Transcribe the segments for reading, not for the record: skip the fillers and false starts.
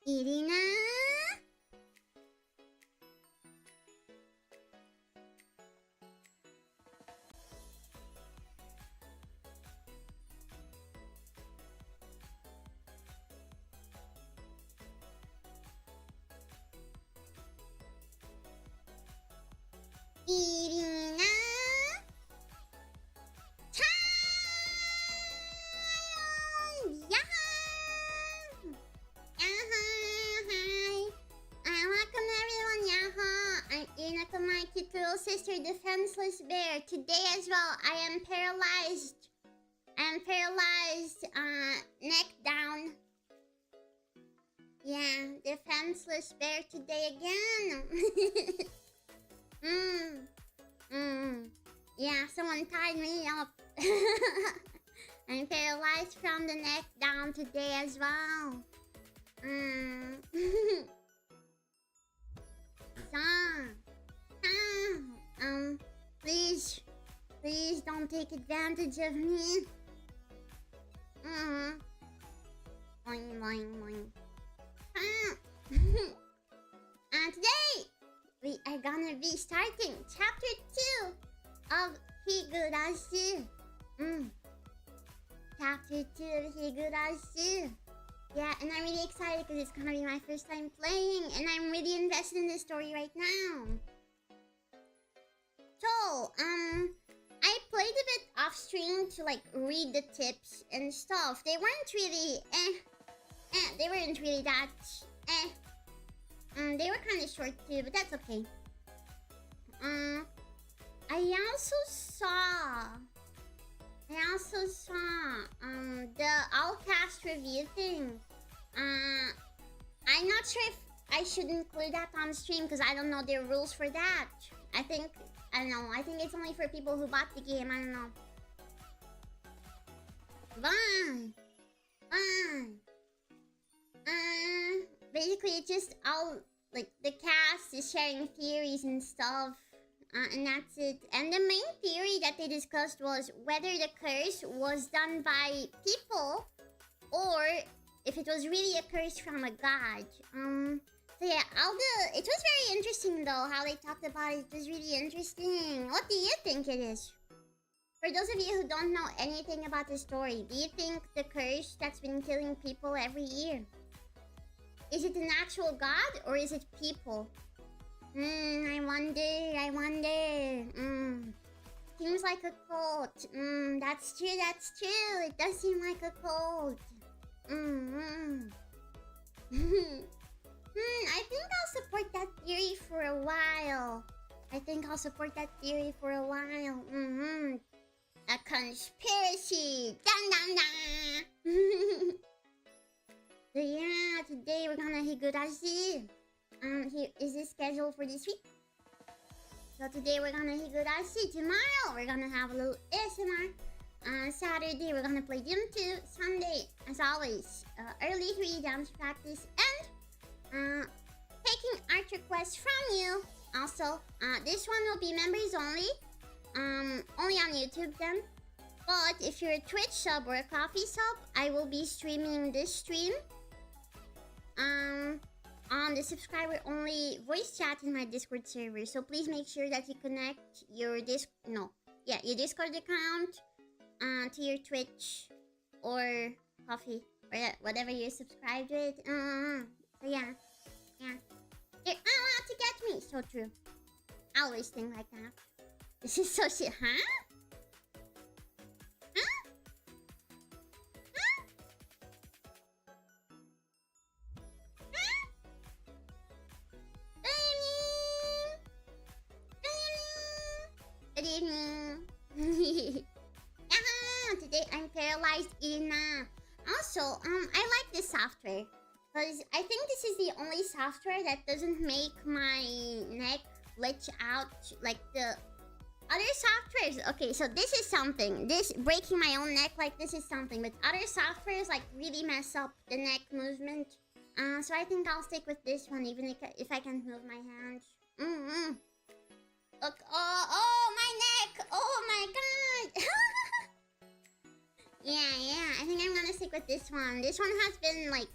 Irina? Irina? Time! Yahoo! Yahoo! Hi! Welcome everyone, Yahoo! I'm Irina Kumai, cute little sister, defenseless bear. Today as well, I am paralyzed. Neck down. Yeah, defenseless bear today again. Yeah, someone tied me up. I'm paralyzed from the neck down today as well. Please don't take advantage of me. Boing, boing, boing. Today we are gonna be starting chapter 2 of Higurashi. Chapter 2 of Higurashi. Yeah, and I'm really excited because it's gonna be my first time playing, and I'm really invested in this story right now. So, I played a bit off stream to like read the tips and stuff. They weren't really they weren't really that they were kind of short too, but that's okay. I also saw the Allcast review thing. I'm not sure if I should include that on stream because I don't know their rules for that. I think it's only for people who bought the game. I don't know. Bye. Basically it's just all like the cast is sharing theories and stuff. And that's it. And the main theory that they discussed was whether the curse was done by people or if it was really a curse from a god. So yeah, it was very interesting though how they talked about it. It was really interesting. What do you think it is? For those of you who don't know anything about the story, do you think the curse that's been killing people every year, is it an actual god or is it people? I wonder. Seems like a cult. That's true. It does seem like a cult. I think I'll support that theory for a while. A conspiracy. Dun. So yeah, today we're gonna Higurashi. Here is the schedule for this week. So today we're gonna Higurashi. Tomorrow we're gonna have a little ASMR. Saturday we're gonna play Gym 2. Sunday, as always, early 3 dance practice and taking art requests from you. Also, this one will be members only. Only on YouTube then. But if you're a Twitch sub or a Coffee sub, I will be streaming this stream. On the subscriber only voice chat in my Discord server. So please make sure that you connect your your Discord account to your Twitch or Coffee or whatever you're subscribed with. So yeah. You're out to get me. So true. I always think like that. This is so shit, huh? Good evening. Today I'm paralyzed, Irina. Also, I like this software because I think this is the only software that doesn't make my neck glitch out like the other softwares. Okay, so this is something. This breaking my own neck like this is something, but other softwares like really mess up the neck movement. So I think I'll stick with this one even if I can't move my hands. Look, oh, my neck! Oh my god! Yeah, I think I'm gonna stick with this one. This one has been, like,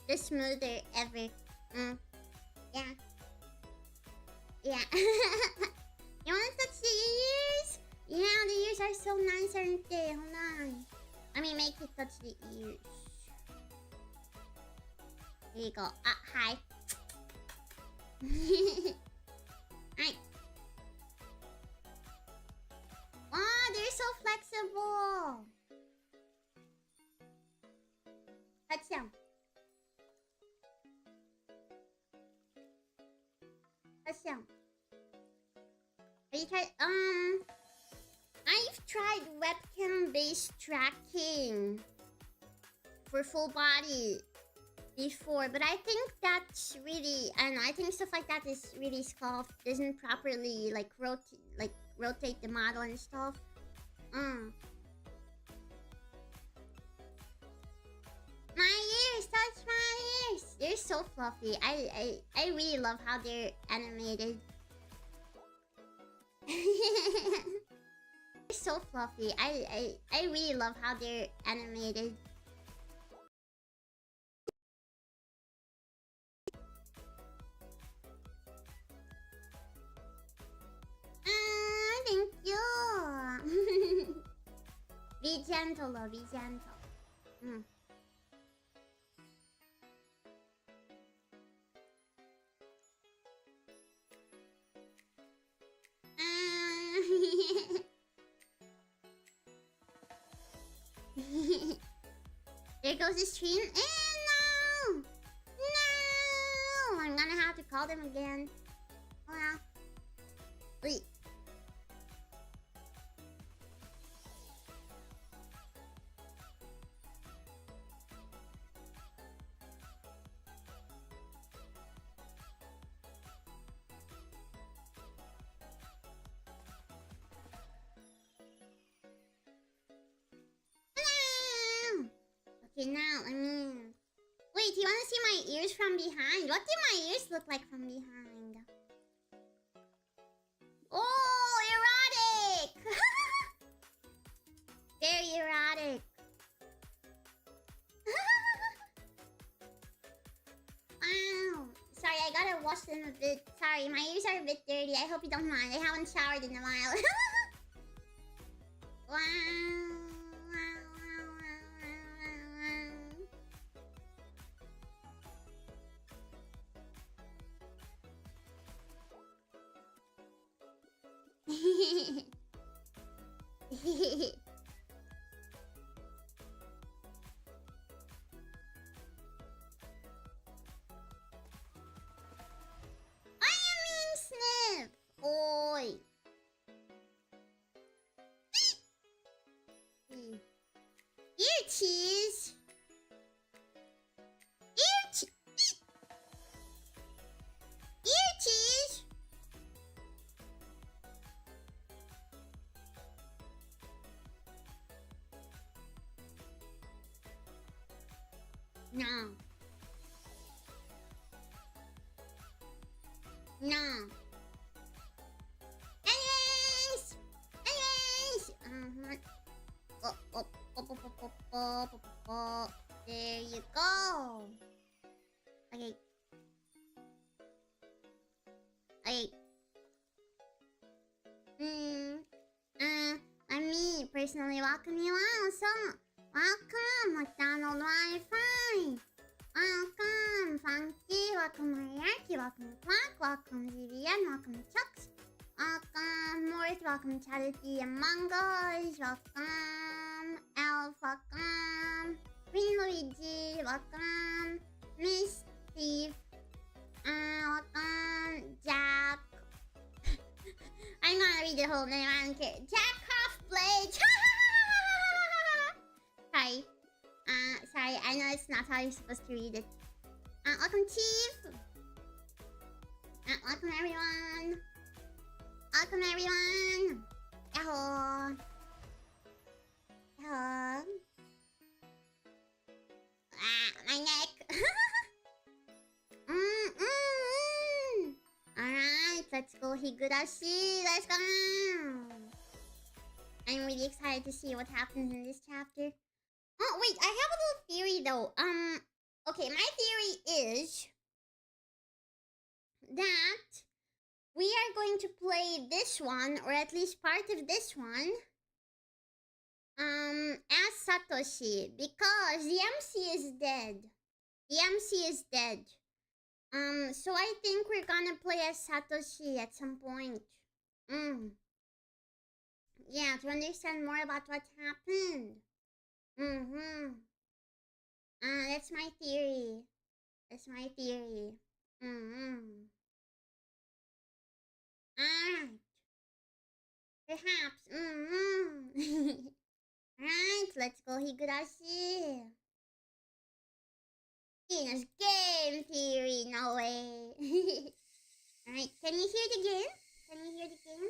the smoother ever. Yeah. Yeah. You wanna touch the ears? Yeah, the ears are so nice, aren't they? Hold on. Let me make it touch the ears. There you go. Hi. Hi. Wow, they're so flexible. Touch them. Touch them. Have you tried? I've tried webcam-based tracking for full body before, but I think that's really, I don't know, I think stuff like that is really scuffed. Doesn't properly like rotate the model and stuff. My ears, touch my ears. They're so fluffy. I really love how they're animated. They're so fluffy. I really love how they're animated. Thank you. Be gentle, though. Be gentle. There goes the stream. No! No! I'm gonna have to call them again. Well. Wait. Okay, now, I mean... Wait, you wanna see my ears from behind? What do my ears look like from behind? Oh, erotic! Very erotic. Wow. Sorry, I gotta wash them a bit. Sorry, my ears are a bit dirty. I hope you don't mind. I haven't showered in a while. Wow. Sniff! Oi! Ear cheese! Ear cheese! No. No. Anyways! There you go. Okay. Me personally welcome you all. So, welcome, McDonald Wi-Fi. Welcome, Funky. Welcome, Hierarchy. Welcome, Quack. Welcome, Vivian. Welcome, Chucks. Welcome, Morris. Welcome, Charity Among Us. Welcome, Elf. Welcome, Green Luigi. Welcome, Miss Steve. Welcome, Jack. I'm gonna read the whole name. I don't care. Jack Halfblade. Sorry. Sorry. I know it's not how you're supposed to read it. Welcome, Chief. Welcome, everyone. Welcome, everyone. Yahoo. Yahoo. My neck. Alright, let's go, Higurashi. Let's go. I'm really excited to see what happens in this chapter. Oh, wait, I have a little theory, though. Okay, my theory is that we are going to play this one, or at least part of this one, as Satoshi, because the MC is dead. The MC is dead. So I think we're gonna play as Satoshi at some point. Yeah, to understand more about what happened. That's my theory. That's my theory. Alright. Perhaps. Alright, let's go Higurashi. Venus game theory, no way. Alright, can you hear the game? Can you hear the game?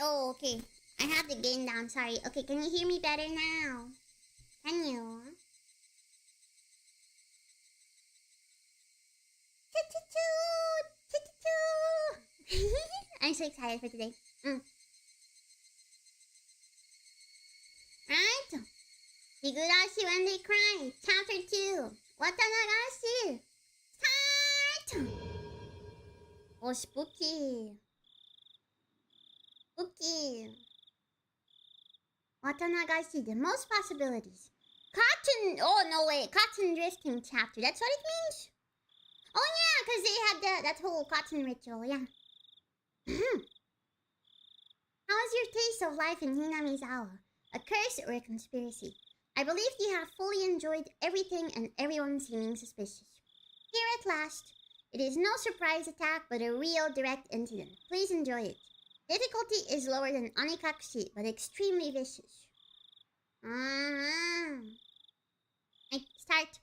Oh, okay. I have the gain down, sorry. Okay, can you hear me better now? Can you? I'm so excited for today. Right? Higurashi when they cry. Chapter 2. Watanagashi. Start! Oh, spooky. Spooky. Watanagashi, the most possibilities. Cotton. Oh, no way. Cotton drifting chapter. That's what it means? Oh, yeah, because they had that whole cotton ritual, yeah. How is your taste of life in Hinamizawa? A curse or a conspiracy? I believe you have fully enjoyed everything and everyone seeming suspicious. Here at last. It is no surprise attack, but a real direct incident. Please enjoy it. Difficulty is lower than Onikakushi, but extremely vicious. I start.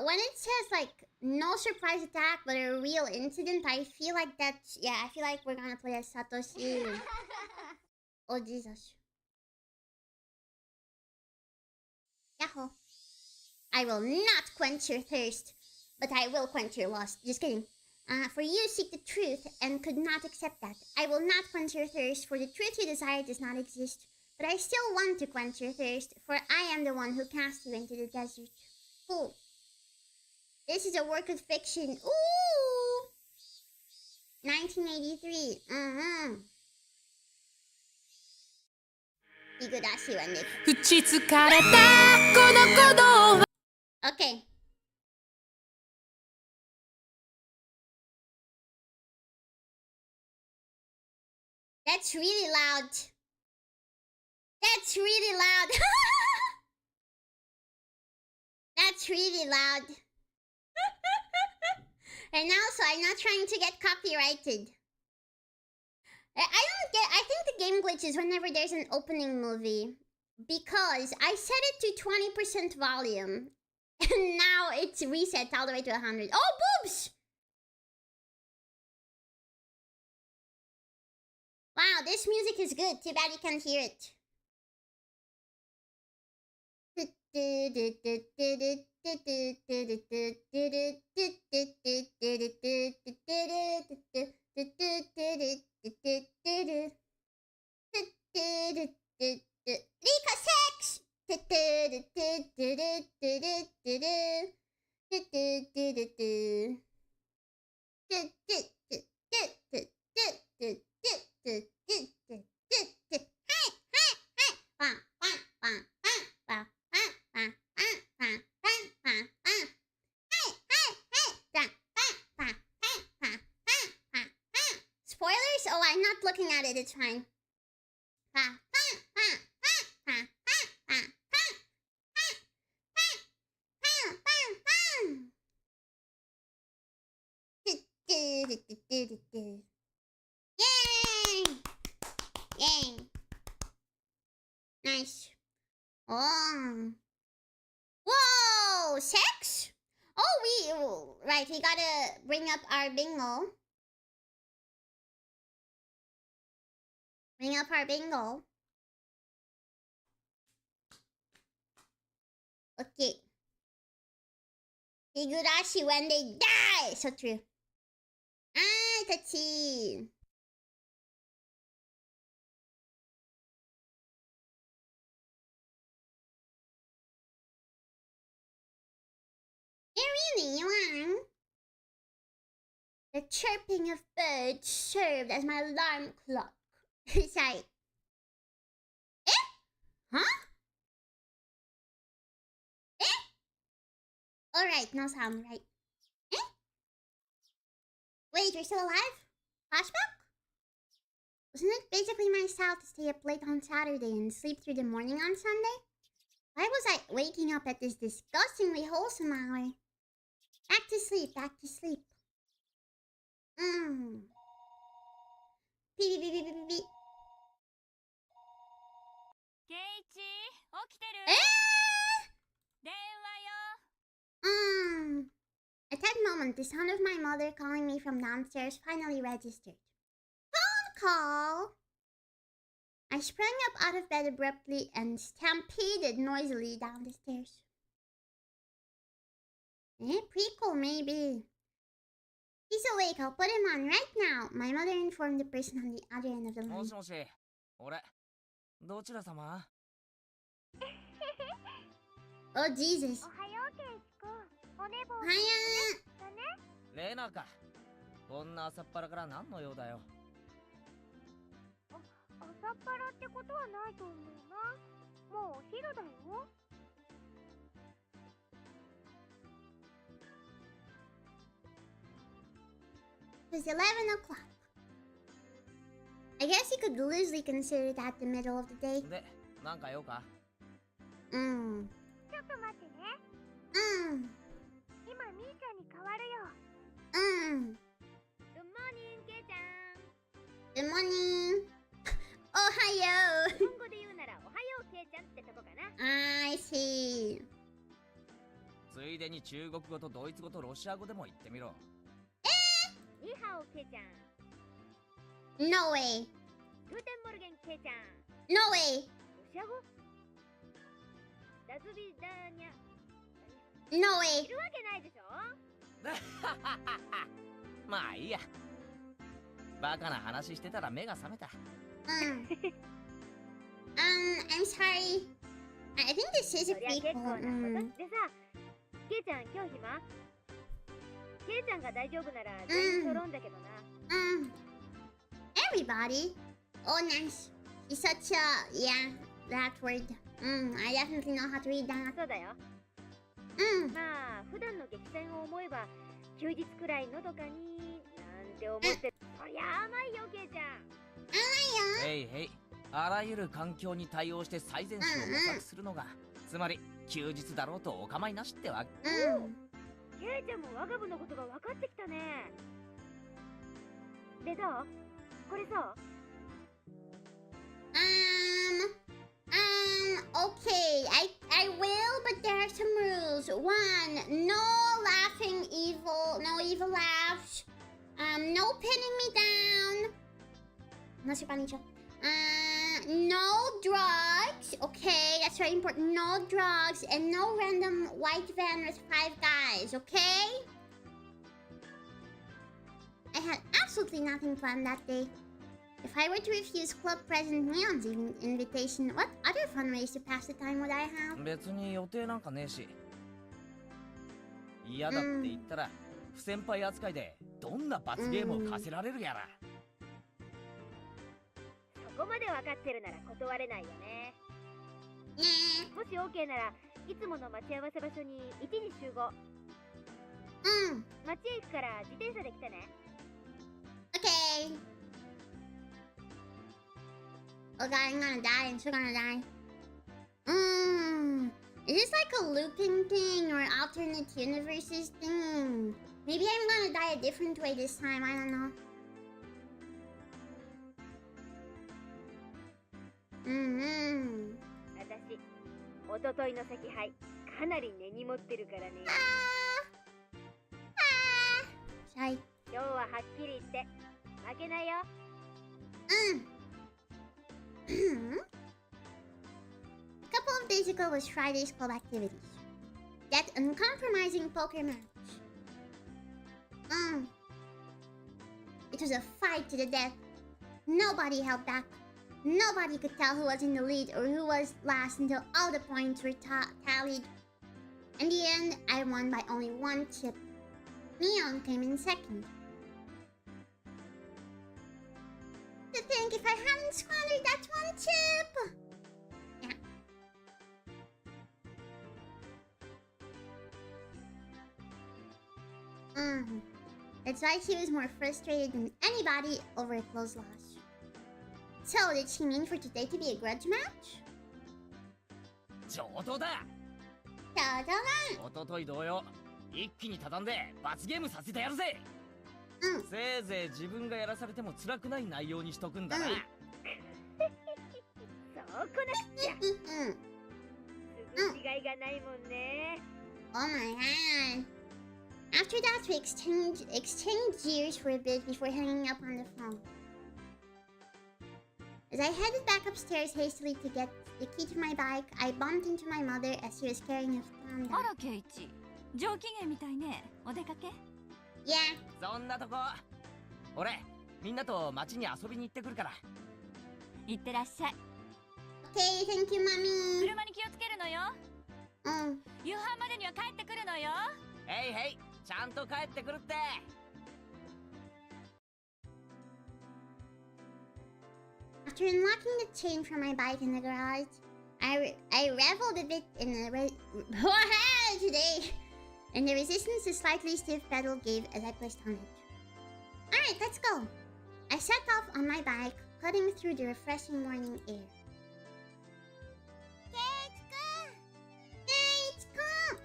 When it says like no surprise attack, but a real incident, I feel like that's I feel like we're gonna play as Satoshi. Oh Jesus. Yahoo! I will not quench your thirst, but I will quench your lust. Just kidding. For you seek the truth and could not accept that. I will not quench your thirst, for the truth you desire does not exist. But I still want to quench your thirst, for I am the one who cast you into the desert. Ooh. This is a work of fiction. Ooh! 1983. Higurashi wa ne. Okay. That's really loud. That's really loud. That's really loud. And also, I'm not trying to get copyrighted. I think the game glitches whenever there's an opening movie. Because I set it to 20% volume. And now it's reset all the way to 100. Oh, boobs! Wow, this music is good. Too bad you can't hear it. Rika sex! Spoilers? Oh, I'm not looking at it. It's fine. Yay! Yay! Nice. Oh. Whoa! Sex? Oh, right, we gotta bring up our bingo. Bring up our bingo. Okay. Higurashi when they die! So true. Ah, Tachi. Really, you are? The chirping of birds served as my alarm clock. Sorry. Eh? Huh? Eh? Alright, no sound, right? Eh? Wait, you're still alive? Flashback? Wasn't it basically my style to stay up late on Saturday and sleep through the morning on Sunday? Why was I waking up at this disgustingly wholesome hour? Back to sleep, back to sleep. Mmm. Beep, beep, beep, beep, beep, beep. At that moment, the sound of my mother calling me from downstairs finally registered. Phone call! I sprang up out of bed abruptly and stampeded noisily down the stairs. Prequel, maybe. He's awake, I'll put him on right now, my mother informed the person on the other end of the line. もしもし、俺、どちら様 Oh, Jesus. おはよう、ケイチ君。お寝坊おはよだね。レナか。こんな朝っぱらから何の用だよ。朝っぱらってことはないと思うな。もうお昼だよ。It was 11 o'clock. I guess you could loosely consider that the middle of the day. で、なんか用か Mm. ちょっと待ってね。Mm. 今、みーちゃんに変わるよ。Mm. Good morning, ケイちゃん。 Good morning. Ohio. 日本語で言うなら、おはよう、ケイちゃんってとこかな。I see. ついでに中国語とドイツ語とロシア語でも言ってみろ。ニーハオ、ケイちゃん。No way. グーテンモルゲン、ケイちゃん。 No way. ロシア語ダズビダーニャ。 No way. いるわけないでしょ。まあいいや。バカな話してたら目が覚めた。I'm sorry. I think this is a そりゃ結構 prequel. なことでさ、ケイちゃん今日暇？ケイちゃんが大丈夫なら全員揃うんだけどな。Everybody. Oh, nice. He's such a, yeah, that word. I definitely know how to read that. そうだよ。まあ普段の激戦を思えば休日くらいのどかになんて思ってそりゃ甘いよ、ケイちゃん。へいへい。あらゆる環境に対応して最善手を模索するのが、つまり休日だろうとお構いなしってわけ。ケイちゃんも我が部のことが分かってきたね。でどう？これさ。Okay, I will, but there are some rules. One, no laughing no evil laughs. No pinning me down. Unless you're funny, Joe. No drugs. Okay, that's very important. No drugs and no random white van with 5 guys, okay? I had absolutely nothing planned that day. If I were to refuse Club President Neon's invitation, what other fun ways to pass the time would I have? 別に予定なんかねえし。嫌だって言ったら、不先輩扱いでどんな罰ゲームを課せられるやら。そこまで分かってるなら断れないよね。もし OK ならいつもの待ち合わせ場所に1に集合。街へ行くから自転車で来てね。Okay. Oh god, I'm gonna die. I'm still gonna die. Is this like a looping thing or alternate universes thing? Maybe I'm gonna die a different way this time. I don't know. 私、おとといの惜敗、かなり根に持ってるからね。Sorry. 今日ははっきり言って負けないよ。A couple of days ago was Friday's club activities. that uncompromising poker match. It was a fight to the death. Nobody held back. Nobody could tell who was in the lead or who was last until all the points were tallied. In the end, I won by only 1 chip. Neon came in second. To think if I hadn't squandered that 1 chip! Yeah. That's why she was more frustrated than anybody over a close loss. So, did she mean for today to be a grudge match? 上等だ。おととい同様、一気に畳んで罰ゲームさせてやるぜ。せいぜい自分がやらされても辛くない内容にしとくんだな。そうこなくちゃ。すぐ違いがないもんね。Oh my god. After that, we exchanged gears for a bit before hanging up on the phone. As I headed back upstairs hastily to get the key to my bike, I bumped into my mother as she was carrying a panda. あら、ケイチ。上機嫌みたいね。お出かけ？ Yeah. そんなとこ。俺、みんなと街に遊びに行ってくるから。行ってらっしゃい。Okay, thank you, mommy. 車に気をつけるのよ。夕飯までには帰ってくるのよ。へいへい、ちゃんと帰ってくるって。After unlocking the chain from my bike in the garage, I reveled a bit in the today, and the resistance the slightly stiff pedal gave as I pushed on it. Alright, let's go. I set off on my bike, cutting through the refreshing morning air.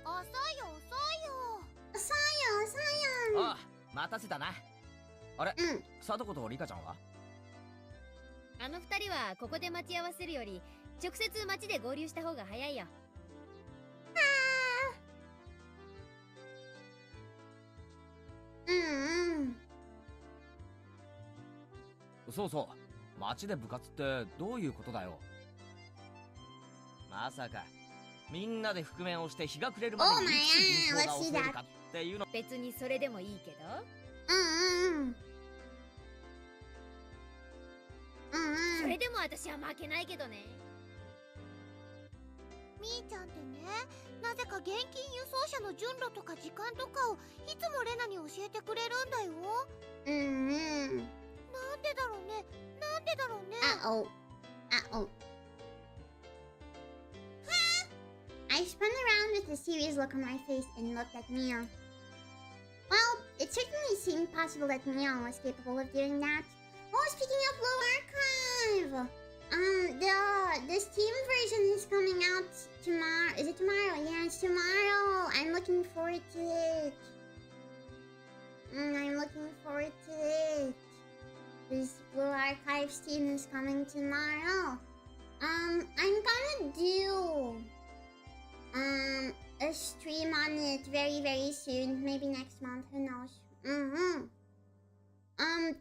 Osoyo! ああ、待たせたな。あれ、貞子とリカちゃんは？あの二人はここで待ち合わせるより直接街で合流した方が早いよ。そうそう、街で部活ってどういうことだよ。まさかみんなで覆面をして日が暮れるまでにいつ銀行が襲えるかっていうの。別にそれでもいいけど。それでも私は負けないけどね。みーちゃんってね、なぜか現金輸送車の順路とか時間とかをいつもレナに教えてくれるんだよ。なんでだろうね。なんでだろうね。I spun around with a serious look on my face and looked at Mia. Well, it certainly seemed possible that Mia was capable of doing that. Oh, speaking of Low Archive! The Steam version is coming out tomorrow. Is it tomorrow? Yeah, it's tomorrow. I'm looking forward to it. I'm looking forward to it. This Blue Archive Steam is coming tomorrow. I'm gonna do a stream on it very, very soon. Maybe next month, who knows?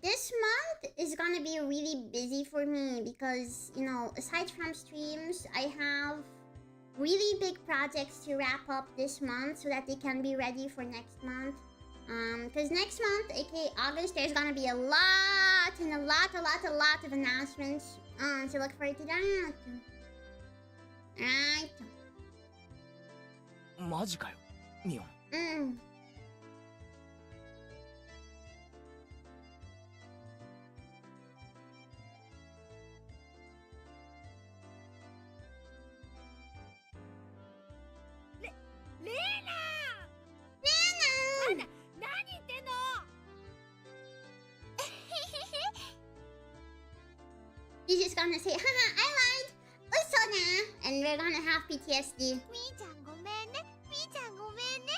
This month is gonna be really busy for me because, you know, aside from streams, I have really big projects to wrap up this month so that they can be ready for next month. Because next month, aka August, there's gonna be a lot and a lot of announcements. So look forward to that. Alright. マジかよ、ミオン。He's just gonna say, haha, I lied! Usona! And we're gonna have PTSD. みーちゃんごめんね。みーちゃんごめんね。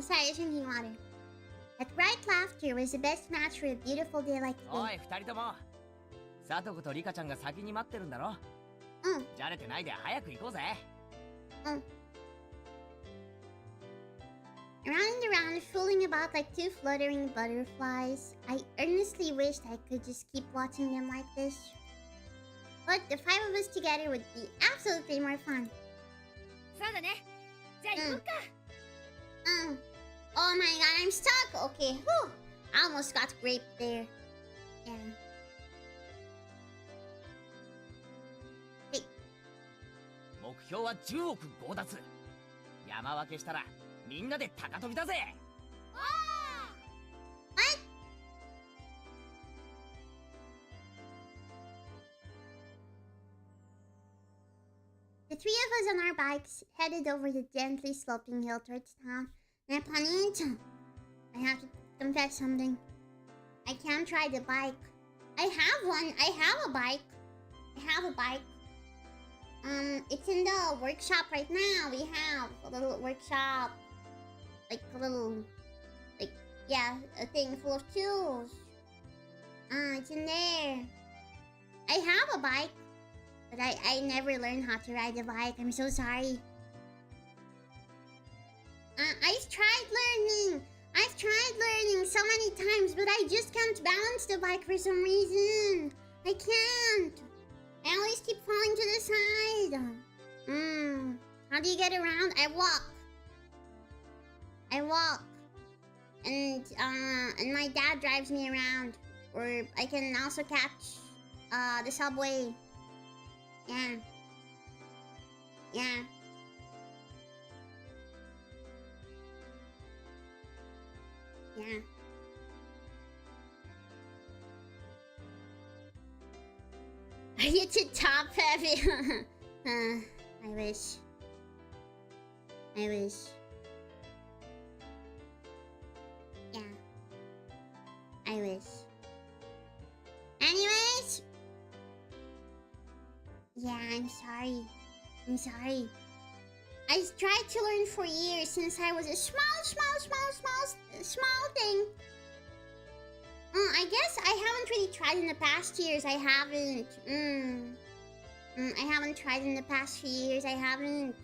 Sorry, drinking water. That bright laughter was the best match for a beautiful day like お today. い、二人とも。貞子とリカちゃんが先に待ってるんだろ。じゃれてないで早く行こうぜ。Round and around, fooling about like two fluttering butterflies. I earnestly wished I could just keep watching them like this. But the five of us together would be absolutely more fun. Oh my god, I'm stuck! Okay, whew. I almost got raped there. Yeah. Hey. 目標は10億強奪。山分けしたらみんなで高飛びだぜ。What? The three of us on our bikes headed over the gently sloping hill towards town. Nepanita, I have to confess something. I can't ride a bike. I have one. I have a bike. It's in the workshop right now. We have a little workshop. Like a little, like, yeah, a thing full of tools. It's in there. I have a bike. But I never learned how to ride a bike. I'm so sorry. I've tried learning so many times, but I just can't balance the bike for some reason. I can't. I always keep falling to the side. How do you get around? I walk. And my dad drives me around. Or I can also catch the subway. Yeah. Are you too top heavy? I wish. Yeah. I wish. Anyways. Yeah, I'm sorry. I tried to learn for years since I was a small thing. I guess I haven't really tried in the past years. I haven't. I haven't tried in the past few years. I haven't.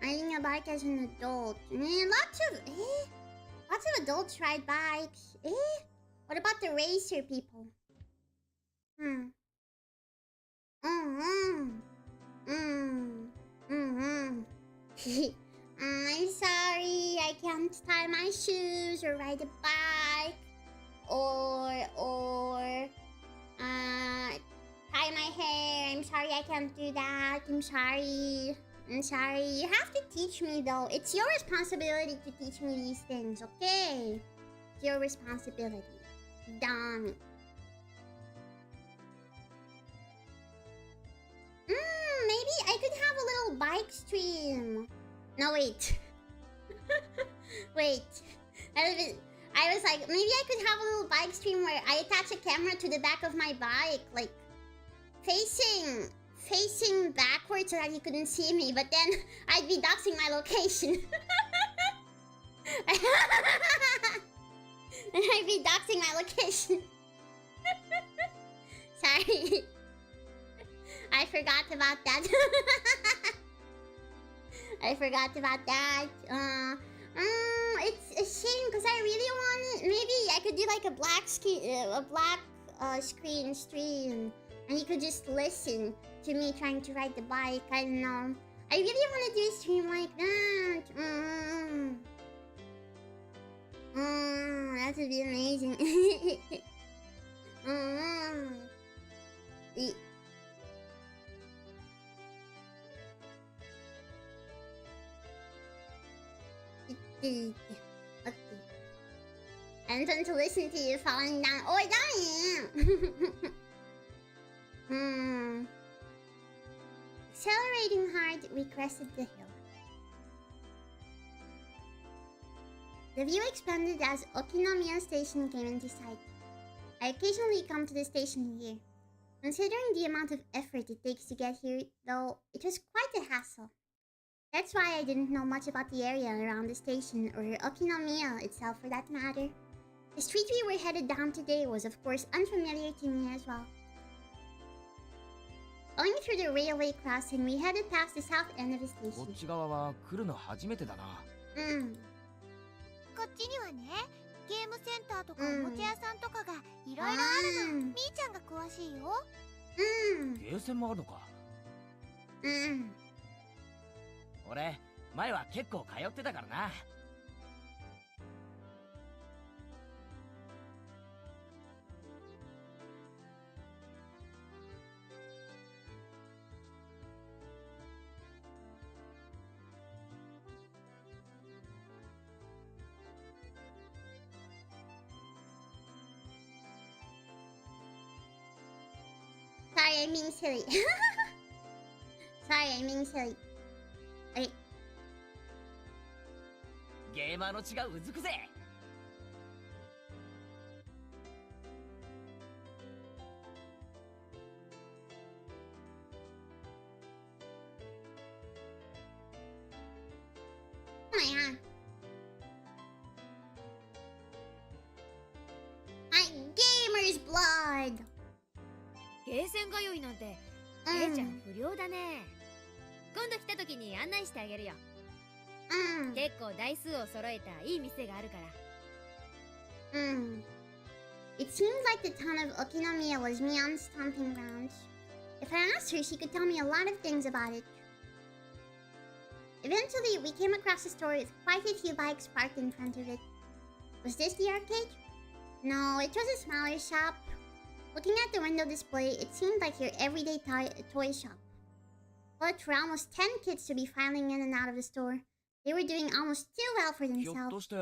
Riding a bike as an adult. Lots of adults ride bikes. What about the racer people? I'm sorry, I can't tie my shoes or ride a bike or tie my hair. I'm sorry, I can't do that. I'm sorry. You have to teach me though. It's your responsibility to teach me these things, okay? It's your responsibility. Damn it. Maybe I could have a little bike stream. No, wait. Wait. I was like, maybe I could have a little bike stream where I attach a camera to the back of my bike, like facing backwards so that you couldn't see me, but then I'd be doxing my location. And I'd be doxing my location. Sorry. I forgot about that. It's a shame because I really want it. Maybe I could do like a black screen stream, and you could just listen to me trying to ride the bike. I don't know. I really want to do a stream like that. That would be amazing. Okay. And fun to listen to you falling down. Oh, damn! Accelerating hard, we crested the hill. The view expanded as Okinomiya Station came into sight. I occasionally come to the station here. Considering the amount of effort it takes to get here, though, it was quite a hassle. That's why I didn't know much about the area around the station, or Okinomiya itself for that matter. The street we were headed down today was of course unfamiliar to me as well. Going through the railway crossing, we headed past the south end of the こ station. っち側は来るの初めてだな。こっちにはね、ゲームセンターとかおもちゃ屋さんとかがいろいろあるの。みーちゃんが詳しいよ。ゲーセンもあるのか。俺前は結構通ってたからな。Sorry, I'm being silly. Sorry, I'm being silly. Okay. ゲーマーの血がうずくぜ。Oh my god. My gamer's blood. ゲーセン通いなんて、ケイちゃん不良だね。今度来た時に案内してあげるよ。結構台数を揃えたいい店があるから。It seemed like the town of Okinomiya was Mion's stomping grounds. If I asked her, she could tell me a lot of things about it. Eventually, we came across a store with quite a few bikes parked in front of it. Was this the arcade? No, it was a smaller shop. Looking at the window display, it seemed like your everyday toy shop. But for almost 10 kids to be filing in and out of the store, they were doing almost too well for ひょっ themselves. として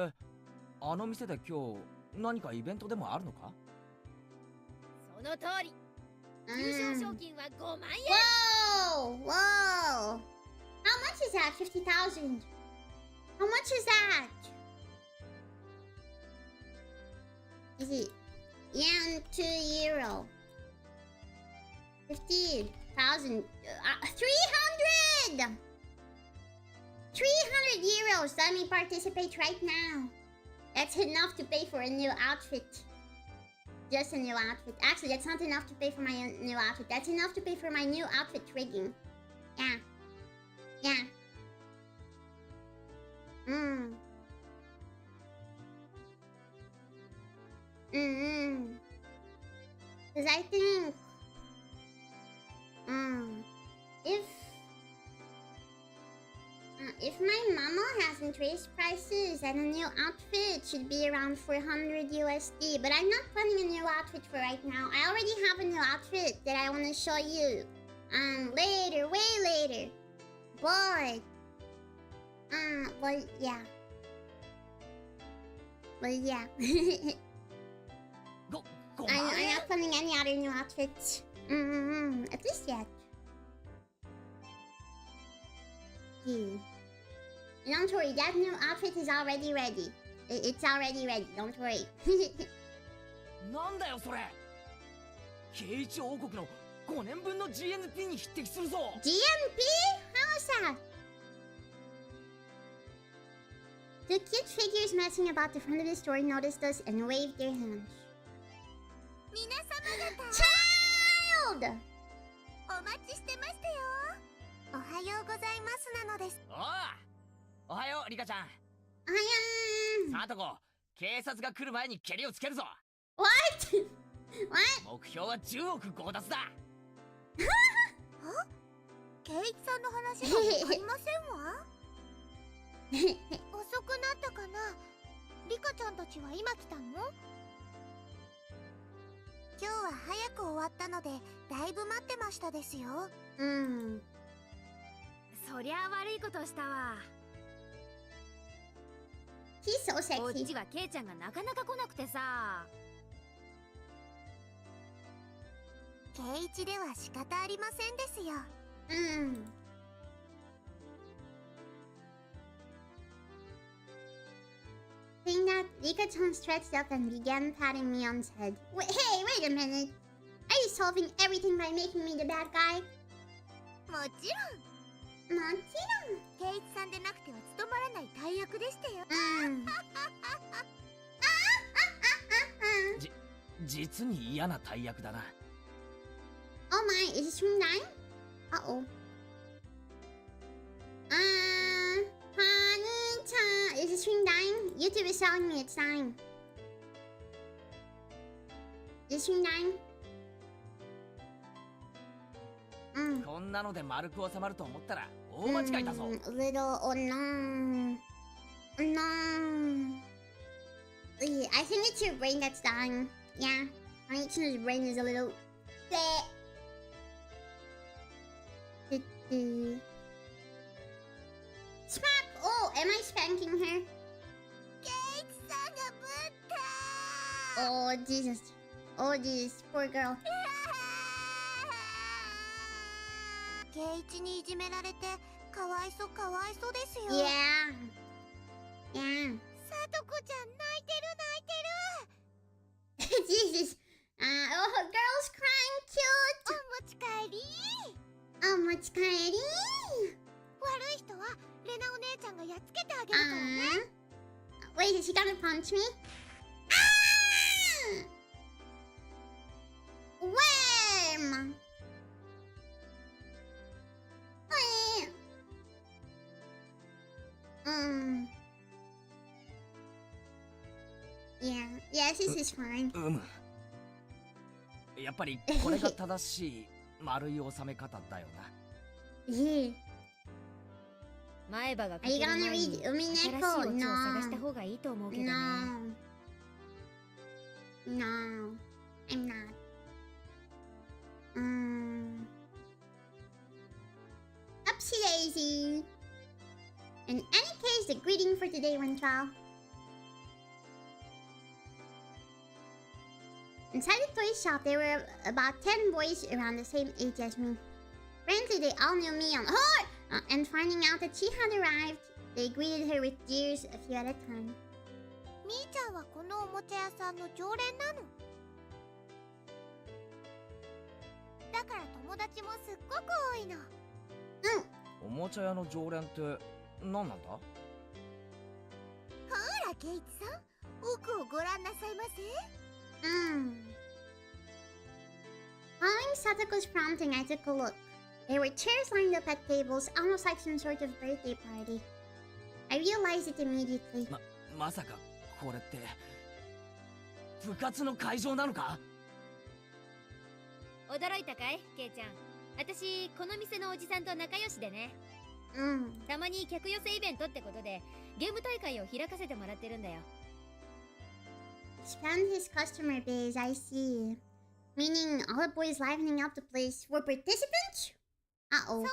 あの店で今日何かイベントでもあるのか。その通り。優勝賞金は5万円。Whoa! Whoa! How much is that? 50,000. How much is that? Is it yen to euro? 50,000. 300! 300 euros. Let me participate right now. That's enough to pay for a new outfit. Just a new outfit. Actually, that's not enough to pay for my new outfit. That's enough to pay for my new outfit rigging. Yeah. Yeah. Because I think... If my mama hasn't raised prices, then a new outfit should be around 400 USD. But I'm not planning a new outfit for right now. I already have a new outfit that I want to show you. Later, way later. But... well, yeah. But yeah. I'm not planning any other new outfits. At least yet. Don't worry, that new outfit is already ready. It's already ready, don't worry. なんだよそれ。ケイチ王国の5年分の GNP に匹敵するぞ。GNP? How is that? The cute figures messing about the front of the store noticed us and waved their hands. 皆様方、 Child! お待ちしてましたよ。おはようございますなのです。おはようリカちゃん。はやさあとこ、警察が来る前にケリをつけるぞ。ーん。What? 目標は10億強奪だ。ケイチさんの話がわかりませんわ。遅くなったかな。リカちゃんたちは今来たの？今日は早く終わったのでだいぶ待ってましたですよ。そりゃあ悪いことしたわ。He's so こっ sexy. ちはケイちゃんがなかなか来なくてさ。ケイチでは仕方ありませんですよ。Saying that, Rika-chan stretched up and began patting Mion's head. Hey, wait a minute. Are you solving everything by making me the bad guy? もちろん。もちケイチさんでなくては務まらない大役でしたよ。ろん。実に嫌な大役だな。Oh my, is it stream dying? Uh-oh. Honey-chan, is the stream dying? YouTube is telling me it's dying. Is the stream dying? こんなので丸く収まると思ったら大間違いだぞ。Little, oh no. Oh no. I think it's your brain that's dying. Yeah, Honey-chan's brain is a little... Smack! Oh, am I spanking her? Oh, Jesus. Oh, Jesus. Poor girl. ケイチにいじめられてかわいそうですよ。 Yeah. Yeah. さとこちゃん泣いてる。 Jesus. Oh, girl's crying. Cute. お持ち帰り。 Oh, much kyrie. 悪い人はレナお姉ちゃんがやっつけてあげるからね。Wait, is she gonna punch me? Ah! Wham! Yeah, this is fine. やっぱりこれが正しい丸い収め方だよな。Yeah. 前歯が Are you 欠ける gonna 前に read 新しいオ Umineko? チを探した No. 方がいいと思うけどね。 No. No. I'm not. Upsy daisy. In any case, the greeting for today went well. Inside the toy shop, there were about 10 boys around the same age as me. Frankly, they all knew me on and finding out that she had arrived, they greeted her with jeers a few at a time. みーちゃんはこのおもちゃ屋さんの常連なの。だから友達もすっごく多いの。おもちゃ屋の常連って何なんだ？ほらケイチさん、奥をご覧なさいませ。Following Satoko's prompting, I took a look. There were chairs lined up at tables, almost like some sort of birthday party. I realized it immediately. まさかこれって部活の会場なのか？驚いたかい、ケイちゃん。私この店のおじさんと仲良しでね。たまに客寄せイベントってことでゲーム大会を開かせてもらってるんだよ。Expand his customer base, I see. Meaning all the boys livening up the place were participants? そうなの。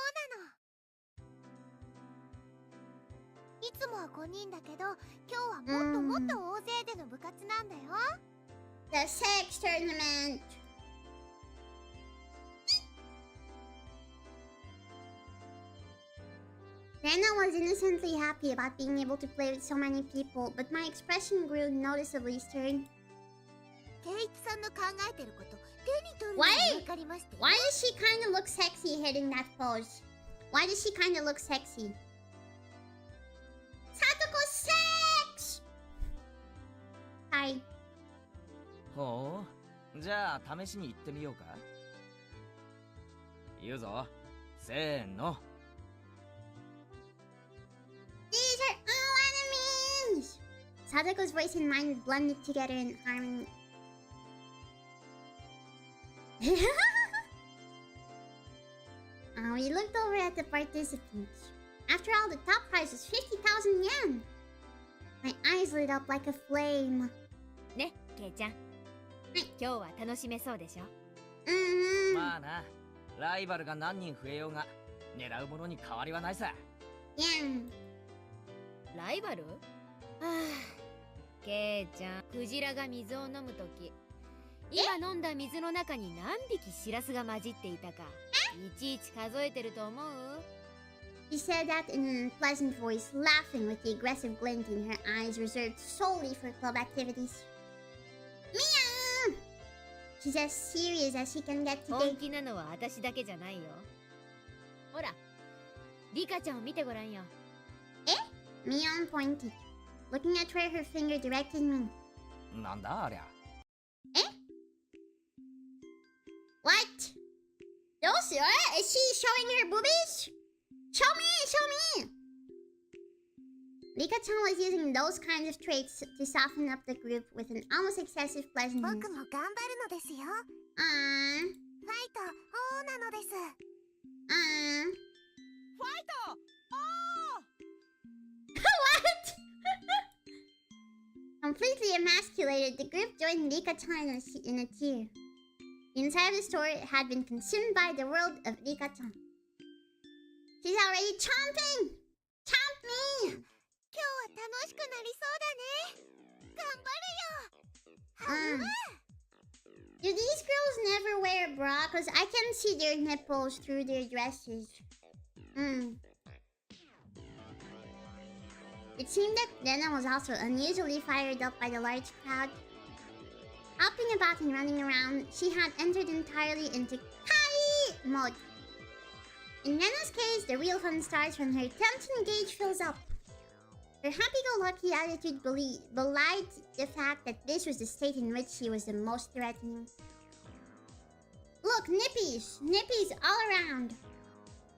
いつもは5人だけど、今日はもっともっと大勢での部活なんだよ。The sex tournament. Rena was innocently happy about being able to play with so many people, but my expression grew noticeably stern. ケイチさんの考えてること、手に取るようにわかりましたよ。Why does she kind of look sexy hitting that pose? Why does she kind of look sexy? Satoko sex! Hi. ほう、じゃあ試しに行ってみようか。言うぞ。せーの。These are all enemies! Satoko's voice and mine blended together in harmony. We looked over at the participants. After all, the top prize was 50,000 yen. My eyes lit up like a flame. ね、ケイちゃん。今日は楽しめそうでしょ？まあな、ライバルが何人増えようが狙うものに変わりはないさ。ライバル？ケイちゃん、クジラが水を飲むとき、今飲んだ水の中に何匹シラスが混じっていたか、いちいち数えてると思う？She said that in an unpleasant voice, laughing with the aggressive glint in her eyes reserved solely for club activities. Mia! She's as serious as she can get today. 本気なのは私だけじゃないよ。ほら、リカちゃんを見てごらんよ。Mion pointed, looking at where her finger directed me. なんだありゃ。she's showing her boobies? Show me! Rika-chan was using those kinds of traits to soften up the group with an almost excessive pleasantness. 僕も頑張るのですよ。ファイト、王なのです。ファイトWhat? Completely emasculated, the group joined Rika-chan in a tear. The inside of the store had been consumed by the world of Rika-chan. She's already chomping! Chomp me! 今日は楽しくなりそうだね。頑張るよ。Do these girls never wear a bra? Cause I can see their nipples through their dresses. It seemed that Lena was also unusually fired up by the large crowd. Hopping about and running around, she had entered entirely into Kai mode. In Lena's case, the real fun starts when her attention gauge fills up. Her happy-go-lucky attitude belied the fact that this was the state in which she was the most threatening. Look, nippies! Nippies all around!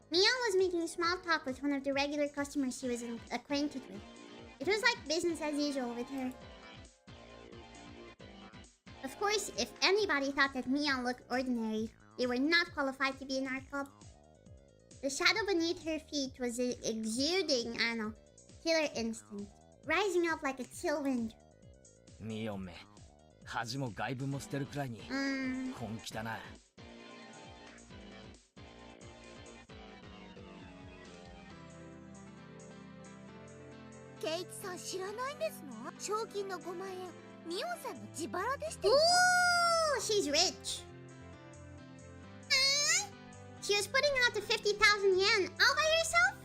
Mia was making small talk with one of the regular customers she was acquainted with. It was like business as usual with her. Of course, if anybody thought that Mia looked ordinary, they were not qualified to be in our club. The shadow beneath her feet was exuding, killer instinct, rising up like a chill wind. ミヨンめ、恥も外部も捨てるくらいに本気だな。ケイチさん知らないんですの？賞金の5万円、ミオンさんの自腹でしてよ。Ooh, she's rich. She was putting out the 50,000 yen all by herself?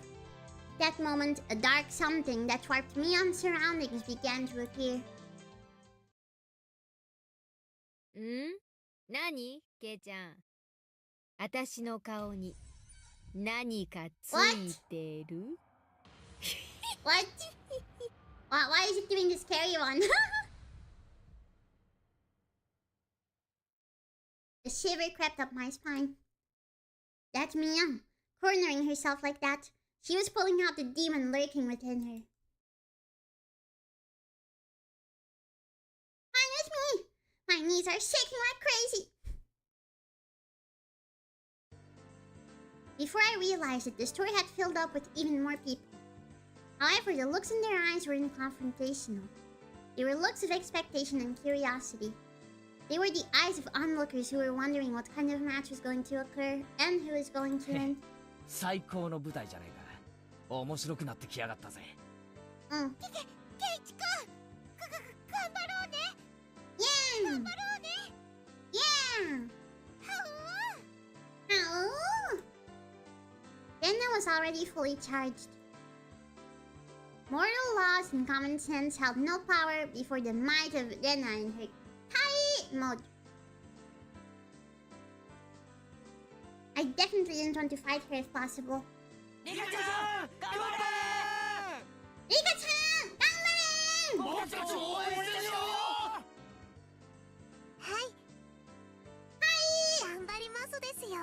That moment, a dark something that warped Mion's surroundings began to appear. 何？ケイちゃん。私の顔に何かついてる？ What? Why is it doing the scary one? A shiver crept up my spine. That's Mia, cornering herself like that. She was pulling out the demon lurking within her. Fine with me. My knees are shaking like crazy. Before I realized it, the store had filled up with even more people. However, the looks in their eyes were confrontational. They were looks of expectation and curiosity. They were the eyes of onlookers who were wondering what kind of match was going to occur and who was going to win. 最高の舞台じゃねえか。面白くなってきやがったぜ。ケイチくん、頑張ろうね。Yeah! 頑張ろうね。Yeah! はう Ow! Rena was already fully charged. Mortal laws and common sense held no power before the might of Rena in her Kai mode. I definitely didn't want to fight her if possible. リカちゃん、頑張れ！ Rika-chan! Ganbare! 僕たちを応援してよ！はい。頑張りますですよ。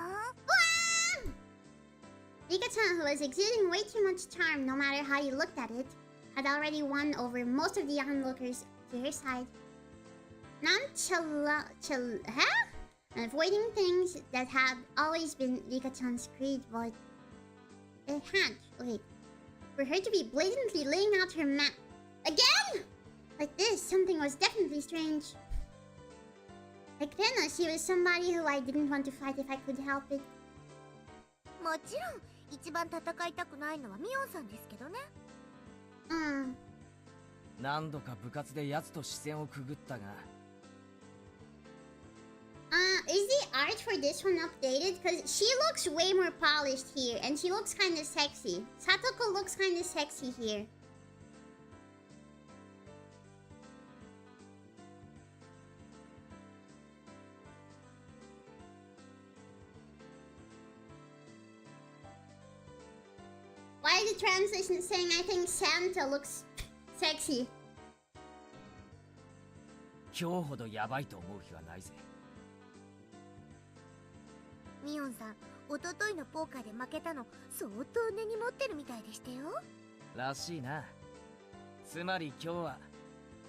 Rika-chan, who was exuding way too much charm no matter how you looked at it, had already won over most of the onlookers to her side. Avoiding things that had always been Rika-chan's creed, but for her to be blatantly laying out her map again like this, something was definitely strange. Like Rena, she was somebody who I didn't want to fight if I could help it. もちろん一番戦いたくないのはミオンさんですけどね。何度か部活で奴と視線をくぐったが。Is the art for this one updated? Because she looks way more polished here, and she looks kind of sexy. Satoko looks kind of sexy here. Why is the translation saying I think Santa looks sexy? 今日ほどヤバいと思う日はないぜ。ミオンさん、一昨日のポーカーで負けたの相当根に持ってるみたいでしたよ。らしいな。つまり今日は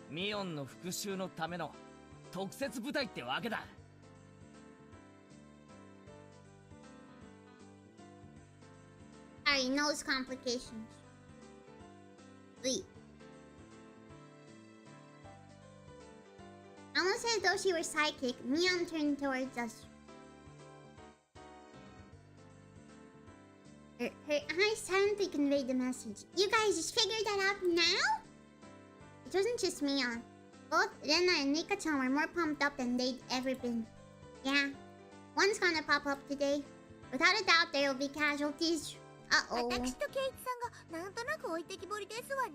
ミオンの復讐のための特設部隊ってわけだ。Sorry, nose complications. Wait. Almost as though she were psychic, Mion turned towards us. Her eyes silently conveyed the message. You guys just figured that out now? It wasn't just Mion. Both Rena and Nika-chan were more pumped up than they'd ever been. Yeah, one's gonna pop up today. Without a doubt, there will be casualties. Uh-oh. 私とケイチさんがなんとなく置いてきぼりですわね。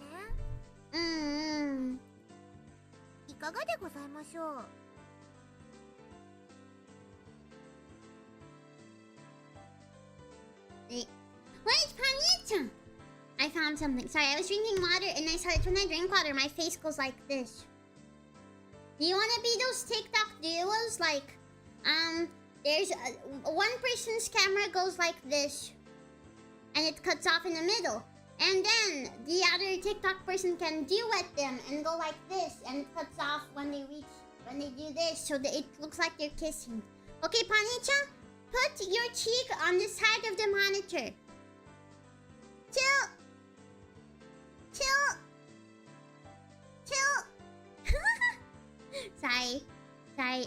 いかがでございましょう。Wait, Panya-chan! I found something. Sorry, I was drinking water and I started, when I drink water, my face goes like this. Do you want to be those TikTok duos? Like, there's one person's camera goes like this. And it cuts off in the middle. And then the other TikTok person can duet them and go like this. And it cuts off when they do this. So that it looks like they're kissing. Okay, Pani-chan, put your cheek on the side of the monitor. Chill. Sorry. Sorry.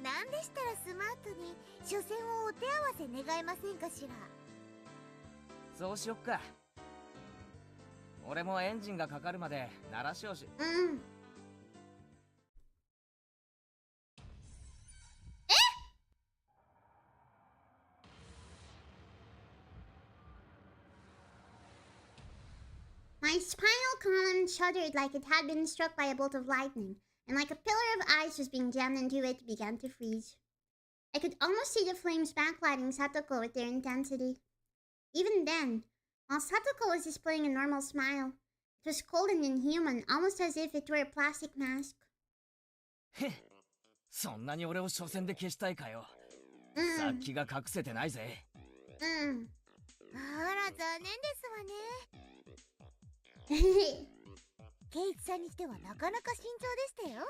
なんでしたらスマートに初戦をお手合わせ願えませんかしら。そうしよっか。俺もエンジンがかかるまで鳴らしをし。My spinal column shuddered like it had been struck by a bolt of lightning, and like a pillar of ice was being jammed into it, began to freeze. I could almost see the flames backlighting Satoko with their intensity. Even then, while Satoko was displaying a normal smile, it was cold and inhuman, almost as if it were a plastic mask. そんなに俺を初戦で消したいかよ。殺気が隠せてないぜ。あら、残念ですわね。ケイチさんにしてはなかなか慎重でしたよ。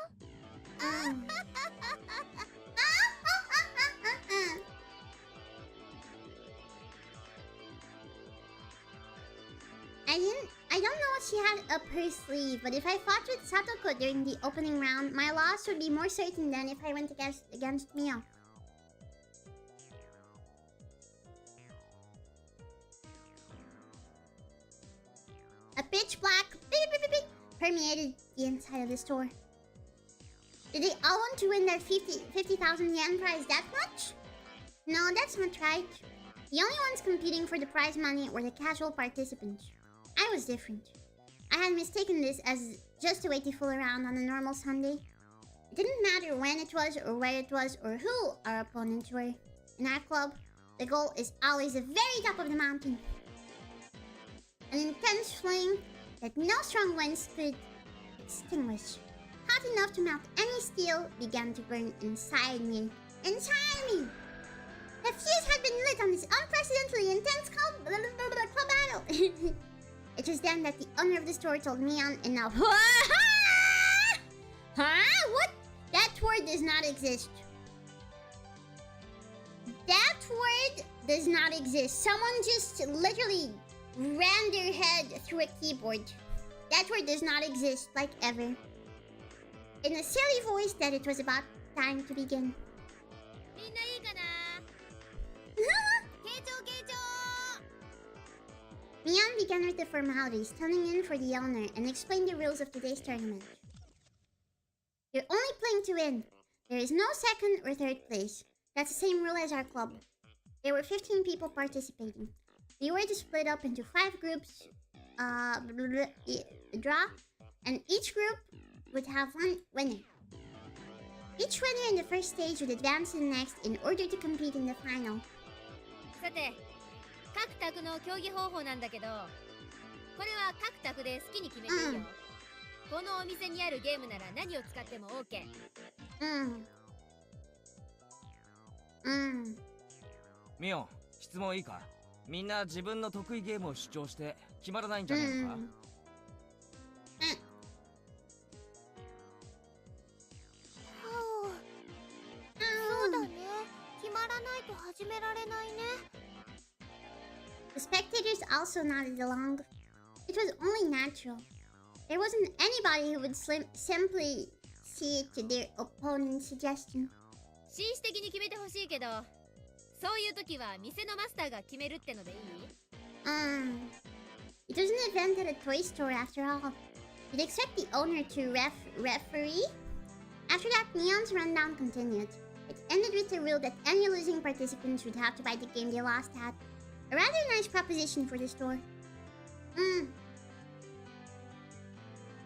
I don't know what she had up her sleeve, but if I fought with Satoko during the opening round, my loss would be more certain than if I went against Mio. A pitch black beep, beep, beep, beep, permeated the inside of the store. Did they all want to win their 50,000 yen prize that much? No, that's not right. The only ones competing for the prize money were the casual participants. I was different. I had mistaken this as just a way to fool around on a normal Sunday. It didn't matter when it was or where it was or who our opponents were. In our club, the goal is always the very top of the mountain. An intense flame that no strong winds could extinguish, hot enough to melt any steel, began to burn inside me. Inside me! The fuse had been lit on this unprecedentedly intense club battle. It was then that the owner of the store told Mion and now... Huh? What? That word does not exist. That word does not exist. Someone just literally ran their head through a keyboard. That word does not exist, like ever. In a silly voice that it was about time to begin. Mion began with the formalities, tuning in for the owner, and explained the rules of today's tournament. You're only playing to win. There is no second or third place. That's the same rule as our club. There were 15 people participating. We were to split up into 5 groups, draw, and each group would have one winner. Each winner in the first stage would advance to the next in order to compete in the final. さて、各択の競技方法なんだけど、これは各択で好きに決めていいよ。このお店にあるゲームなら何を使っても OK。ミオン、質問いいか？みんな自分の得意ゲームを主張して決まらないんじゃないのか？そうだね。決まらないと始められないね。The spectators also nodded along. It was only natural. There wasn't anybody who would simply see to their opponent's suggestion. 紳士的に決めてほしいけど、そういう時は店のマスターが決めるってのでいい？ It was an event at a toy store after all. You'd expect the owner to referee? After that, Neon's rundown continued. It ended with the rule that any losing participants would have to buy the game they lost at. A rather nice proposition for the store.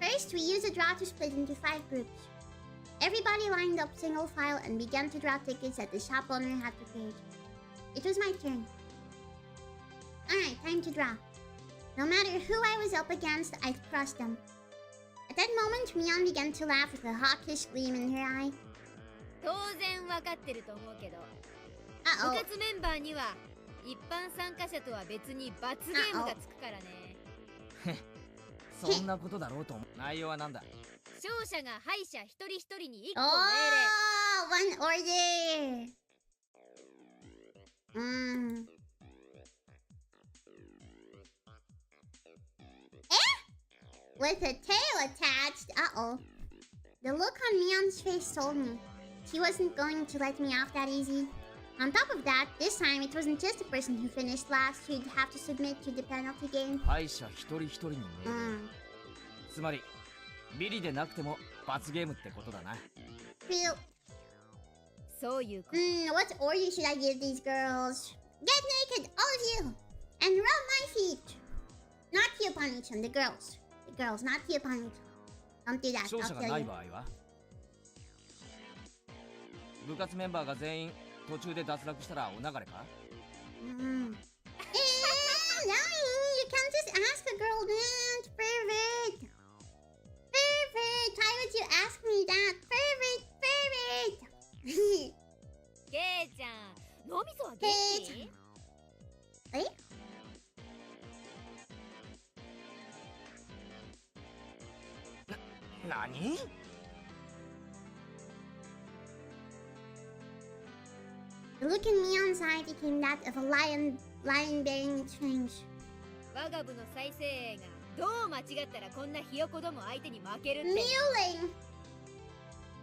First, we used a draw to split into 5 groups. Everybody lined up single file and began to draw tickets that the shop owner had prepared. It was my turn. Alright, time to draw. No matter who I was up against, I'd crush them. At that moment, Mion began to laugh with a hawkish gleam in her eye. 当然わかってると思うけど、Uh-oh. 部活メンバーには一般参加者とは別に罰ゲームがつくからね。そんなことだろうと思う。内容はなんだ？勝者が敗者一人一人に1個命令。Oh, one order. With a tail attached. Uh-oh. The look on Mion's face told me she wasn't going to let me off that easy. On top of that, this time it wasn't just the person who finished last who'd have to submit to the penalty game. 敗者一人一人に命令。つまりビリでなくても罰ゲームってことだな。Feel. そういうこと。What order should I give these girls? Get naked, all of you, and rub my feet. Not heel upon each one, the girls. The girls, not heel upon each one. Don't do that. 勝者 I'll が kill ない you. 場合は部活メンバーが全員途中で脱落したらお流れか？ No, you can't just ask a girl that. Pervert. Pervert. Why would you ask me that? Pervert. Pervert. ケイちゃん、脳みそは元気？え？何？ The look in Mion's eye became that of a lion bearing its fangs. 我が部の再生映がどう間違ったらこんなひよこども相手に負けるって。 Mewling.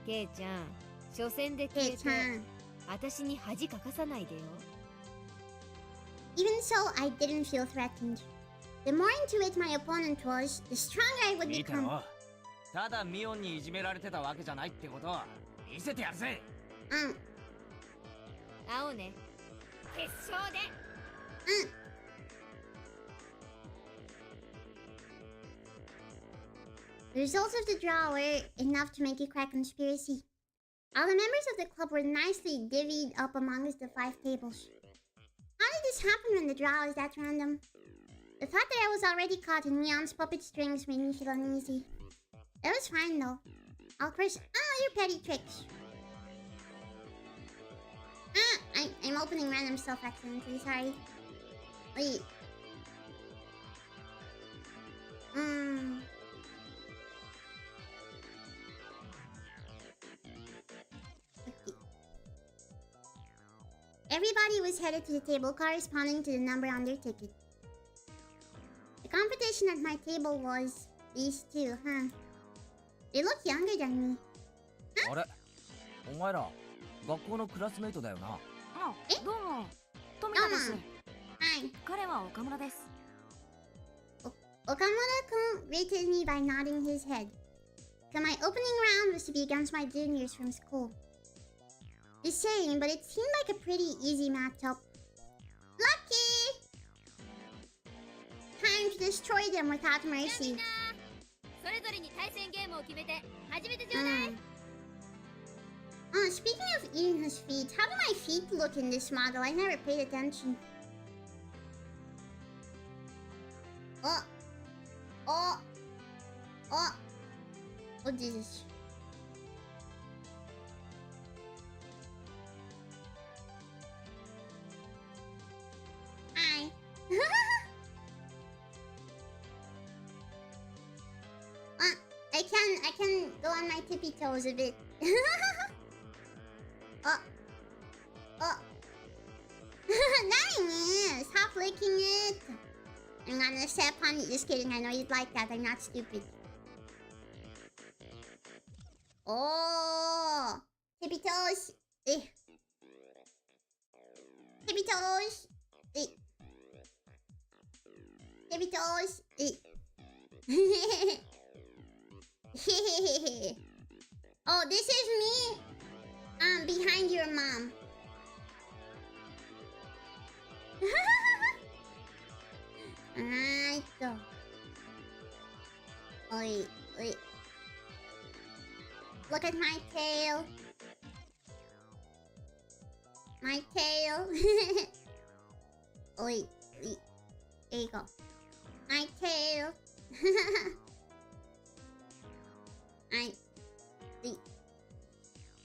ケイちゃん、初戦で消えて私に恥かかさないでよ。 Even so, I didn't feel threatened. The more into it my opponent was, the stronger I would 見て become. ろ。ただミオンにいじめられてたわけじゃないってことを見せてやるぜ。会おうね。決勝で。The results of the draw were enough to make it quite a conspiracy. All the members of the club were nicely divvied up amongst the 5 tables. How did this happen when the draw is that random? The thought that I was already caught in Mion's puppet strings made me feel uneasy. It was fine though. I'll crush all your petty tricks. I'm opening random stuff accidentally, sorry. Wait. Okay. Everybody was headed to the table corresponding to the number on their ticket. The competition at my table was these two, huh? They look younger than me. あれ、お前ら学校のクラスメイトだよな。どうも、富田です。Hi. 彼は岡村です。 Okamura-kun greeted me by nodding his head. So my opening round was to be against my juniors from school. The same, but it seemed like a pretty easy matchup. Lucky! Time to destroy them without じゃあみん mercy. な、それぞれに対戦ゲームを決めて始めてちょうだい。Speaking of Irina's feet, how do my feet look in this model? I never paid attention. Oh! Oh! Oh, Jesus. Hi. I can go on my tippy toes a bit. Oh. Oh. Nice! Stop licking it. I'm gonna step on it. Just kidding. I know you'd like that. I'm not stupid. Oh. Tippy toes. Eh. Tippy toes. Eh. Tippy toes. Eh. Oh, this is me. Behind your mom. Alright. Oi, oi. Look at my tail. My tail. Oi, oi. There you go. My tail. I. I.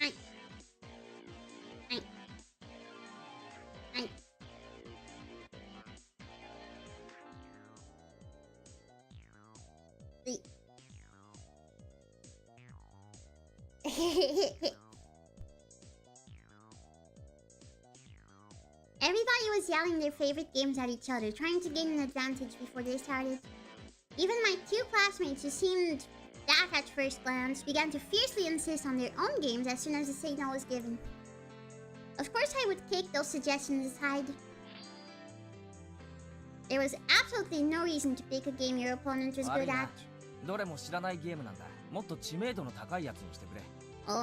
I. I. I. Everybody was yelling their favorite games at each other, trying to gain an advantage before they started. Even my two classmates, who seemed daft at first glance, began to fiercely insist on their own games as soon as the signal was given. Of course, I would kick those suggestions aside. There was absolutely no reason to pick a game your opponent was good at. どれも知らないゲームなんだ。もっと知名度の高いやつにしてくれ。Oh.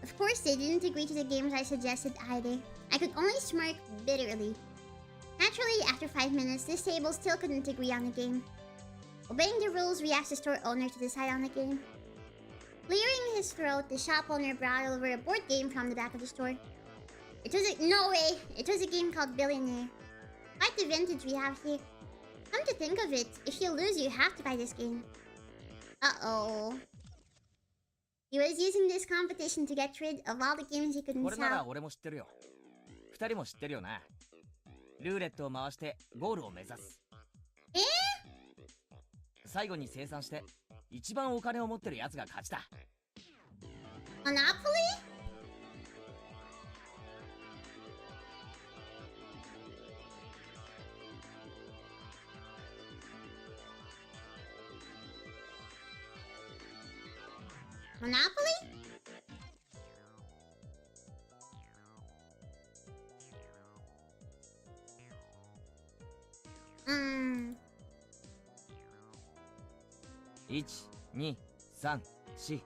Of course, they didn't agree to the games I suggested either. I could only smirk bitterly. Naturally, after 5 minutes, this table still couldn't agree on a game. Obeying the rules, we asked the store owner to decide on a game. Clearing his throat, the shop owner brought over a board game from the back of the store. It was no way! It was a game called Billionaire. Quite the vintage we have here. Come to think of it, if you lose, you have to buy this game. Uh-oh. He was using this competition to get rid of all the games he couldn't sell. これなら俺も知ってるよ。二人も知ってるよな。ルーレットを回してゴールを目指す。最後に生産して一番お金を持ってるやつが勝ちだ。Monopoly? Monopoly? Hmm. 1、2、3、4。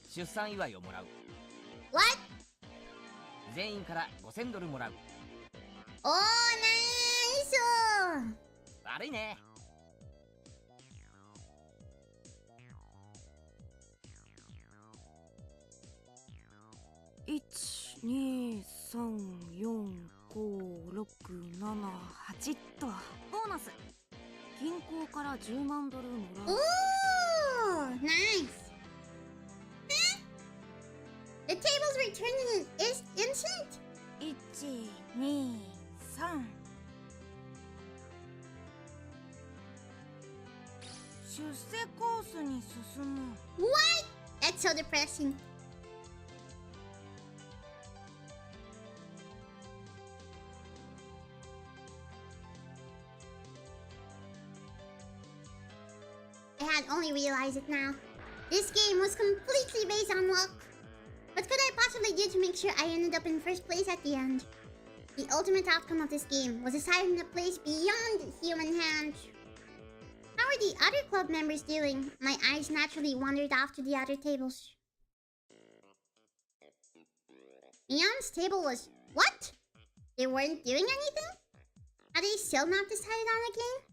出産祝いをもらう。What? 全員から5000ドルもらう。Oh, nice! 悪いね。1,2,3,4,5,6,7,8とボーナス。銀行から10万ドルもらう。Oh, nice. Huh? The tables were turning in instant. 1,2,3出世コースに進む。 What? That's so depressing. I had only realized it now. This game was completely based on luck. What could I possibly do to make sure I ended up in first place at the end? The ultimate outcome of this game was decided in a place beyond human hand. How are the other club members doing? My eyes naturally wandered off to the other tables. Mion's table was... What? They weren't doing anything? Had they still not decided on a game?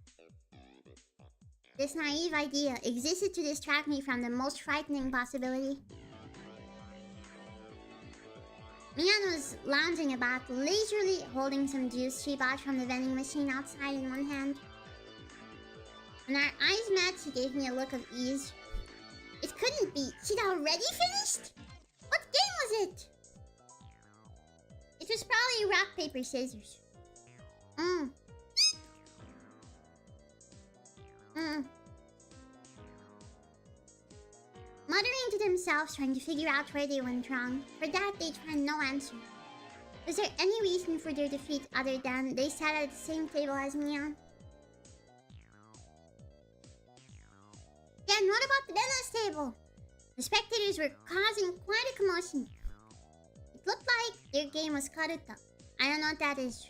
This naive idea existed to distract me from the most frightening possibility. Mian was lounging about, leisurely holding some juice she bought from the vending machine outside in one hand. When our eyes met, she gave me a look of ease. It couldn't be. She'd already finished? What game was it? It was probably rock, paper, scissors. Muttering to themselves, trying to figure out where they went wrong. For that, they'd find no answer. Was there any reason for their defeat other than they sat at the same table as Neon? Then what about the Dennis table? The spectators were causing quite a commotion. It looked like their game was Karuta. I don't know what that is.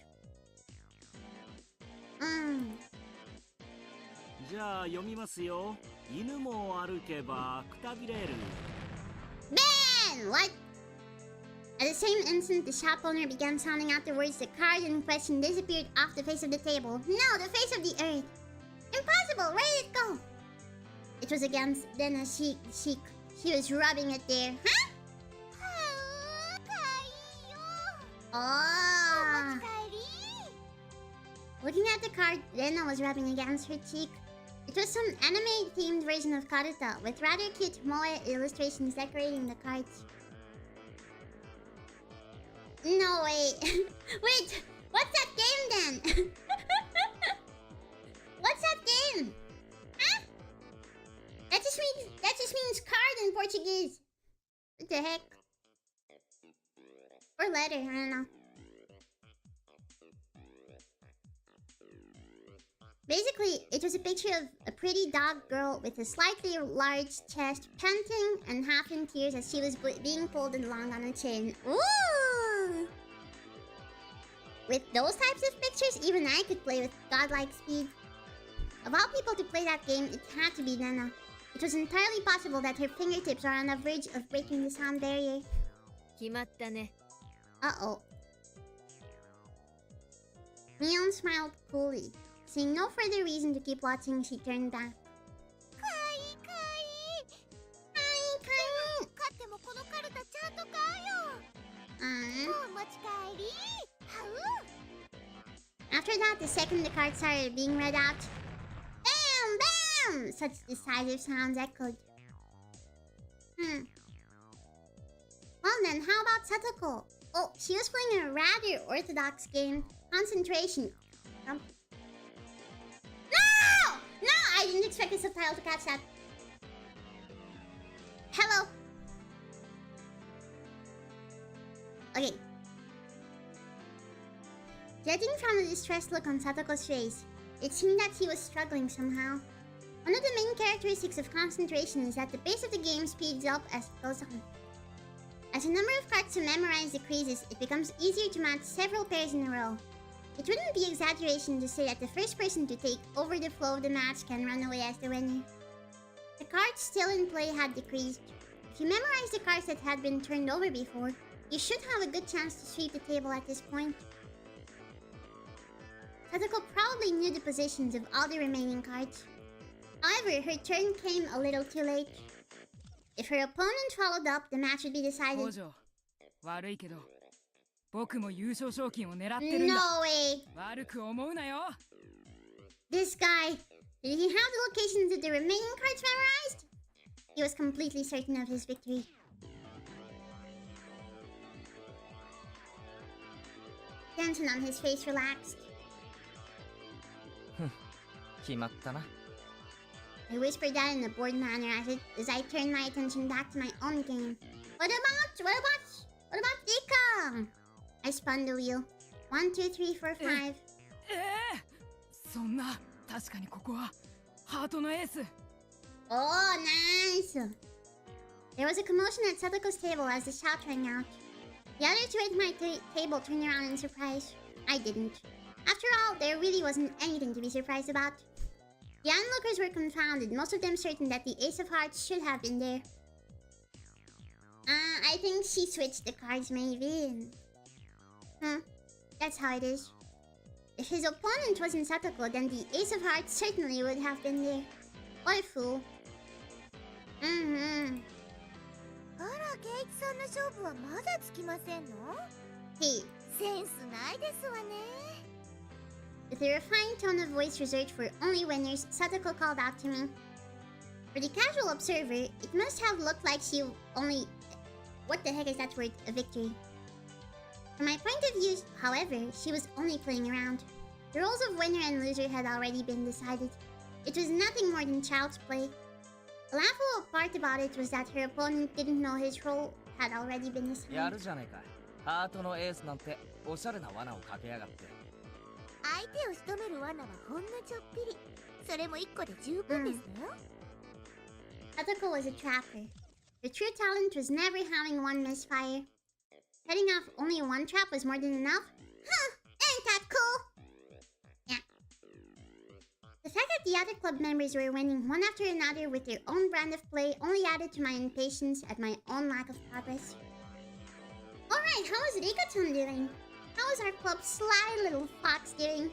じゃあ読みますよ。犬も歩けばくたびれる。 Man! What? At the same instant, the shop owner began sounding out the words. The card in question disappeared off the face of the table. No, the face of the earth. Impossible! Where did it go? It was against Denna's cheek. She was rubbing it there. Huh? Oh. Looking at the card Denna was rubbing against her cheek. It was some anime-themed version of Karuta, with rather cute moe illustrations decorating the cards. No way. Wait, what's that game then? What's that game? Huh? That just means card in Portuguese. What the heck? Or letter, I don't know. Basically, it was a picture of a pretty dog girl with a slightly large chest, panting and half in tears as she was being pulled along on a chain. Ooh! With those types of pictures, even I could play with godlike speed. Of all people to play that game, it had to be Nana. It was entirely possible that her fingertips are on the verge of breaking the sound barrier. 決まったね。 Uh-oh. Neon smiled coolly. Seeing no further reason to keep watching, she turned back. After that, the second the card started being read out, BAM! BAM! Such decisive sounds echoed. Well then, how about Satoko? Oh, she was playing a rather orthodox game. Concentration. No! No! I didn't expect the subtitle to catch that. Hello. Okay. Judging from the distressed look on Satoko's face, it seemed that he was struggling somehow. One of the main characteristics of concentration is that the pace of the game speeds up as it goes on. As the number of cards to memorize decreases, it becomes easier to match several pairs in a row. It wouldn't be exaggeration to say that the first person to take over the flow of the match can run away as the winner. The cards still in play had decreased. If you memorize the cards that had been turned over before, you should have a good chance to sweep the table at this point. Satoko probably knew the positions of all the remaining cards. However, her turn came a little too late. If her opponent followed up, the match would be decided. No way! This guy, did he have the locations of the remaining cards memorized? He was completely certain of his victory. Tension on his face relaxed. I whispered that in a bored manner as I turned my attention back to my own game. What about Ika? I spun the wheel. 1, 2, 3, 4, 5. Oh, nice! There was a commotion at Satoko's table as the shout rang out. The other two at my table turned around in surprise. I didn't. After all, there really wasn't anything to be surprised about. The onlookers were confounded, most of them certain that the Ace of Hearts should have been there. I think she switched the cards maybe. That's how it is. If his opponent wasn't Satoko, then the Ace of Hearts certainly would have been there. What a fool. Hey. With a refined tone of voice reserved for only winners, Satoko called out to me. For the casual observer, it must have looked like she only... What the heck is that word? A victory. From my point of view, however, she was only playing around. The roles of winner and loser had already been decided. It was nothing more than child's play. The laughable part about it was that her opponent didn't know his role had already been assigned. やるじゃねえか。ハートのエースなんておしゃれな罠をかけやがって。相手を仕留める罠はほんのちょっぴり。それも1個で十分ですよ。Satoko was a trapper. Her true talent was never having one misfire. Setting off only one trap was more than enough? Huh, ain't that cool? Yeah. The fact that the other club members were winning one after another with their own brand of play only added to my impatience at my own lack of progress. Alright, how is Rika-chan doing? How is our club's sly little fox doing?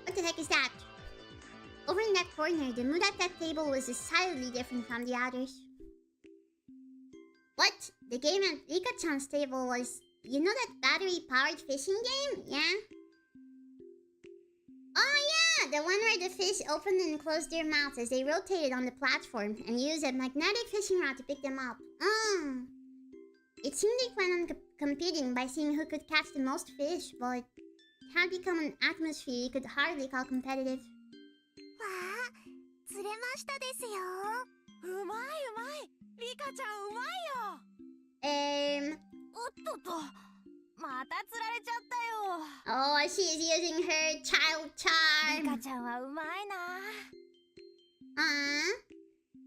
What the heck is that? Over in that corner, the mood at that table was decidedly different from the others. What? The game at Rika-chan's table was... You know that battery-powered fishing game? Yeah? Oh yeah! The one where the fish opened and closed their mouths as they rotated on the platform and used a magnetic fishing rod to pick them up. It seemed they planned on competing by seeing who could catch the most fish, but it had become an atmosphere you could hardly call competitive. わあ、釣れましたですよ。うまいうまい。リカちゃんうまいよ。おっとっと、また釣られちゃったよ。Oh, she is using her child リカ charm. ちゃんはうまいな。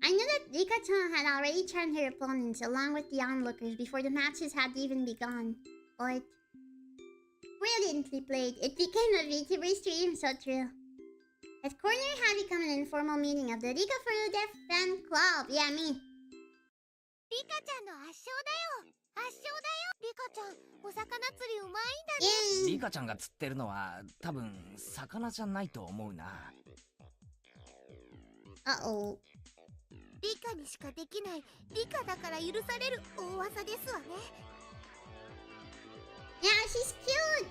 I knew that Rika-chan had already charmed her opponents along with the onlookers before the matches had even begun. But brilliantly played. It became a VTuber stream, so true. That corner had become an informal meeting of the Rika for the Deaf Fan Club. Yeah, me. リカちゃんの圧勝だよ。圧勝だよ。リカちゃん、お魚釣りうまいんだね。Yay! リカちゃんが釣ってるのは多分魚じゃないと思うな。Uh-oh. リカにしかできない、リカだから許される大技ですわね。Yeah, she's cute!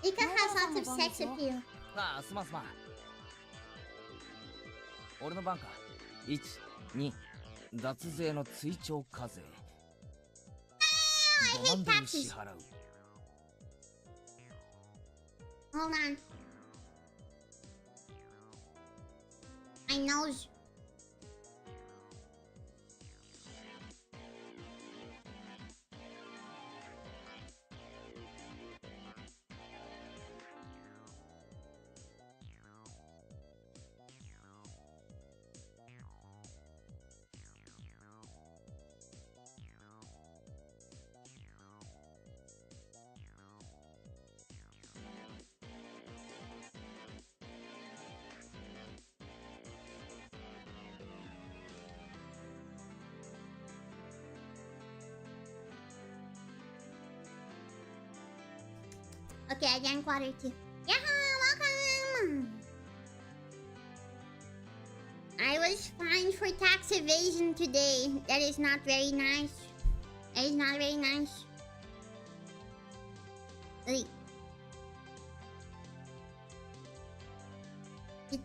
Rika has lots of sex appeal. ああ、すまんすまん。俺の番か。1、2、脱税の追徴課税。I hate 5万ドル支 taxes. 払う。Hold on. My nose. Okay, I drank water too. Yahoo! Welcome! I was fined for tax evasion today. That is not very nice. That is not very nice. Wait.あ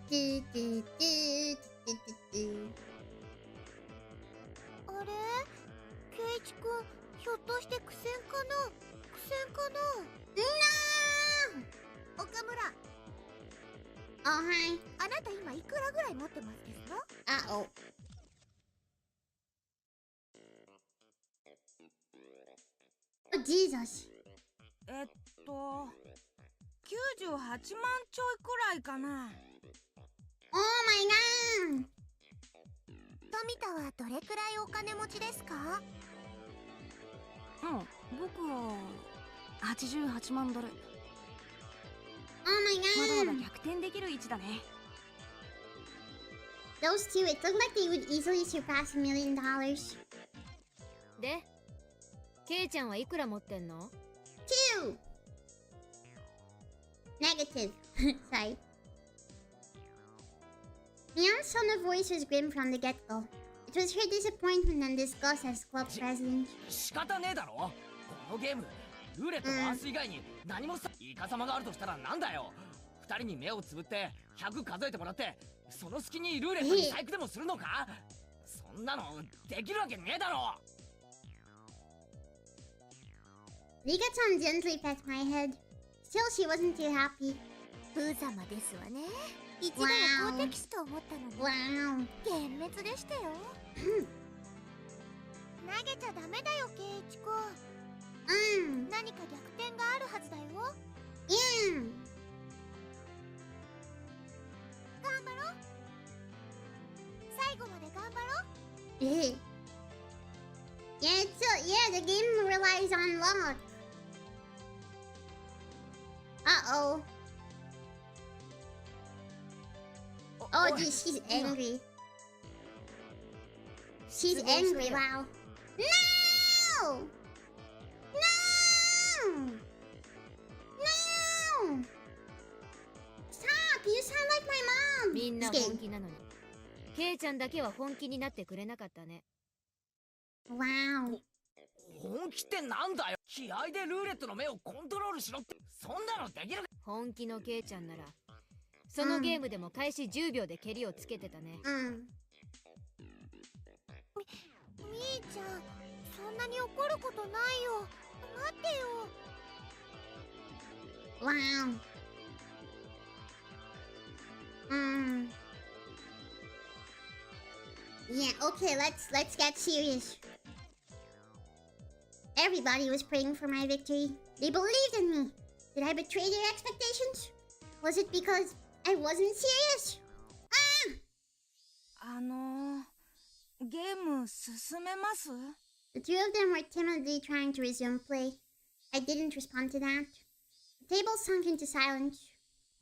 れ？ケイチくん、ひょっとして苦戦かな？苦戦かな？ No! 岡村、 Oh, hi. あなた今いくらぐらい持ってますですか？ Uh-oh. Oh, Jesus. 98万ちょいくらいかな。Oh my god! 富田はどれくらいお金持ちですか？僕は88万ドル。 Oh まだ my まだ god! 逆転できる位置だね。 Those two, it looked like they would easily surpass $1 million. で、ケイちゃんはいくら持ってんの？ 2! Negative. Sorry. Mion's tone of voice was grim from the get-go. It was her disappointment and disgust as club president. 仕方ねえだろ。このゲームルーレット回す以外に何もさ、イカ様があるとしたらなんだよ。二人に目をつぶって100数えてもらって、その隙にルーレットに細工でもするのか？そんなのできるわけねえだろ。Rika-chan gently pet my head. Still, she wasn't too happy. プー様ですわね。一度は好敵手と思ったのに Wow. 幻滅でしたよ。投げちゃダメだよ、ケイイチ君。何か逆転があるはずだよ。Yeah. 頑張ろう。最後まで頑張ろう。Yeah, the game relies on luck. Uh-oh. Oh, geez, she's angry. She's angry, wow. No! No! No! Stop! You sound like my mom! みんな Just 本 kidding. 気なのにケイちゃんだけは本気になってくれなかったね。 Wow. 本気ってなんだよ。気合でルーレットの目をコントロールしろって、そんなのできる？本気のケイちゃんならそのゲームでも開始10秒で蹴りをつけてたね。みーちゃん、そんなに怒ることないよ。待ってよ。 Wow. Yeah, okay, let's get serious. Everybody was praying for my victory. They believed in me. Did I betray their expectations? Was it because I wasn't serious? ゲーム進めます？ The two of them were timidly trying to resume play. I didn't respond to that. The table sunk into silence.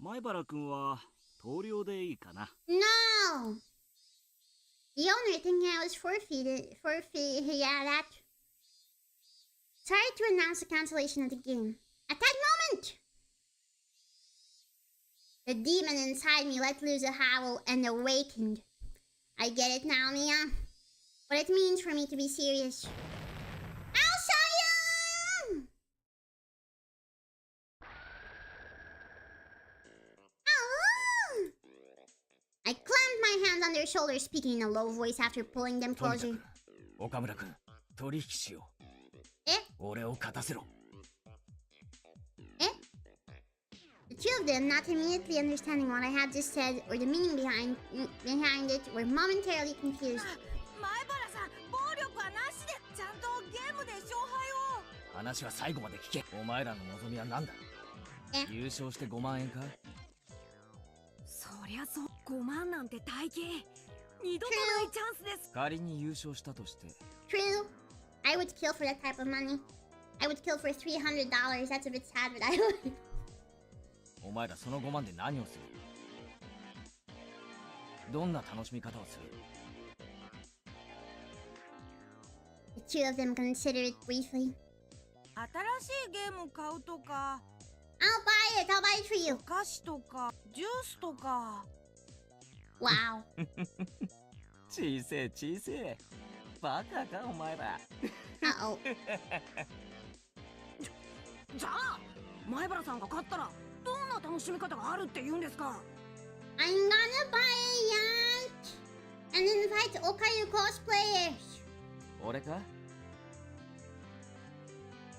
前原君は投了でいいかな。 No! The owner thinking I was forfeited. Yeah, that. Sorry to announce the cancellation of the game. At that moment, the demon inside me let loose a howl and awakened. I get it now, Mia. What it means for me to be serious. I'll show you! Oh! I clamped my hands on their shoulders, speaking in a low voice after pulling them とにか closer. く岡村君、取引しよう。え？俺を勝たせろ。 The two of them, not immediately understanding what I had just said or the meaning behind it, were momentarily confused. 前原さん、暴力はなしでちゃんとゲームで勝敗を。話は最後まで聞け。お前らの望みは何だ？優勝して5万円か？そりゃそう、5万なんて大金。二度とないチャンスです。仮に優勝したとして。 True. I would kill for that type of money. I would kill for $300. That's a bit sad, but I would. お前らその5万で何をする？どんな楽しみ方をする？ The two of them considered it briefly. 新しいゲーム買うとか、 I'll buy it. I'll buy it for you. お菓子とか、ジュースとか。 Wow. 小せえ小せえ。バカかお前ら。Uh-oh. じゃあ、前原さんが勝ったらどんな楽しみ方があるって言うんですか？ I'm gonna buy a yacht and invite Okayu cosplayers. 俺か？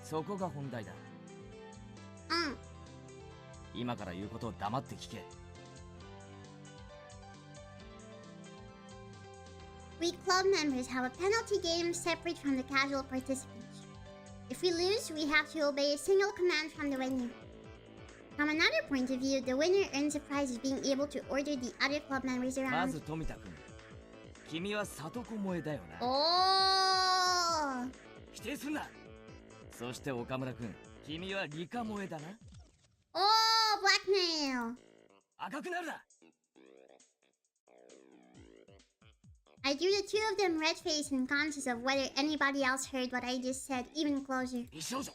そこが本題だ。今から言うことを黙って聞け。We club members have a penalty game separate from the casual participants. If we lose, we have to obey a single command from the winner. From another point of view, the winner earns a prize of being able to order the other club members ま around. ず富田君、君は里子萌えだよな。 Oh! 否定すんな。そして岡村君、君は理科萌えだな。 Oh, blackmail! 赤くなるな。 I drew the two of them red-faced and conscious of whether anybody else heard what I just said, even closer. 美少女。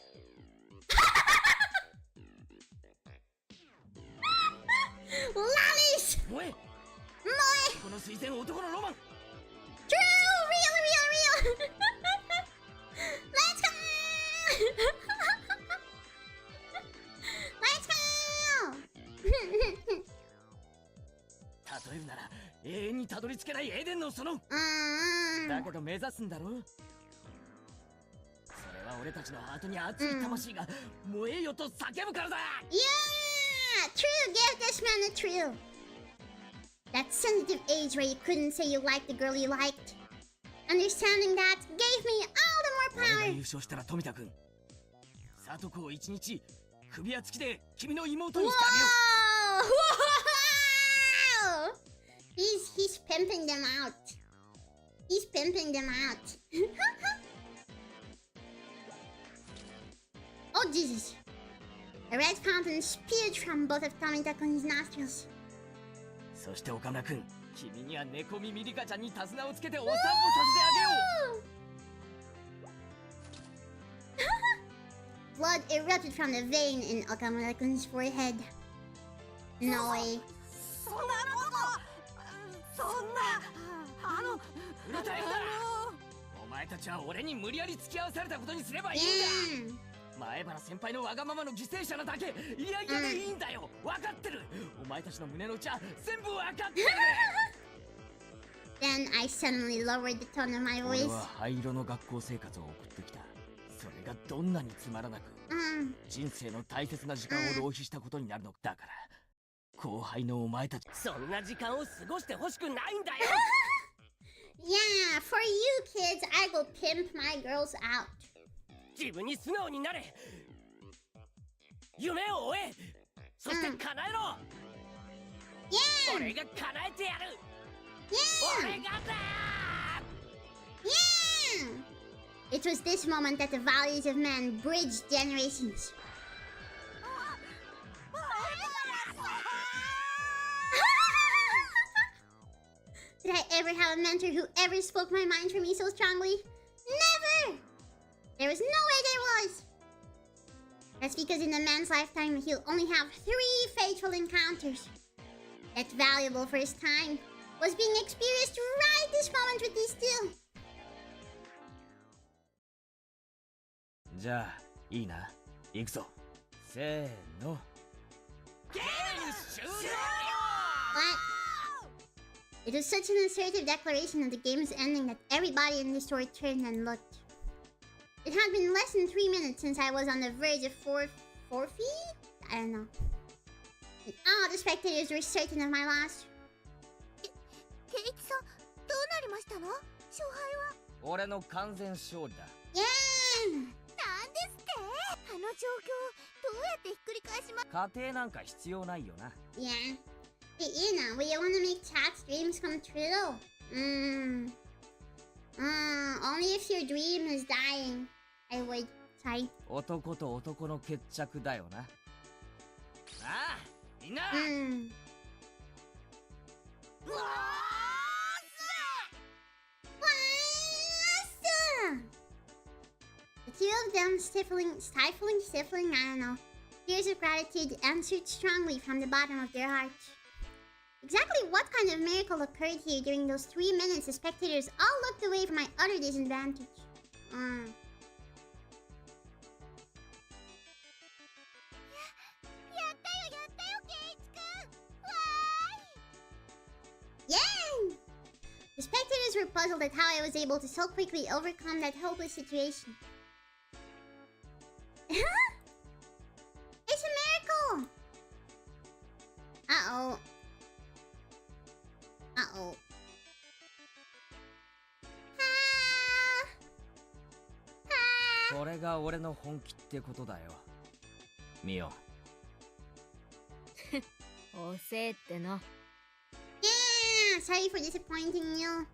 Lollies! 萌え。 Moe! この水前男のロマン。 True! Real! Let's go! 例えるなら永遠にたどり着けないエデンの園。だけど目指すんだろ。それは俺たちのハートに熱い魂が燃えよと叫ぶからだ。Yeah, true. Give this man a true. That sensitive age where you couldn't say you liked the girl you liked. Understanding that gave me all the more 俺が power. 優勝したら富田君、佐藤子を一日首輪付きで君の妹にしてあげよう。Whoa! He's pimping them out. He's pimping them out. Oh Jesus! A red fountain spewed from both of Tomita-kun's nostrils. そして岡村君、君には猫耳リカちゃんに手綱をつけてお散歩させてあげよう。 Blood erupted from the vein in Okamura-kun's forehead. No way. そんなことそんなうるさいんだ。お前たちは俺に無理やり付き合わされたことにすればいいんだ。前原先輩のわがままの犠牲者なだけ。いやいやでいいんだよ。分かってる。お前たちの胸の内は全部分かってる。Then I suddenly lowered the tone of my 俺 voice. は灰色の学校生活を送ってきた。それがどんなにつまらなく、人生の大切な時間を浪費したことになるのだから、後輩のお前たち、そんな時間を過ごしてほしくないんだよ。Yeah, for you kids, I go pimp my girls out. 自分に素直になれ。夢を追え。そして叶えろ。Yeah! 俺が叶えてやる。 Yeah! 俺がだ。 Yeah! It was this moment that the values of man bridged generations. Did I ever have a mentor who ever spoke my mind for me so strongly? Never! There was no way there was. That's because in a man's lifetime, he'll only have 3 fateful encounters. That valuable first time was being experienced right this moment with these two. じゃあいいな。行くぞ。せーの。ゲーム終了。 What? It was such an assertive declaration of the game's ending that everybody in the store turned and looked. It had been less than 3 minutes since I was on the verge of 4 feet? I don't know. And all the spectators were certain of my loss. ケイチさん、どうなりましたの？勝敗は？俺の完全勝利だ。 Yeah! なんですって？あの状況、どうやってひっくり返しま？家庭なんか必要ないよな。 Yeah. Hey, Irina, we want to make chat's dreams come true. Only if your dream is dying, I would. Sorry. 男と男の決着だよな。ああ、みんな。The two of them stifling, I don't know. Tears of gratitude answered strongly from the bottom of their hearts. Exactly what kind of miracle occurred here during those 3 minutes? The spectators all looked away from my utter disadvantage. Yay! The spectators were puzzled at how I was able to so quickly overcome that hopeless situation. It's a miracle! Uh-oh. Uh-oh. Ah. これが俺の本気ってことだよ。ミオ。遅えっての。Yeah! Sorry for disappointing you.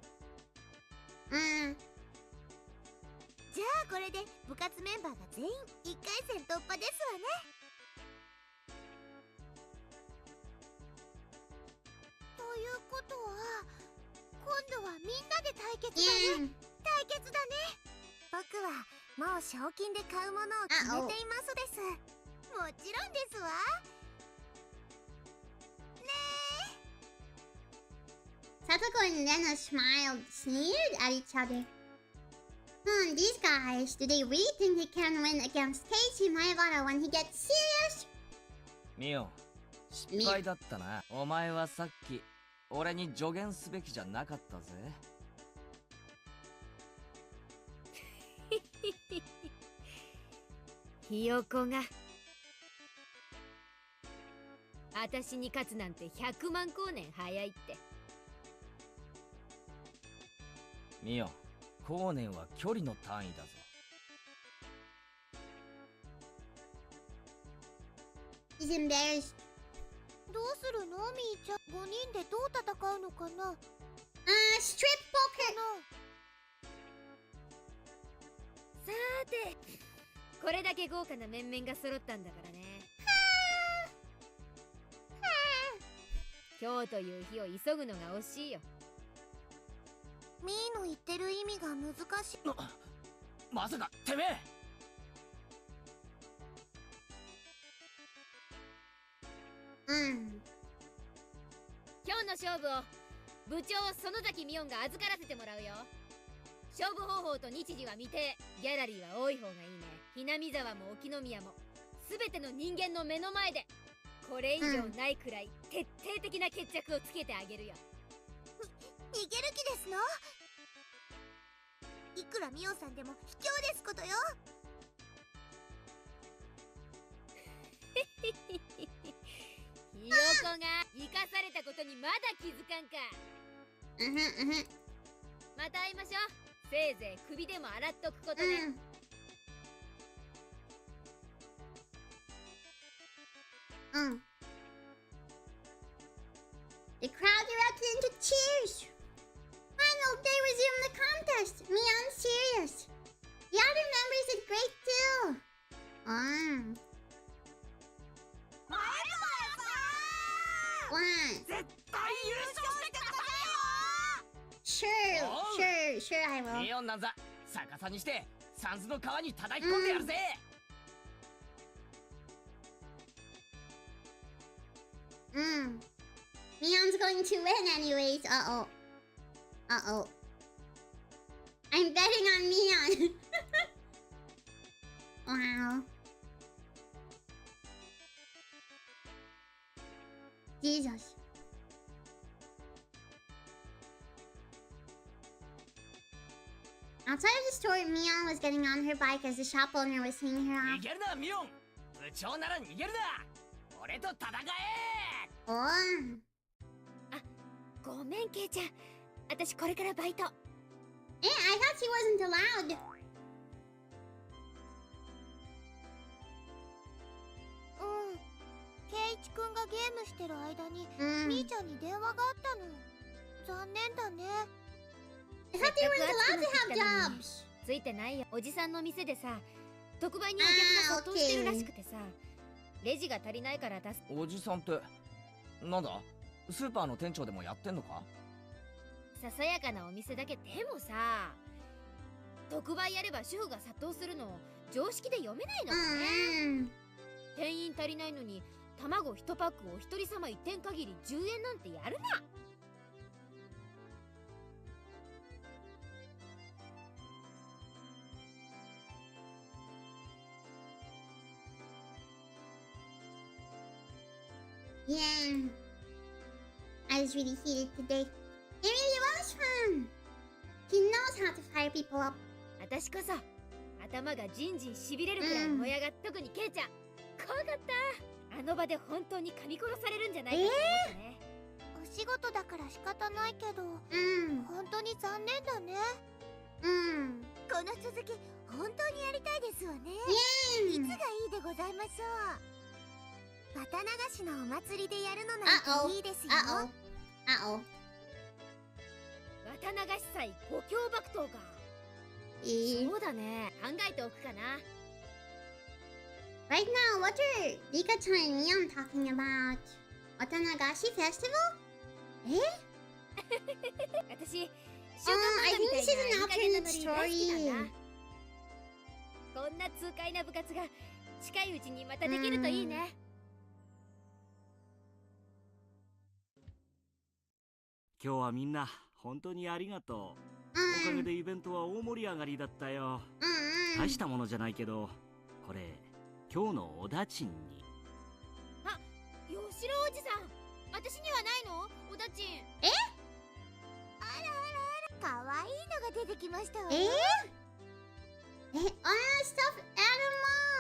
じゃあこれで部活メンバーが全員1回戦突破ですわね。ということは今度はみんなで対決だね。対決だね。僕はもう賞金で買うものを決めていますです。もちろんですわ。ねえ。 Satoko and Lena smiled, sneered at each other. These guys, do they really think they can win against Keiichi Maebara when he gets serious? ミオ、失敗だったな。お前はさっき俺に助言すべきじゃなかったぜ。ひよこが私に勝つなんて100万光年早いって。ミオ、光年は距離の単位だぞ。He's embarrassed. どうするのみーちゃん。5人でどう戦うのかな。Strip poker. さーて、これだけ豪華な面々が揃ったんだからね。今日という日を急ぐのが惜しいよ。みーの言ってる意味が難しい。まさかてめえ。今日の勝負を部長園崎美音が預からせてもらうよ。勝負方法と日時は未定。ギャラリーは多い方がいいね。ひなみ沢も沖宮も全ての人間の目の前でこれ以上ないくらい徹底的な決着をつけてあげるよ。逃げる気ですの。いくらみおさんでも卑怯ですことよ。ひよこが生かされたことにまだ気づかんか。また会いましょう。せいぜい首でも洗っとくことね。The crowd erupted into cheers. Final, they resumed the contest. Mion serious. The other members did great too. 絶対優勝してくださいよ。Sure, I will. ミオンなんざ逆さにしてサンズの川に叩き込んでやるぜ。Mion's going to win anyways. Uh-oh. I'm betting on Mion. Wow. Jesus. Outside of the store, Mion was getting on her bike as the shop owner was seeing her 逃 off. げるなミオン。部長なら逃げるな。俺と戦え。ごめんケイちゃん、私これからバイト。I thought she wasn't allowed. ケイチくんがゲームしてる間にみーちゃんに電話があったの。残念だね。I thought they weren't allowed to have jobs. ついてないよ。おじさんの店でさ、特売にお客が殺到してるらしくてさ、レジが足りないから出す。おじさんってなんだ？スーパーの店長でもやってんのか？ささやかなお店だけでもさ、特売やれば主婦が殺到するの常識で読めないのかね。店員足りないのに卵1パックを一人様1点限り10円なんてやるな。Yeah. I was really heated today. It really was fun. He knows how to fire people up. 私こそ頭がジンジンしびれるくらい燃え上がっ特にケイちゃん怖かった。あの場で本当に噛み殺されるんじゃないかと思ったね。お仕事だから仕方ないけど、本当に残念だね。この続き本当にやりたいですわね。いつがいいでございましょう。綿流しのお祭りでやるのなんていいですよ。綿流し祭五強爆闘か。そうだね、考えておくかな。Right now, what are Rika-chan and Mion talking about? Watanagashi Festival? 私、週刊漫画みたいないい加減なノリ大好きなんだ。こんな痛快な部活が近いうちにまたできるといいね。今日はみんな本当にありがとう。おかげでイベントは大盛り上がりだったよ。大したものじゃないけど、これ今日のおだちんに。あ、吉郎おじさん、私にはないの？おだちん。出てきましたわ。stuffed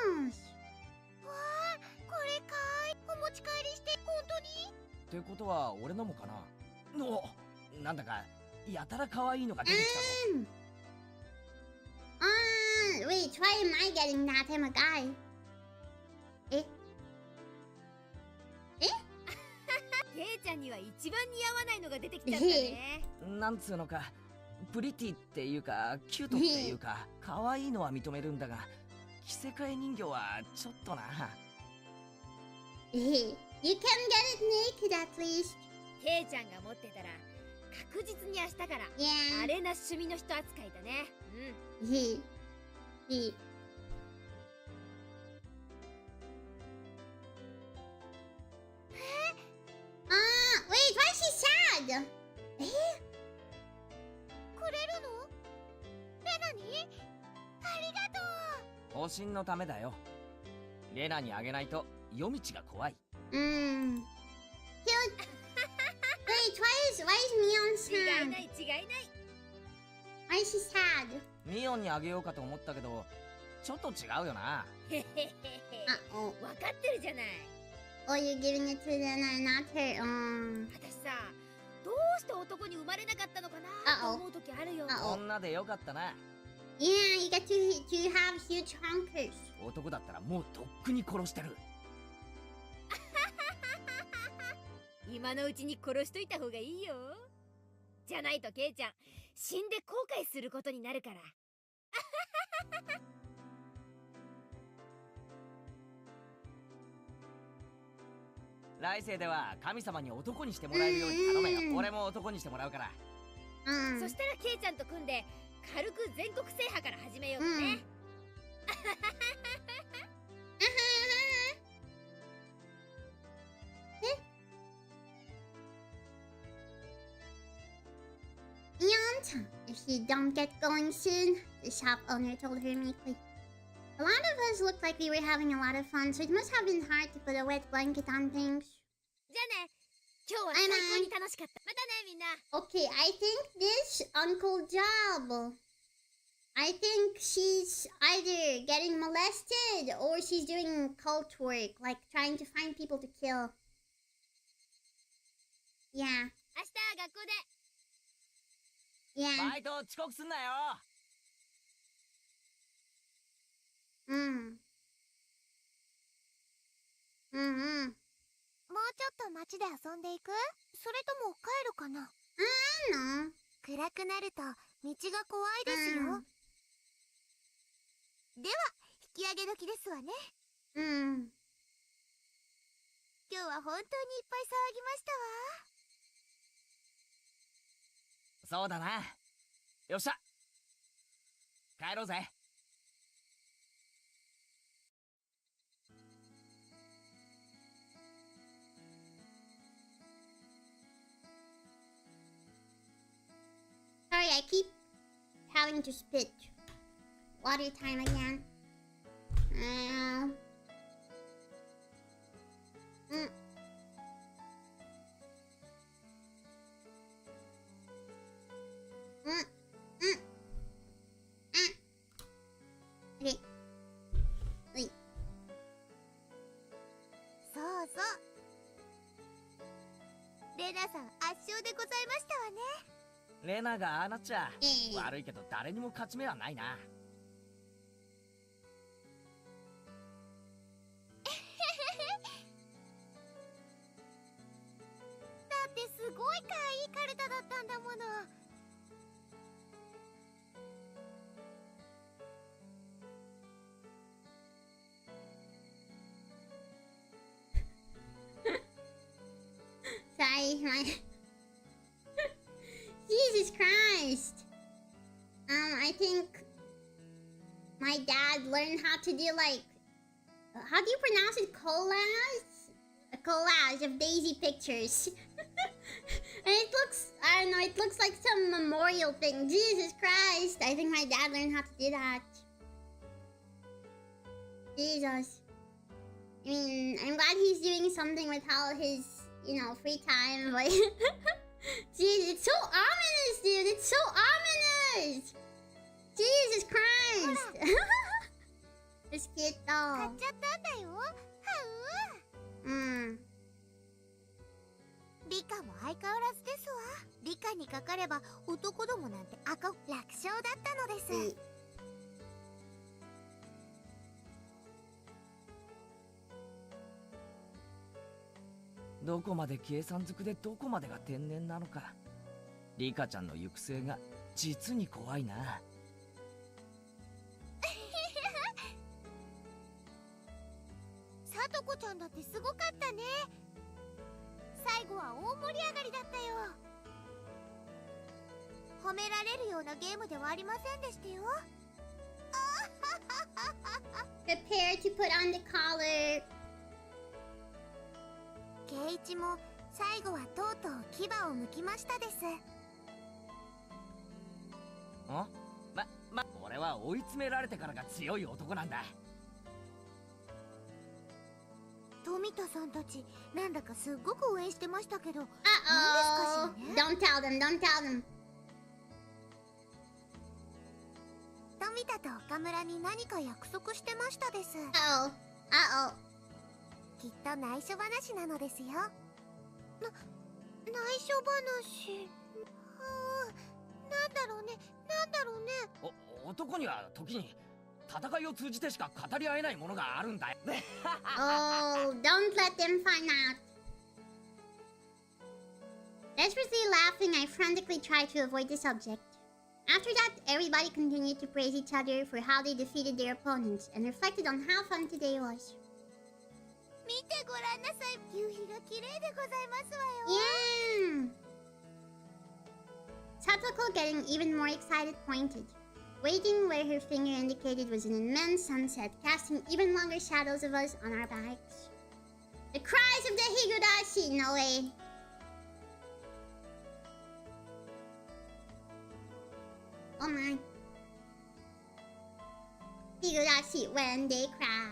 animals。わあ、これかい。お持ち帰りして本当に？ってことは俺のもかな。なんだかやたら可愛いのが出てきたぞ。Wait, why am I getting that? I'm a guy. ケイちゃんには一番似合わないのが出てきちゃったね。なんつうのか、プリティっていうかキュートっていうか可愛いのは認めるんだが、着せ替え人形はちょっとな。You can get it naked at least. ケイちゃんが持ってたら確実に明日から Yeah. あれな趣味の人扱いだね。Wait, why is she sad? くれるの？レナに？ありがとう。保身のためだよ。レナにあげないと夜道が怖い。Cute. Wait, why is Mion 違い sad? ない違いない。 Why is she sad? ミオンにあげようかと思ったけど、ちょっと違うよな。へへへへ。Oh. 分かってるじゃない。Oh, you're giving it to Lena, not her. 私さ、どうして男に生まれなかったのかなと思う時あるよ。女でよかったな。Yeah, you get to have huge honkers. 男だったらもうとっくに殺してる。今のうちに殺しといた方がいいよ。じゃないとケイちゃん死んで後悔することになるから。来世では神様に男にしてもらえるように頼めよ。俺も男にしてもらうから。そしたらケイちゃんと組んで軽く全国制覇から始めようね。If you don't get going soon, the shop owner told her meekly. A lot of us looked like we were having a lot of fun, so it must have been hard to put a wet blanket on things. じゃあね、今日は最高に楽しかった。またねみんな。Okay, I think this Uncle Job. I think she's either getting molested or she's doing cult work, like trying to find people to kill. Yeah. 明日学校で。Yeah. バイト遅刻すんなよ。もうちょっと街で遊んでいく？それとも帰るかな？暗くなると道が怖いですよ。では引き上げ時ですわね。今日は本当にいっぱい騒ぎましたわ。そうだな。よっしゃ帰ろうぜ。Sorry, I keep having to spit. Water time again. Okay. Wait. そうそう。レナさん圧勝でございましたわね。レナがああなっちゃ悪いけど誰にも勝ち目はないな。だってすごい可愛いカルタだったんだもの。Sorry, my... Jesus Christ! I think my dad learned how to do like... How do you pronounce it? Collage? A collage of Daisy pictures. And it looks... I don't know, it looks like some memorial thing. Jesus Christ! I think my dad learned how to do that. Jesus. I mean, I'm glad he's doing something with how his, you know, free time, but... Jeez, it's so ominous, dude! It's so ominous! にかかれば男どもなんて楽勝だったのです。どこまで計算づくでどこまでが天然なのか。リカちゃんの行く末が実に怖いな。さとこちゃんだってすごかったね。最後は大盛り上がりだったよ。褒められるようなゲームではありませんでしたよ。Prepare to put on the collar. ケイイチも最後はとうとう牙を剥きましたです。俺は追い詰められてからが強い男なんだ。富田さんたちなんだかすっごく応援してましたけど、Uh-oh. 何ですかしらね。 Don't tell them, don't tell them. 富田と岡村に何か約束してましたです。 Uh-oh. Uh-oh. きっと内緒話なのですよ。内緒話。なんだろうね、なんだろうね。男には時に戦いを通じてしか語り合えないものがあるんだよ。Oh, don't let them find out. Desperately laughing, I frantically tried to avoid the subject. After that, everybody continued to praise each other for how they defeated their opponents and reflected on how fun today was. 見てごらんなさい。夕日が綺麗でございますわよ。Yeah! Satoko, getting even more excited, pointed. Waiting where her finger indicated was an immense sunset, casting even longer shadows of us on our backs. The cries of the Higurashi! No way. Oh my. Higurashi when they cry.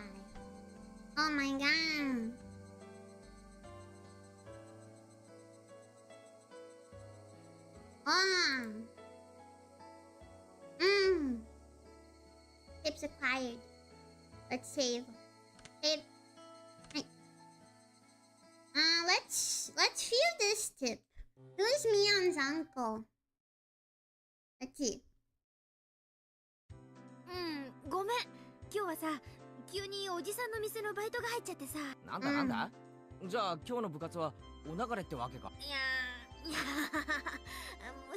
Oh my god. Oh. Tips acquired. Let's save. Save. Right. Let's view this tip. Who's Mion's uncle? Let's see. ごめん。今日はさ、急におじさんの店のバイトが入っちゃってさ。なんだ、じゃあ今日の部活はお流れってわけか。いや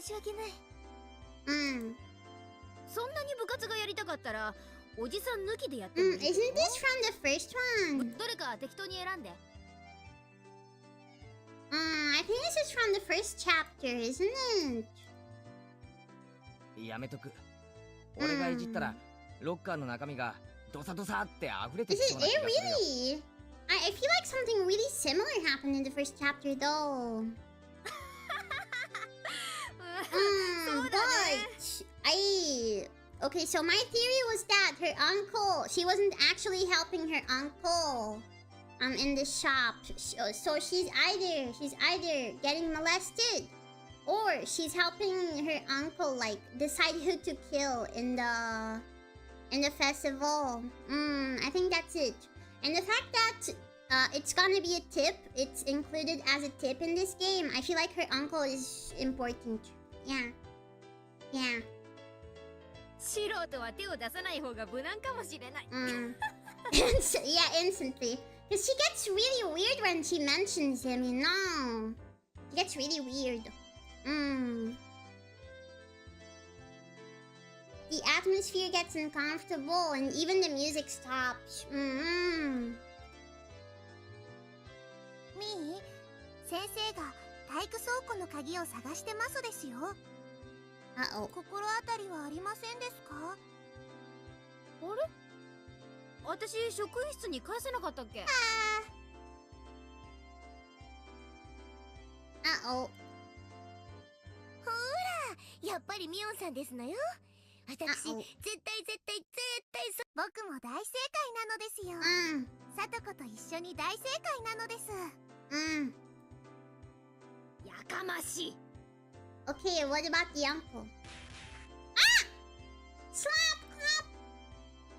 申し訳ない。そんなに部活がやりたかったらおじさん抜きでやってもいい。Isn't this from the first one? どれか適当に選んで。I think this is from the first chapter, isn't it? やめとく。俺がいじったらロッカーの中身がドサドサって溢れてき Is そう it な気がするよ。 really? I feel like something really similar happened in the first chapter, though. Okay, so my theory was that her uncle, she wasn't actually helping her uncle in the shop. So she's either getting molested or she's helping her uncle like decide who to kill in the festival. I think that's it. And the fact that it's gonna be a tip, it's included as a tip in this game, I feel like her uncle is important. Yeah. 素人は手を出さない方が無難かもしれない。Yeah, instantly. Because she gets really weird when she mentions him, you know. She gets really weird. The atmosphere gets uncomfortable and even the music stops. ミー、先生が体育倉庫の鍵を探してますですよ。心当たりはありませんですか？あれ？私職員室に返せなかったっけ？ほら、やっぱりミオンさんですのよ。私、絶対僕も大正解なのですよ。さとこと一緒に大正解なのです。やかましい。Okay, what about the uncle? Slap! Clap!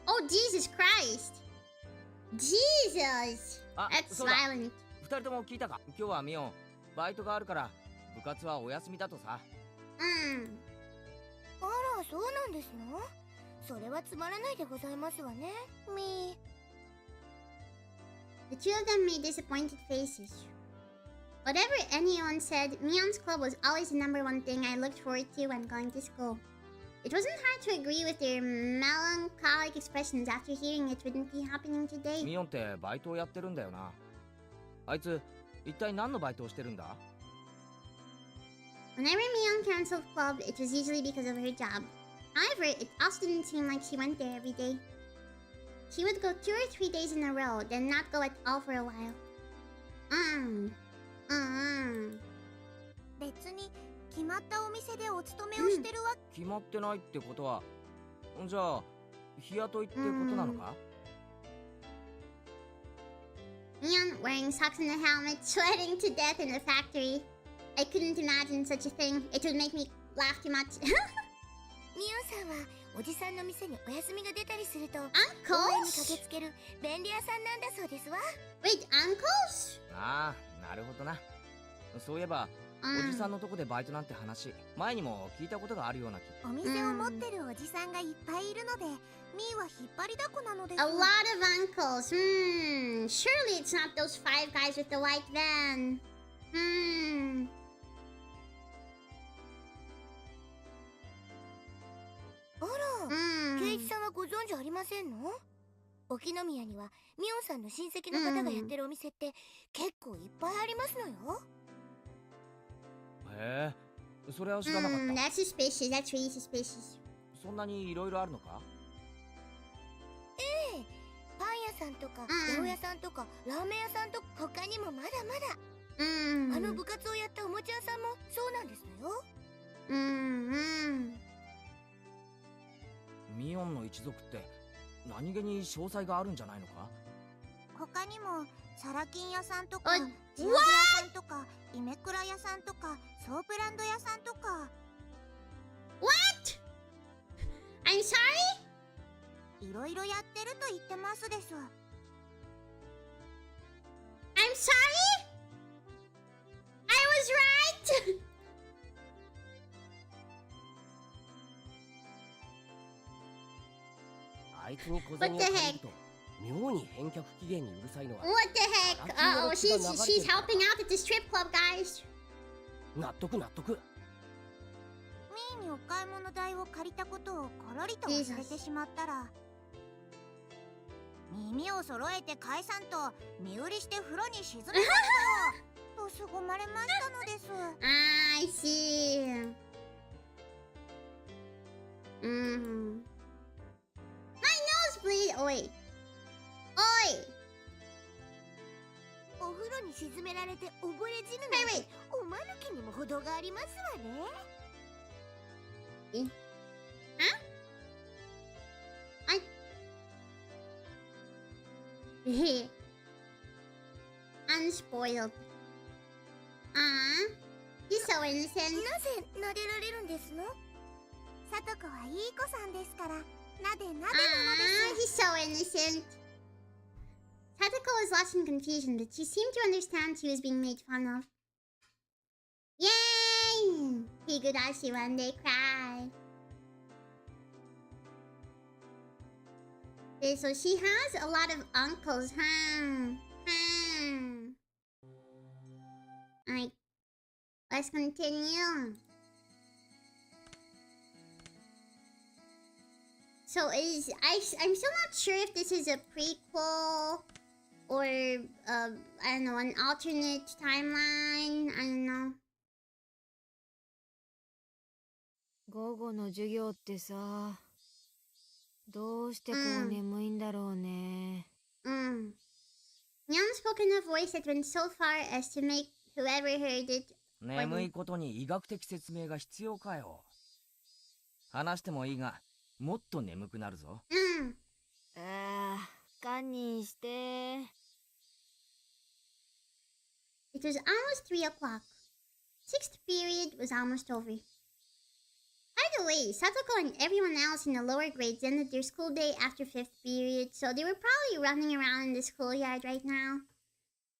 Oh, Jesus Christ! Jesus! That's violent. 二人とも聞いたか？今日はミオン、バイトがあるから部活はお休みだとさ。あら、そうなんですの？それはつまらないでございますわね。The two of them made disappointed faces. Whatever anyone said, Mion's club was always the #1 thing I looked forward to when going to school. It wasn't hard to agree with their melancholic expressions after hearing it wouldn't be happening today. ミオンってバイトをやってるんだよな。あいつ一体何のバイトをしてるんだ？ Whenever Mion canceled club, it was usually because of her job. However, it also didn't seem like she went there every day. She would go 2 or 3 days in a row, then not go at all for a while. 別に決まったお店でお勤めをしてるわけ。決まってないってことは、じゃあ日雇いってことなのか？ Mion wearing socks and a helmet, sweating to death in a factory. I couldn't imagine such a thing. It would make me laugh too much. ミオンさんはおじさんの店にお休みが出たりすると応援に Uncles? 駆けつける便利屋さんなんだそうですわ。 Wait, uncles? ああ、なるほどな。そういえば、おじさんのとこでバイトなんて話、前にも聞いたことがあるような気。お店を持ってるおじさんがいっぱいいるので、ミーは引っ張りだこなのです。 A lot of uncles. Surely it's not those 5 guys with the white van. あら、ケイチさんはご存知ありませんの？沖宮にはミオンさんの親戚の方がやってるお店って結構いっぱいありますのよ。へえ、それは知らなかった。That's suspicious. That's really suspicious. そんなにいろいろあるのか？ええ、パン屋さんとか八百屋さんとかラーメン屋さんとか他にもまだまだ。あの部活をやったおもちゃ屋さんもそうなんですのよ。ミオンの一族って何気に詳細があるんじゃないのか？他にもサラキン屋さんとかあジオグ屋さんとかイメクラ屋さんとかソープランド屋さんとか。 What? I'm sorry? いろいろやってると言ってますです。 I'm sorry? I was right? あいつに小銭を借りると妙に返却期限にうるさいのは What the heck? Uh-oh, she's helping out at the strip club, guys. 納得納得。ミーにお買い物代を借りたことをころりと忘れてしまったら、耳を揃えて返さんと身売りして風呂に沈めますよと凄まれましたのです。I see. My nosebleed. Oi. Oi. お風呂に沈められて溺れ死ぬなんWait, ておまぬけにも程がありますわね。Huh? Unspoiled. He's so innocent. なぜ撫でられるんですの？さとこはいい子さんですから、なでなでなのです。 He's so innocent. Satoko was lost in confusion, but she seemed to understand she was being made fun of. Yay! Higurashi when they cry. Okay, so she has a lot of uncles, Alright, let's continue. So I'm still not sure if this is a prequel or I don't know, an alternate timeline. I don't know. 午後の授業ってさ、どうしてこう眠いんだろうね。Nyan spoke in a voice that went so far as to make whoever heard it. 眠いことに医学的説明が必要かよ。話してもいいが、もっと眠くなるぞ。堪忍して。It was almost 3 o'clock. 6th period was almost over. By the way, Satoko and everyone else in the lower grades ended their school day after 5th period, so they were probably running around in the schoolyard right now.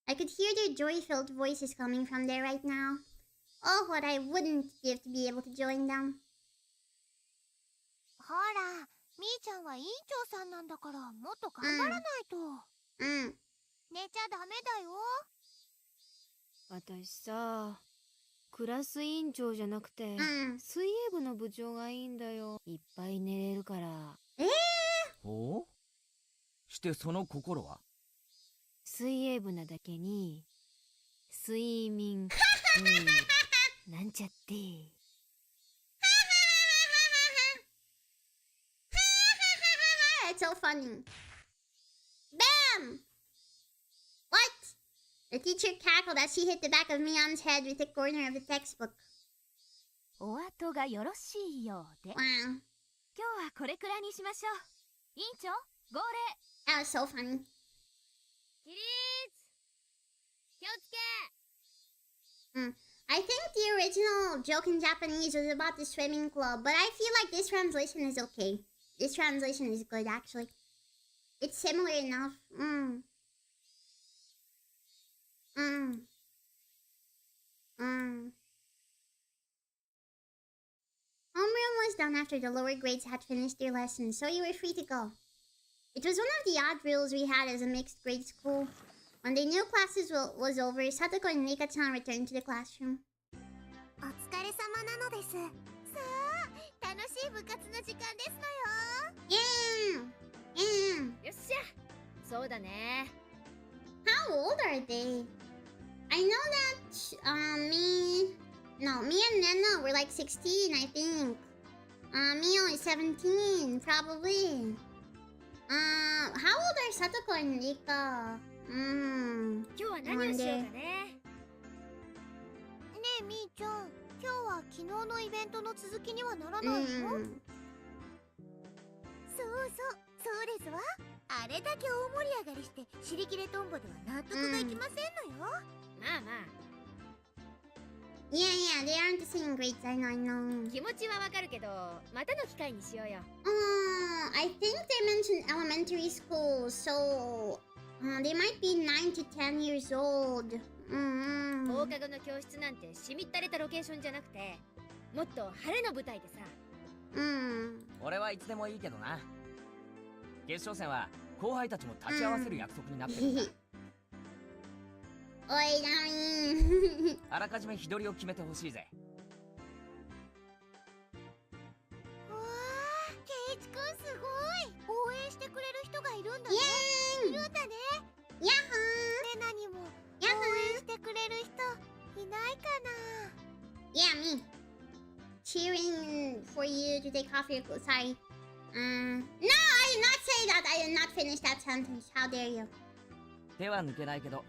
I could hear their joy-filled voices coming from there right now. Oh, what I wouldn't give to be able to join them. ほら、みーちゃんは委員長さんなんだからもっと頑張らないと。寝ちゃダメだよ。私さ、クラス委員長じゃなくて、水泳部の部長がいいんだよ。いっぱい寝れるから。お？してその心は？水泳部なだけに睡眠なんちゃって。It's so funny. Bam! What? The teacher cackled as she hit the back of Mion's head with the corner of the textbook. お後がよろしいようで。Wow. 今日はこれくらいにしましょう。委員長、号令。 That was so funny. 起立！気をつけ！ I think the original joke in Japanese was about the swimming club, but I feel like this translation is okay. This translation is good, actually. It's similar enough. Homeroom was done after the lower grades had finished their lessons, so you were free to go. It was one of the odd rules we had as a mixed grade school. When they knew classes was over, Satoko and Nika-chan returned to the classroom. お疲れ様なのです。さあ、楽しい部活の時間ですのよ。よっしゃ！そうだね。 How old are they? I know that me and Nena were like 16, I think. Mio is 17, probably. How old are Satoko and Rika? 今日は何をしようかね。ねえみーちゃん、今日は昨日のイベントの続きにはならないの？そうですわ。あれだけ大盛り上がりして尻切れトンボでは納得がいきませんのよ。まあまあ。Yeah, they aren't the same grades. I know. 気持ちはわかるけど、またの機会にしようよ。I think they mentioned elementary school, so they might be 9 to 10 years old. 放課後の教室なんてしみったれたロケーションじゃなくて、もっと晴れの舞台でさ。俺はいつでもいいけどな。決勝戦は後輩たちも立ち会わせる約束になってるんだ。おいだみあらかじめ日取りを決めてほしいぜ。わあ、ケイチくんすごい。応援してくれる人がいるんだね。いるんだね。ヤレナにも応援してくれる人いないかな。Yeah, me. Cheering for you to take off your clothes. Sorry. No, I did not say that. I did not finish that sentence. How dare you? 手は抜けないけど、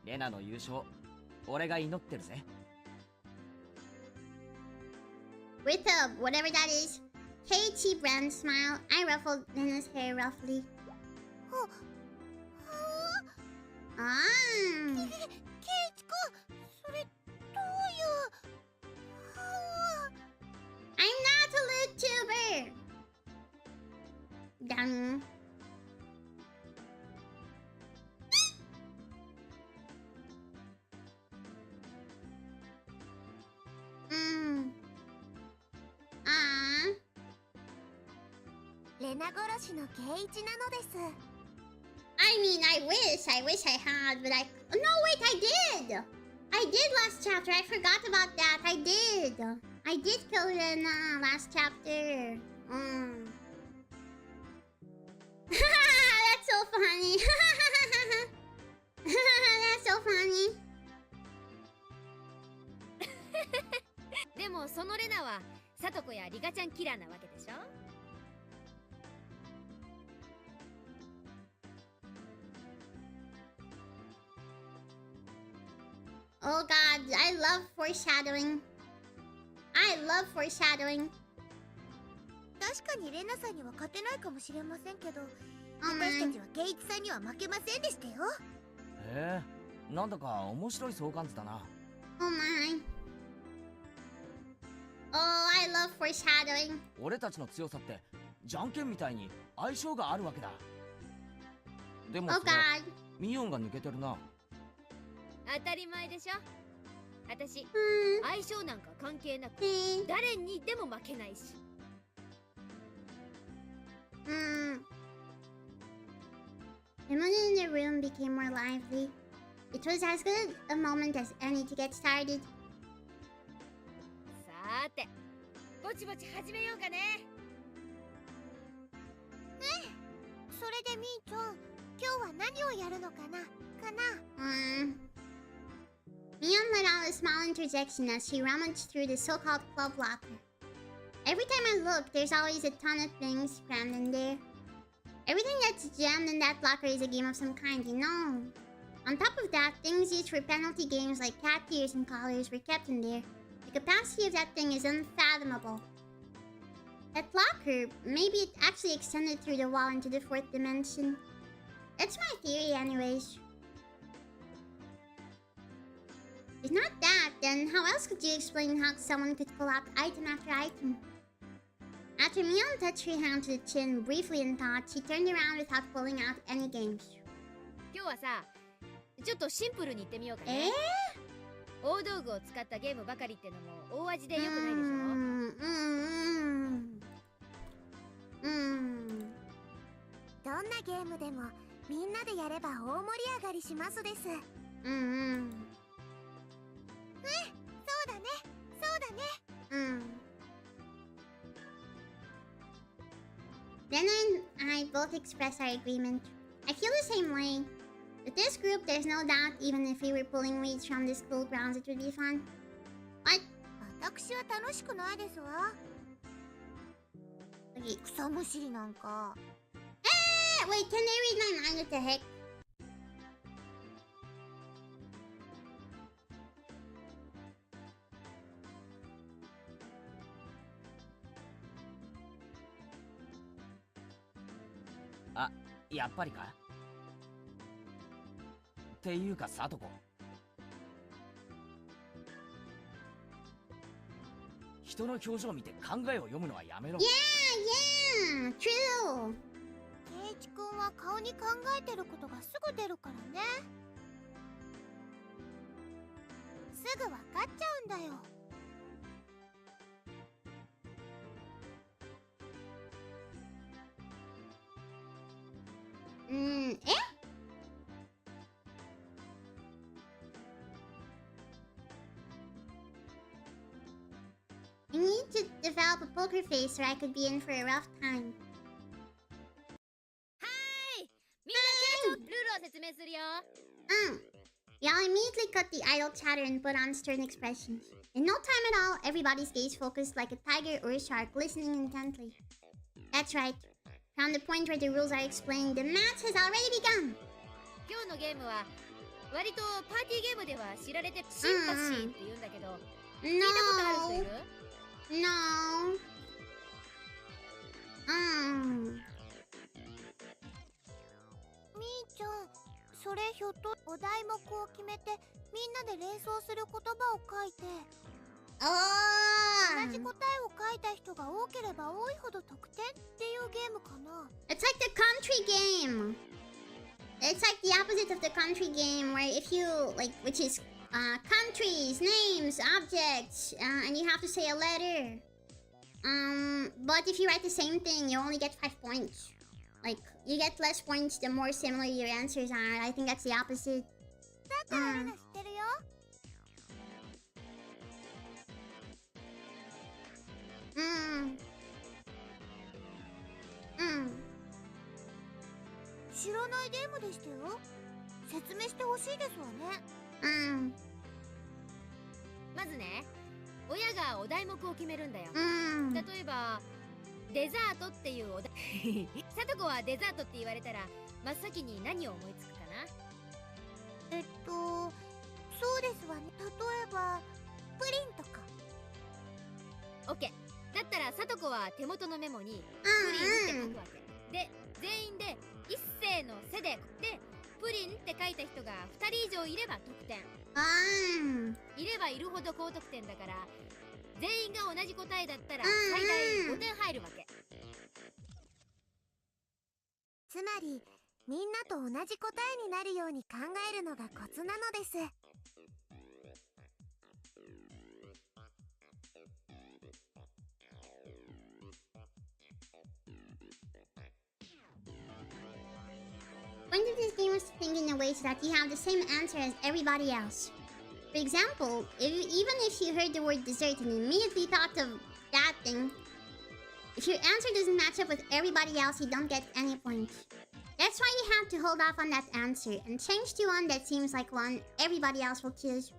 レナの優勝、俺が祈ってるぜ。With a whatever that is, Keiichi brand smile, I ruffled Lena's hair roughly. Ah. ケイチくん、それどういうI'm not a lewdtuber. Done. Ah. レナ殺しのケイチなのです。I mean, I wish I had, but no, wait, I did last chapter. I forgot about that. I did kill Rena last chapter. That's so funny. That's so funny. でもそのレナはサトコやリカちゃんキラーなわけでしょ。Oh God, I love foreshadowing. 確かにレナさんには勝てないかもしれませんけど、私たちはケイチさんには負けませんでしたよ。へえ、なんだか面白い相関図だな。Oh my. Oh, I love foreshadowing. 俺たちの強さってじゃんけんみたいに相性があるわけだ。でも Oh それ God. ミオンが抜けてるな。当たり前でしょ。私、相性なんか関係なく誰にでも負けないし。The mood in the room became more lively. It was as good a moment as any to get started. さーて、ぼちぼち始めようかね。それでみーちゃん、今日は何をやるのかなMion let out a small interjection as she rummaged through the so-called club locker. Every time I look, there's always a ton of things crammed in there. Everything that's jammed in that locker is a game of some kind, you know. On top of that, things used for penalty games like cat ears and collars were kept in there. The capacity of that thing is unfathomable. That locker, maybe it actually extended through the wall into the 4th dimension. That's my theory anyways. If not that, then how else could you explain how someone could pull out item after item? After Mion touched her hand to the chin briefly in thought, she turned around without pulling out any games. 今日はさ、ちょっとシンプルに言ってみようかね。大道具を使ったゲームばかりってのも大味で良くないでしょ。どんなゲームでもみんなでやれば大盛り上がりしますです。そうだね、そうだね。Then I both expressed our agreement. I feel the same way. With this group, there's no doubt even if we were pulling weeds from the school grounds, it would be fun. What? 私は楽しくないですわ。草むしりなんか。Wait, can they read my mind? What the heck? Ah, やっぱりか。っていうか、さとこ。人の表情を見て考えを読むのはやめろ。Yeah, true. ケイチ君は顔に考えてることがすぐ出るからね。すぐ分かっちゃうんだよ。I need to develop a poker face or I could be in for a rough time. みんなルールを説明するよ。Y'all immediately cut the idle chatter and put on stern expressions. In no time at all, everybody's gaze focused like a tiger or a shark, listening intently. That's right. From the point where the rules are explained, the match has already begun. 今日のゲームは割とパーティーゲームでは知られてシンパシーって言うんだけど、聞いたことある人いる？ No. みーちゃん、それひょっとお題目を決めてみんなで連想する言葉を書いて、同じ答えを書いた人が多ければ多いほど得点っていうゲームかな。 It's like the country game. It's like the opposite of the country game where if you, like, which is countries, names, objects, and you have to say a letter. But if you write the same thing, you only get 5 points. Like, you get less points the more similar your answers are. I think that's the opposite. だってあるの知ってるよ。知らないゲームでしたよ。説明してほしいですわね。まずね、親がお題目を決めるんだよ。例えばデザートっていうお題さとこはデザートって言われたら真っ先に何を思いつくかな？そうですわね。例えばプリンとか。オッケー。だったらさとこは手元のメモにプリンって書くわけで、全員で一斉のせでプリンって書いた人が2人以上いれば得点。いればいるほど高得点だから、全員が同じ答えだったら最大5点入るわけ。つまりみんなと同じ答えになるように考えるのがコツなのです。Point of this game is to think in a way so that you have the same answer as everybody else. For example, even if you heard the word dessert and immediately thought of that thing, if your answer doesn't match up with everybody else, you don't get any points. That's why you have to hold off on that answer and change to one that seems like one everybody else will choose.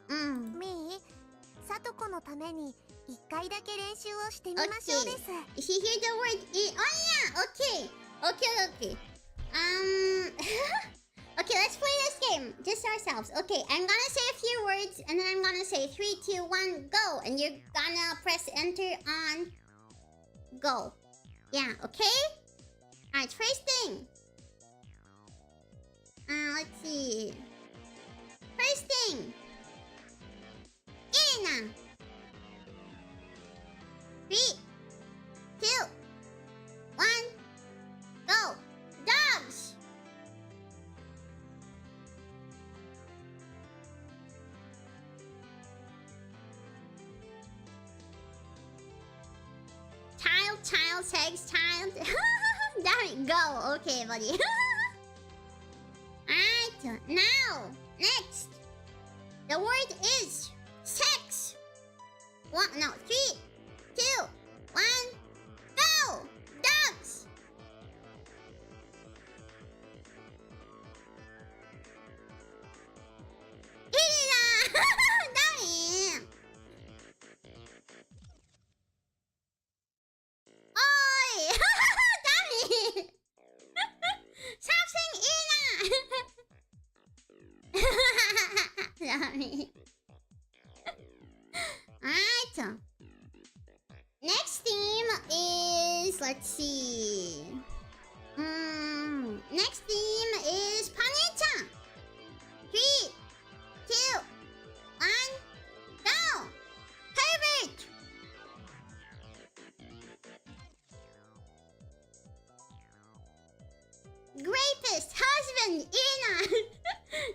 Me, Satoko no tame ni 1回だけ練習をしてみましょうです。 If you hear the word oh yeah, okay. Okay, let's play this game. Just ourselves. Okay, I'm gonna say a few words and then I'm gonna say 3, 2, 1, go. And you're gonna press enter on go. Yeah, okay? Alright, first thing. Let's see. First thing. Irina. 3, 2, 1, go. Dogs. Child, sex, child. There we go. Okay, buddy. Alright, now, next. The word is sex. 3, 2, 1, go! Dogs! Irina! Damn! Oi! Damn! Stop saying Irina! Damn. Alright. Next theme is, let's see. Next theme is Panichan. 3, 2, 1, go! Pervert! Rapist, husband, Irina!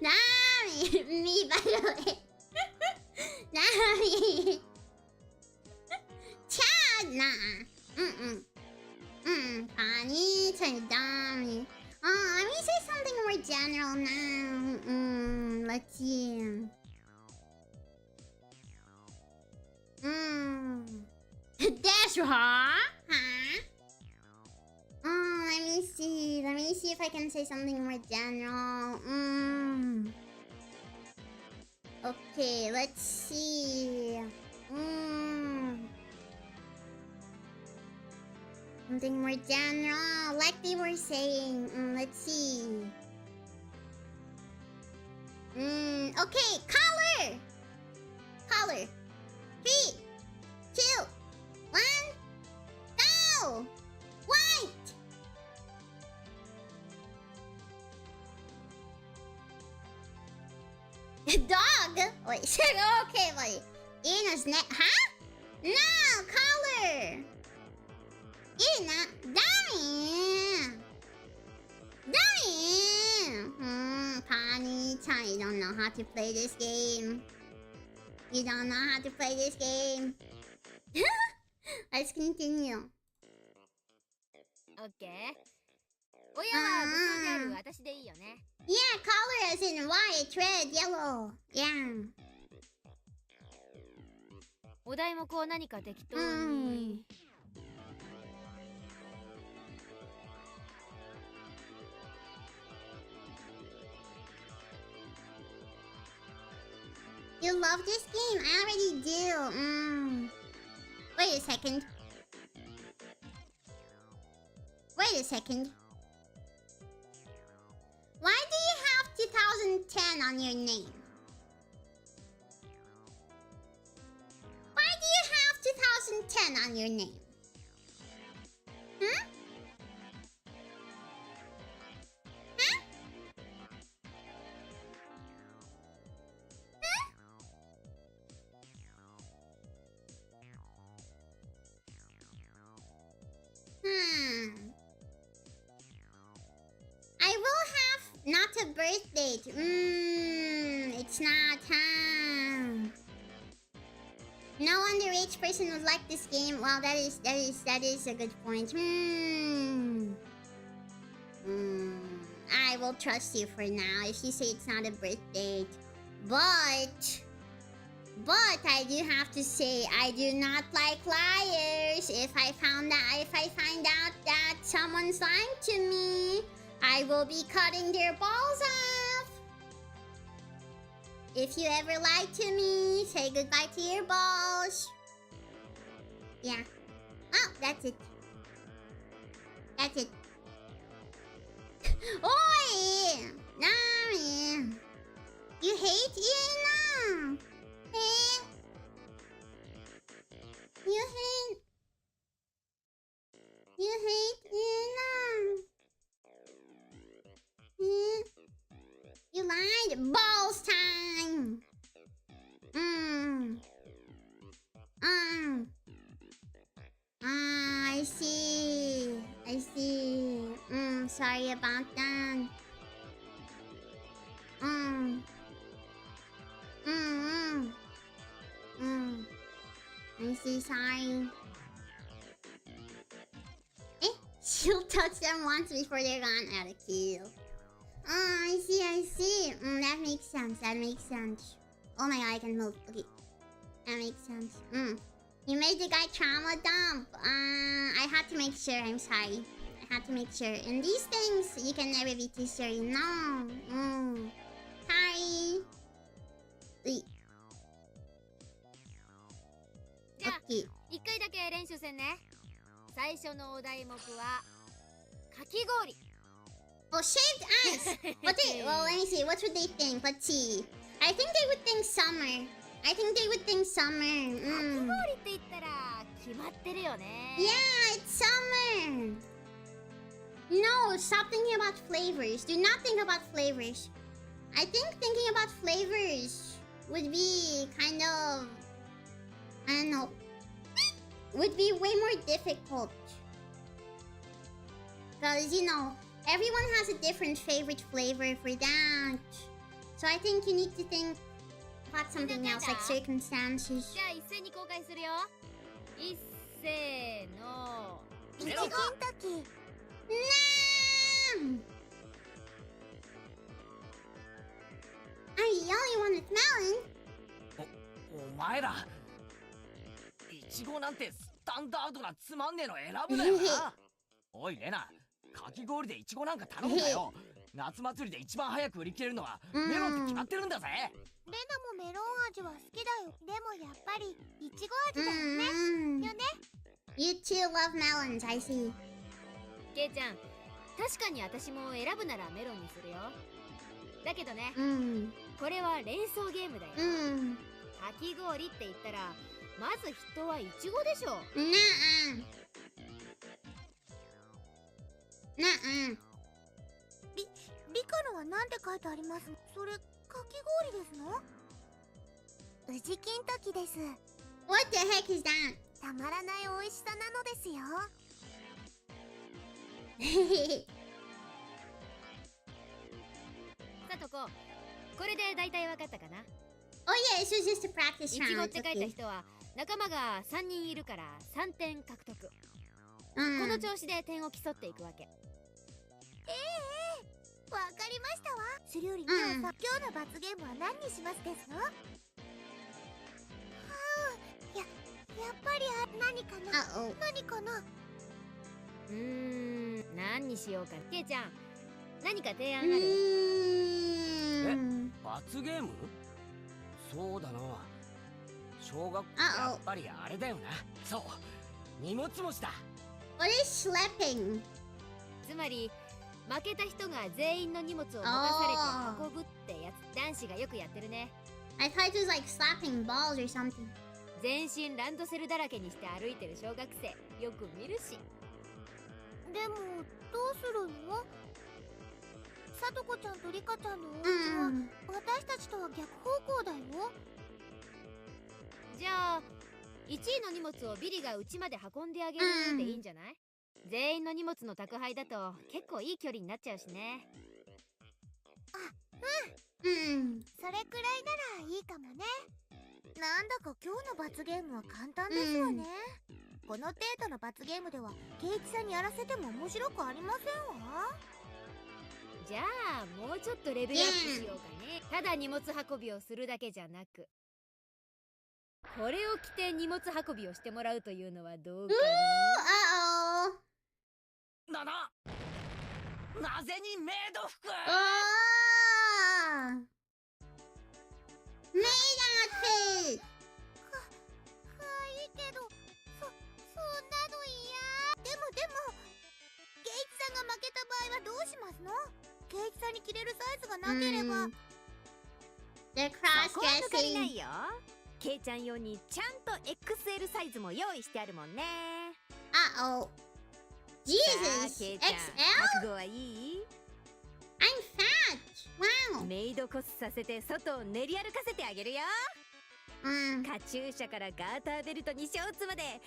Nami! Me, by the way. Nami! Chad! Nah. Panichan, Dami. Let me say something more general now. Let's see. That's right. Huh? Let me see. Let me see if I can say something more general. Okay, let's see. Something more general, like they were saying. Let's see. Okay, color. Color. 3, 2, 1, go. White. Dog. Wait. Okay, buddy. Irina's neck. Huh? No, color. Irina, damn! Damn! Panichan, you don't know how to play this game. You don't know how to play this game. Let's continue. Okay. 親は武装である私でいいよね。Yeah, color as in white, red, yellow. Yeah. お題目を何か適当に。You love this game? I already do. Wait a second. Wait a second. Why do you have 2010 on your name? Why do you have 2010 on your name? Hmm? Huh? I will have not a birth date. It's not, huh? No underage person would like this game. Well, that is a good point. I will trust you for now if you say it's not a birth date. But I do have to say I do not like liars. If I find out that someone's lying to me, I will be cutting their balls off. If you ever lie to me, say goodbye to your balls. Yeah. Oh, that's it. That's it. Oi! Nami! You hate Irina! Eh? You hate Irina! Eh? You lied! Balls time! I see. Sorry about that. I see, sorry. She'll touch them once before they're gone out of kill. I see. That makes sense. Oh my god, I can move. Okay. That makes sense. You made the guy trauma dump. I had to make sure. I'm sorry. I had to make sure. In these things, you can never be too sure. No. Sorry. Wait. じゃあ、一回だけ練習せんね。最初のお題目はかき氷。Oh, shaved ice. Well, let me see. What would they think? Let's see. I think they would think summer. Yeah, it's summer. No, stop thinking about flavors. Do not think about flavors. I think thinking about flavors would be kind of... I don't know. Would be way more difficult. Because, you know, everyone has a different favorite flavor for that. So I think you need to think about something else, like circumstances. じゃあ一斉に公開するよ。一斉の。いちごんとき。No! Are you the only one with melon? お前らいちごなんてスタンダードなつまんねえの選ぶなよな。おいレナ、かき氷でイチゴなんか頼むなよ。夏祭りで一番早く売り切れるのはメロンって決まってるんだぜ。レナもメロン味は好きだよ。でもやっぱりイチゴ味だよね。よね。You too love melons, I see. ケイちゃん、確かに私も選ぶならメロンにするよ。だけどね、これは連想ゲームだよ。かき氷って言ったらまず人はイチゴでしょ。リカのは何て書いてあります？それかき氷ですの？宇治金時です。 What the heck is that? たまらない美味しさなのですよ。さとこ、これで大体わかったかな？ Oh yeah, this was just a practice イチ round. ゴって書いた人は仲間が3人いるから3点獲得。この調子で点を競っていくわけ。わかりましたわ。それよりみなさん、今日の罰ゲームは何にしますですの？やっぱり何かな？何かな？何にしようか。ケイちゃん、何か提案ある？罰ゲーム？そうだな。小学校やっぱりあれだよな。そう、荷物持ちだ。What is schlepping? つまり負けた人が全員の荷物を持たされて運ぶってやつ。男子がよくやってるね。I thought it was like slapping balls or something. 全身ランドセルだらけにして歩いてる小学生よく見るし。でもどうするの？さとこちゃんとリカちゃんのお家は私たちとは逆方向だよ。じゃあ1位の荷物をビリが家まで運んであげるでいいんじゃない？全員の荷物の宅配だと結構いい距離になっちゃうしね。それくらいならいいかもね。ななんだか今日の罰ゲームは簡単ですわね。この程度の罰ゲームではケイチさんにやらせても面白くありませんわ。じゃあもうちょっとレベルアップしようかね。ただ荷物運びをするだけじゃなく、これを着て荷物運びをしてもらうというのはどうかな。なぜにメイド服？メイドアウトフィット。かわいいけど、そんなの嫌。でもケイチさんが負けた場合はどうしますの？ケイチさんに着れるサイズがなければ。そこは抜かりないよ。ケイちゃん用にちゃんと XL サイズも用意してあるもんね。Jesus! ケイちゃん、 XL? 覚悟はいい？ I'm fat! Wow! メイドコスさせて外を練り歩かせてあげるよ。カチューシャからガーターベルトにショーツまで全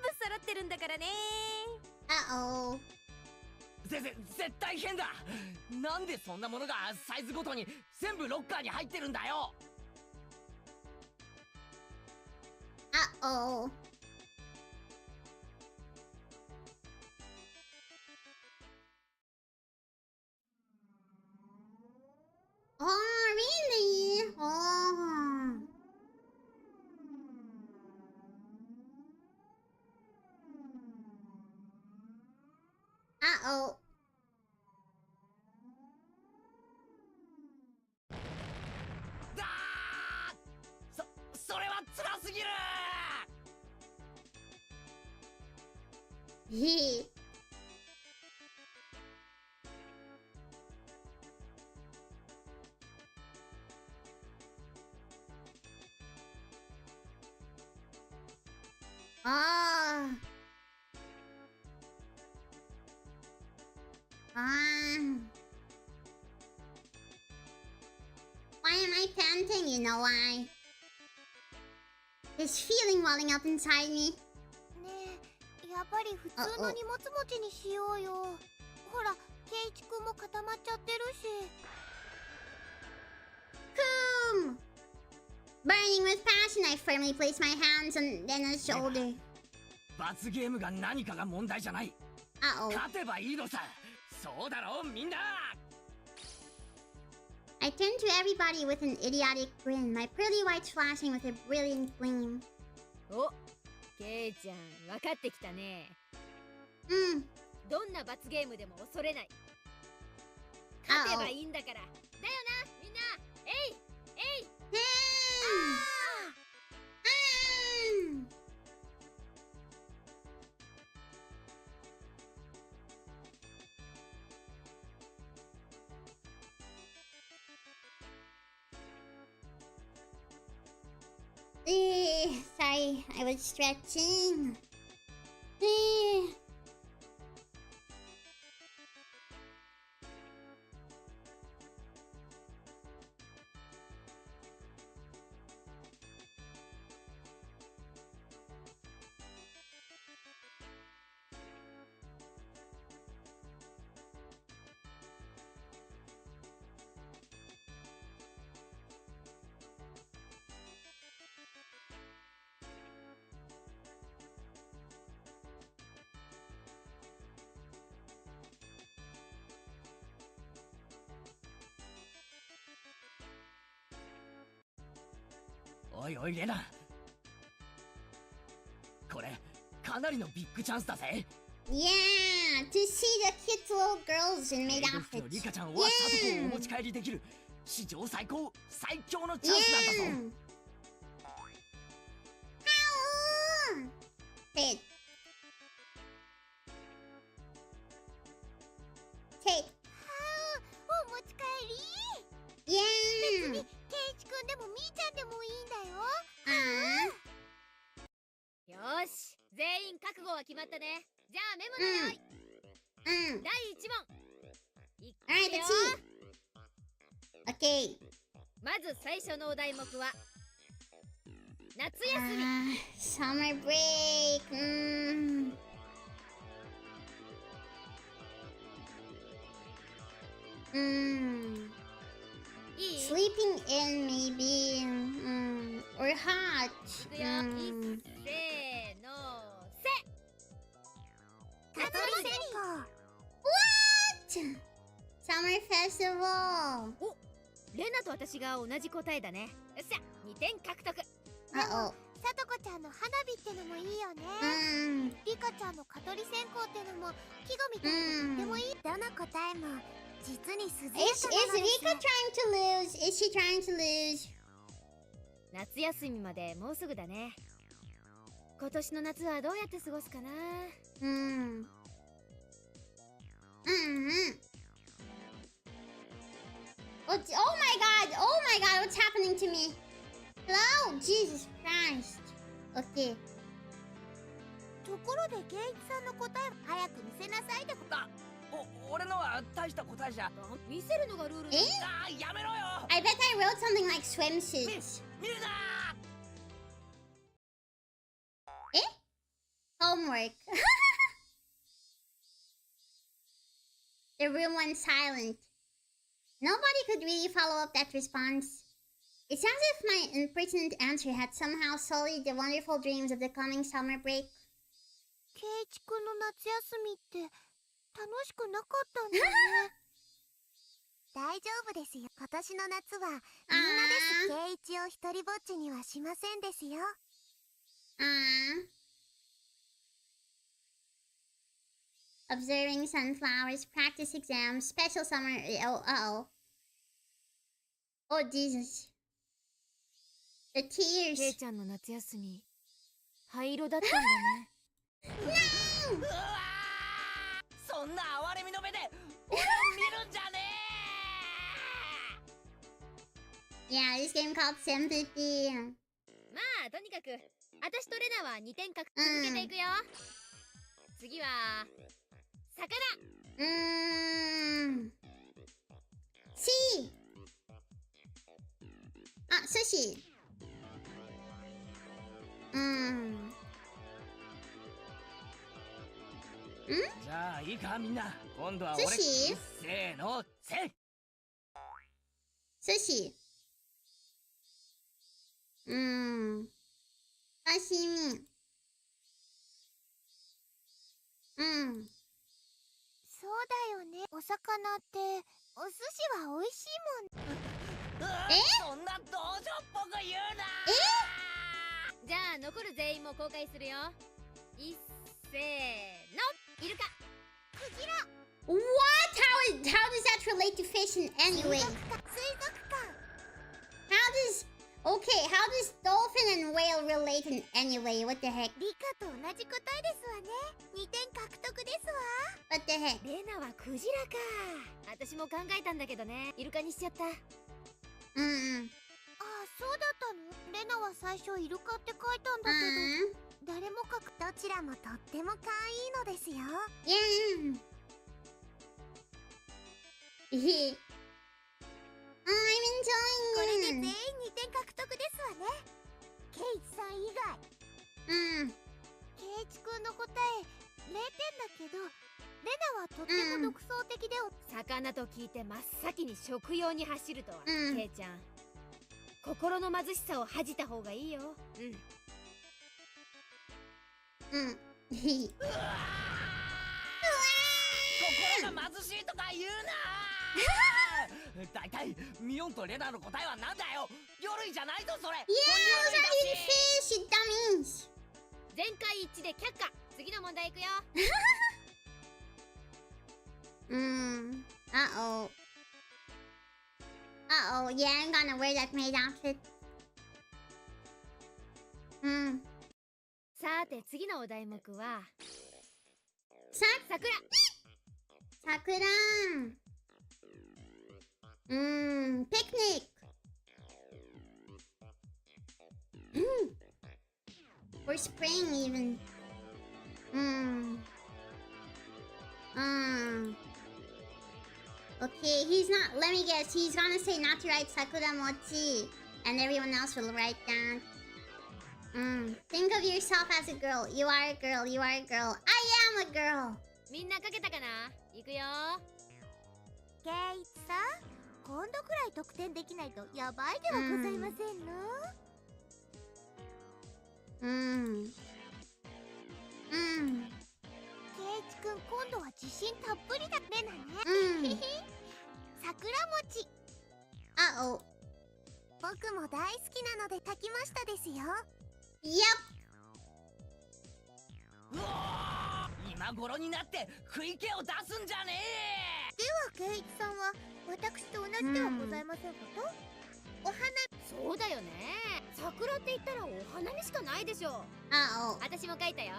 部揃ってるんだからね。絶対変だ。なんでそんなものがサイズごとに全部ロッカーに入ってるんだよ。Oh, really? Uh-oh. それは辛すぎる。Why am I panting? You know why? This feeling welling up inside me. ねえ、やっぱり普通の荷物持ちにしようよ。ほら、ケイチくんも固まっちゃってるし。Boom! Burning with passion, I firmly place my hands on Lena's shoulder. 罰ゲームが何かが問題じゃない。勝てばいいのさ。そうだろう、みんな。I turn to everybody with an idiotic grin, my pearly whites flashing with a brilliant gleam. お、ケイちゃん、分かってきたね。どんな罰ゲームでも恐れない。勝てばいいんだから。だよな、みんな。えいえい。Sorry, I was stretching.おいおいレナ、これかなりのビッグチャンスだぜ。Yeah, to see the cute little girls in maid outfits. リカちゃんはサトコをお持ち帰りできる史上最強のチャンスなんだぞ。Take. Take. お持ち帰り。Yeah. 別にケイチくんでもミーちゃんでもいいんだよ。よし、全員覚悟は決まったね。じゃあメモだよ。第1問。Alright, let's see. Okay. まず最初のお題目は夏休み。Summer break. Sleeping in maybe. or hot? いくよ、せーの、せ。蚊取り線香。 What? Summer festival. お、レナと私が同じ答えだね。よっしゃ、2点獲得。Uh-oh. さとこちゃんの花火ってのもいいよね。リカちゃんの蚊取り線香ってのも季語みたいでとってもいい。どの答えも実に涼や Is かなのです。 Rika trying to lose? Is she trying to lose? 夏休みまでもうすぐだね。今年の夏はどうやって過ごすかな。Oh my god! Oh my god! What's happening to me? Hello? Jesus Christ. Okay. ところでケイチさんの答え早く見せなさいで。俺のは大した答えじゃ。見せるのがルールだ。やめろよ。 I bet I wrote something like swimsuits. 見るな。Homework. The room went silent. Nobody could really follow up that response. It's as if my impertinent answer had somehow sullied the wonderful dreams of the coming summer break. ケイチくんの夏休みって楽しくなかったんだね。大丈夫ですよ。今年の夏はみんなです。ケイチを一人ぼっちにはしませんですよ。Observing sunflowers, practice exams, special summer. Oh, oh Jesus. The ケイ tears. ちゃんの夏休み、灰色だったんだね。うわー、そんな哀れみの目で俺を見るんじゃねえ。 Yeah, this game called Sympathy. まあとにかく私とレナは2点獲得続けていくよ。次は魚。C. Ah, sushi. じゃあいいかみんな。今度は俺。寿司？せーの、せ。Sushi. 刺身。そうだよね。お魚ってお寿司は美味しいもん。そんな道場っぽく言うな。じゃあ残る全員も公開するよ。いっせーの、イルカ。クジラ。 What? How does that relate to fishing anyway? 水族館。 How does dolphin and whale relate in any way? What the heck? リカと同じ答えですわね。2点獲得ですわ。 What the heck? レナはクジラか。私も考えたんだけどね。イルカにしちゃった。ああ、そうだったの。レナは最初イルカって書いたんだけど、誰も書く。どちらもとっても可愛いのですよ。Yeah. I'm これで enjoying 全員 it. 2点獲得ですわね。ケイチさん以外。ケイチくんの答え0点だけど、レナはとっても独創的で、魚と聞いて真っ先に食用に走るとは。うんケイちゃん、心の貧しさを恥じた方がいいよ。心が貧しいとか言うな。だいたいミヨンとレナの答えはなんだよ。魚類じゃないぞそれ。 Yeah, those are eating fish, you dummies. 全会一致で却下。次の問題いくよ。Uh-oh. Yeah, I'm gonna wear that maid outfit. さて次のお題目は桜。Picnic. Or spring even. Okay, he's not. Let me guess. He's gonna say not to write Sakura Mochi, and everyone else will write that. Think of yourself as a girl. You are a girl. You are a girl. I am a girl. みんな書けたかな。いくよ。ケイチさん、今度くらい得点できないとやばいではございませんの。イチくん今度は自信たっぷりだねなね。桜餅。僕も大好きなので炊きましたですよ。うおー、今頃になって食い気を出すんじゃねではケイチさんは私と同じではございませんかと、お花。そうだよね。桜って言ったらお花見しかないでしょ。私も書いたよ。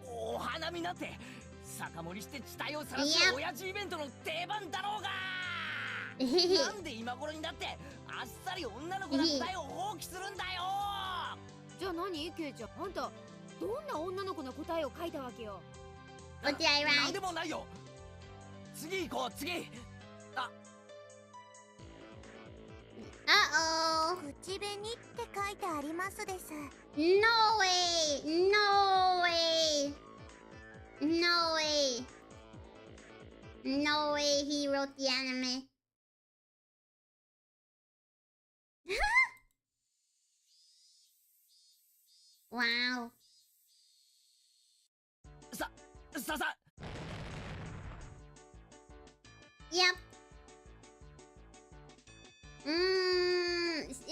お花見なんて酒盛りして地帯を晒す親父イベントの定番だろうが。なんで今頃になってあっさり女の子の答えを放棄するんだよ。じゃあ何ケイちゃん、あんたどんな女の子の答えを書いたわけよ。なんでもないよ。次行こう、次。口紅って書いてありますです。 No way! No way! No way! No way he wrote the anime. Wow. Yep.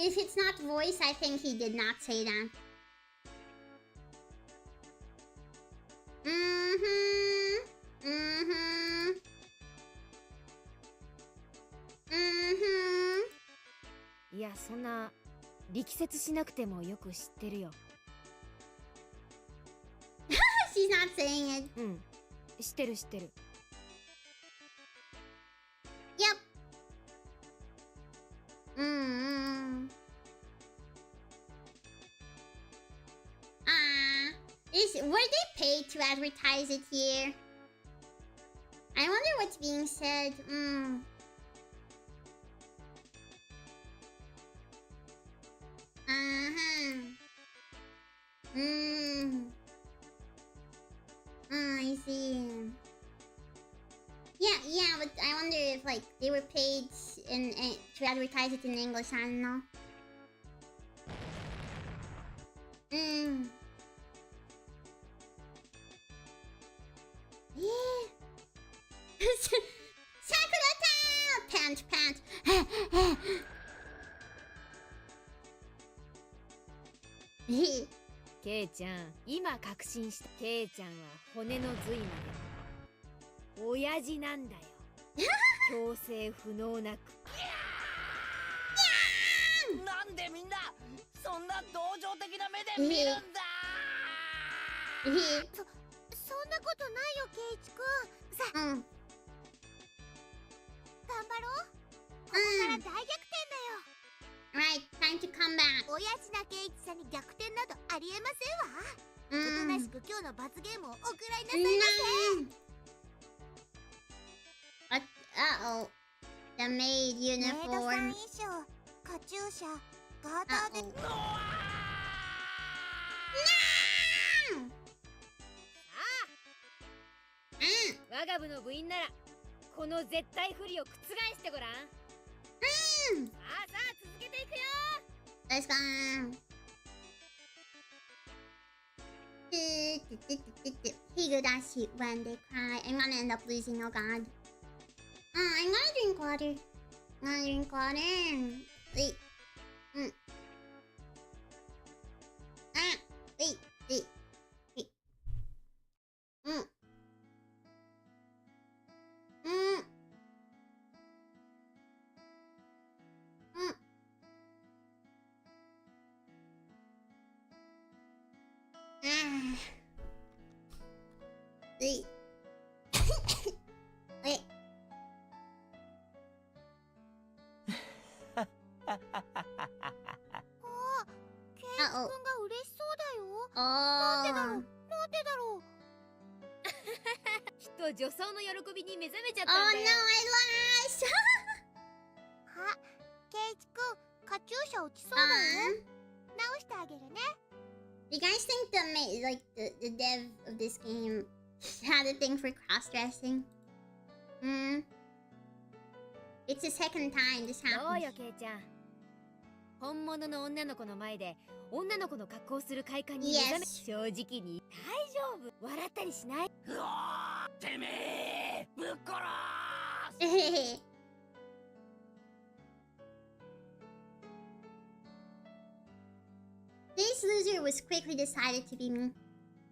If it's not voice, I think he did not say that.いや、そんな力説しなくてもよく知ってるよ。She's not saying it. 知ってる知ってる。Yep. Were they paid to advertise it here? I wonder what's being said. I see. Yeah, but I wonder if like they were paid to advertise it in English. I don't know. Yeah. Sakura-tan! Pant. ケイちゃん、今確信した。ケイちゃんは骨の髄まで親父なんだよ。強制不能なく。なんでみんなそんな同情的な目で見るんだ。そんなことないよ、ケイチくん。さ、頑張ろう。ここから大逆転だよ。Right, time to come back. 親父なケイチさんに逆転などありえませんわ。おとなしく今日の罰ゲームをおくらいなさいませ。Uh-oh. The maid メイドさん uniform. 衣装、カチューシャ、ガーターで。我が部の部員ならこの絶対不利を覆してごらん。さあ続けていくよ。Let's go. Higurashi when they cry. I'm gonna end up losing. Oh god. I'm gonna drink water. Wait. Wait. Wait. Wait. ケイチくんが嬉しそうだよ。なんでだろう。きっと女装の喜びに目覚めちゃっ Oh たん no, だよ。 I lost. あ、ケイチくん、カチューシャ落ちそうだよ。直してあげるね。You guys think the dev of this game had a thing for cross-dressing? It's the second time this どう happened. よケイちゃん。本物の女の子の前で女の子の格好をする快感に目覚め、正直に大丈夫、笑ったりしない。うわー、てめえぶっ殺す。This loser was quickly decided to be me.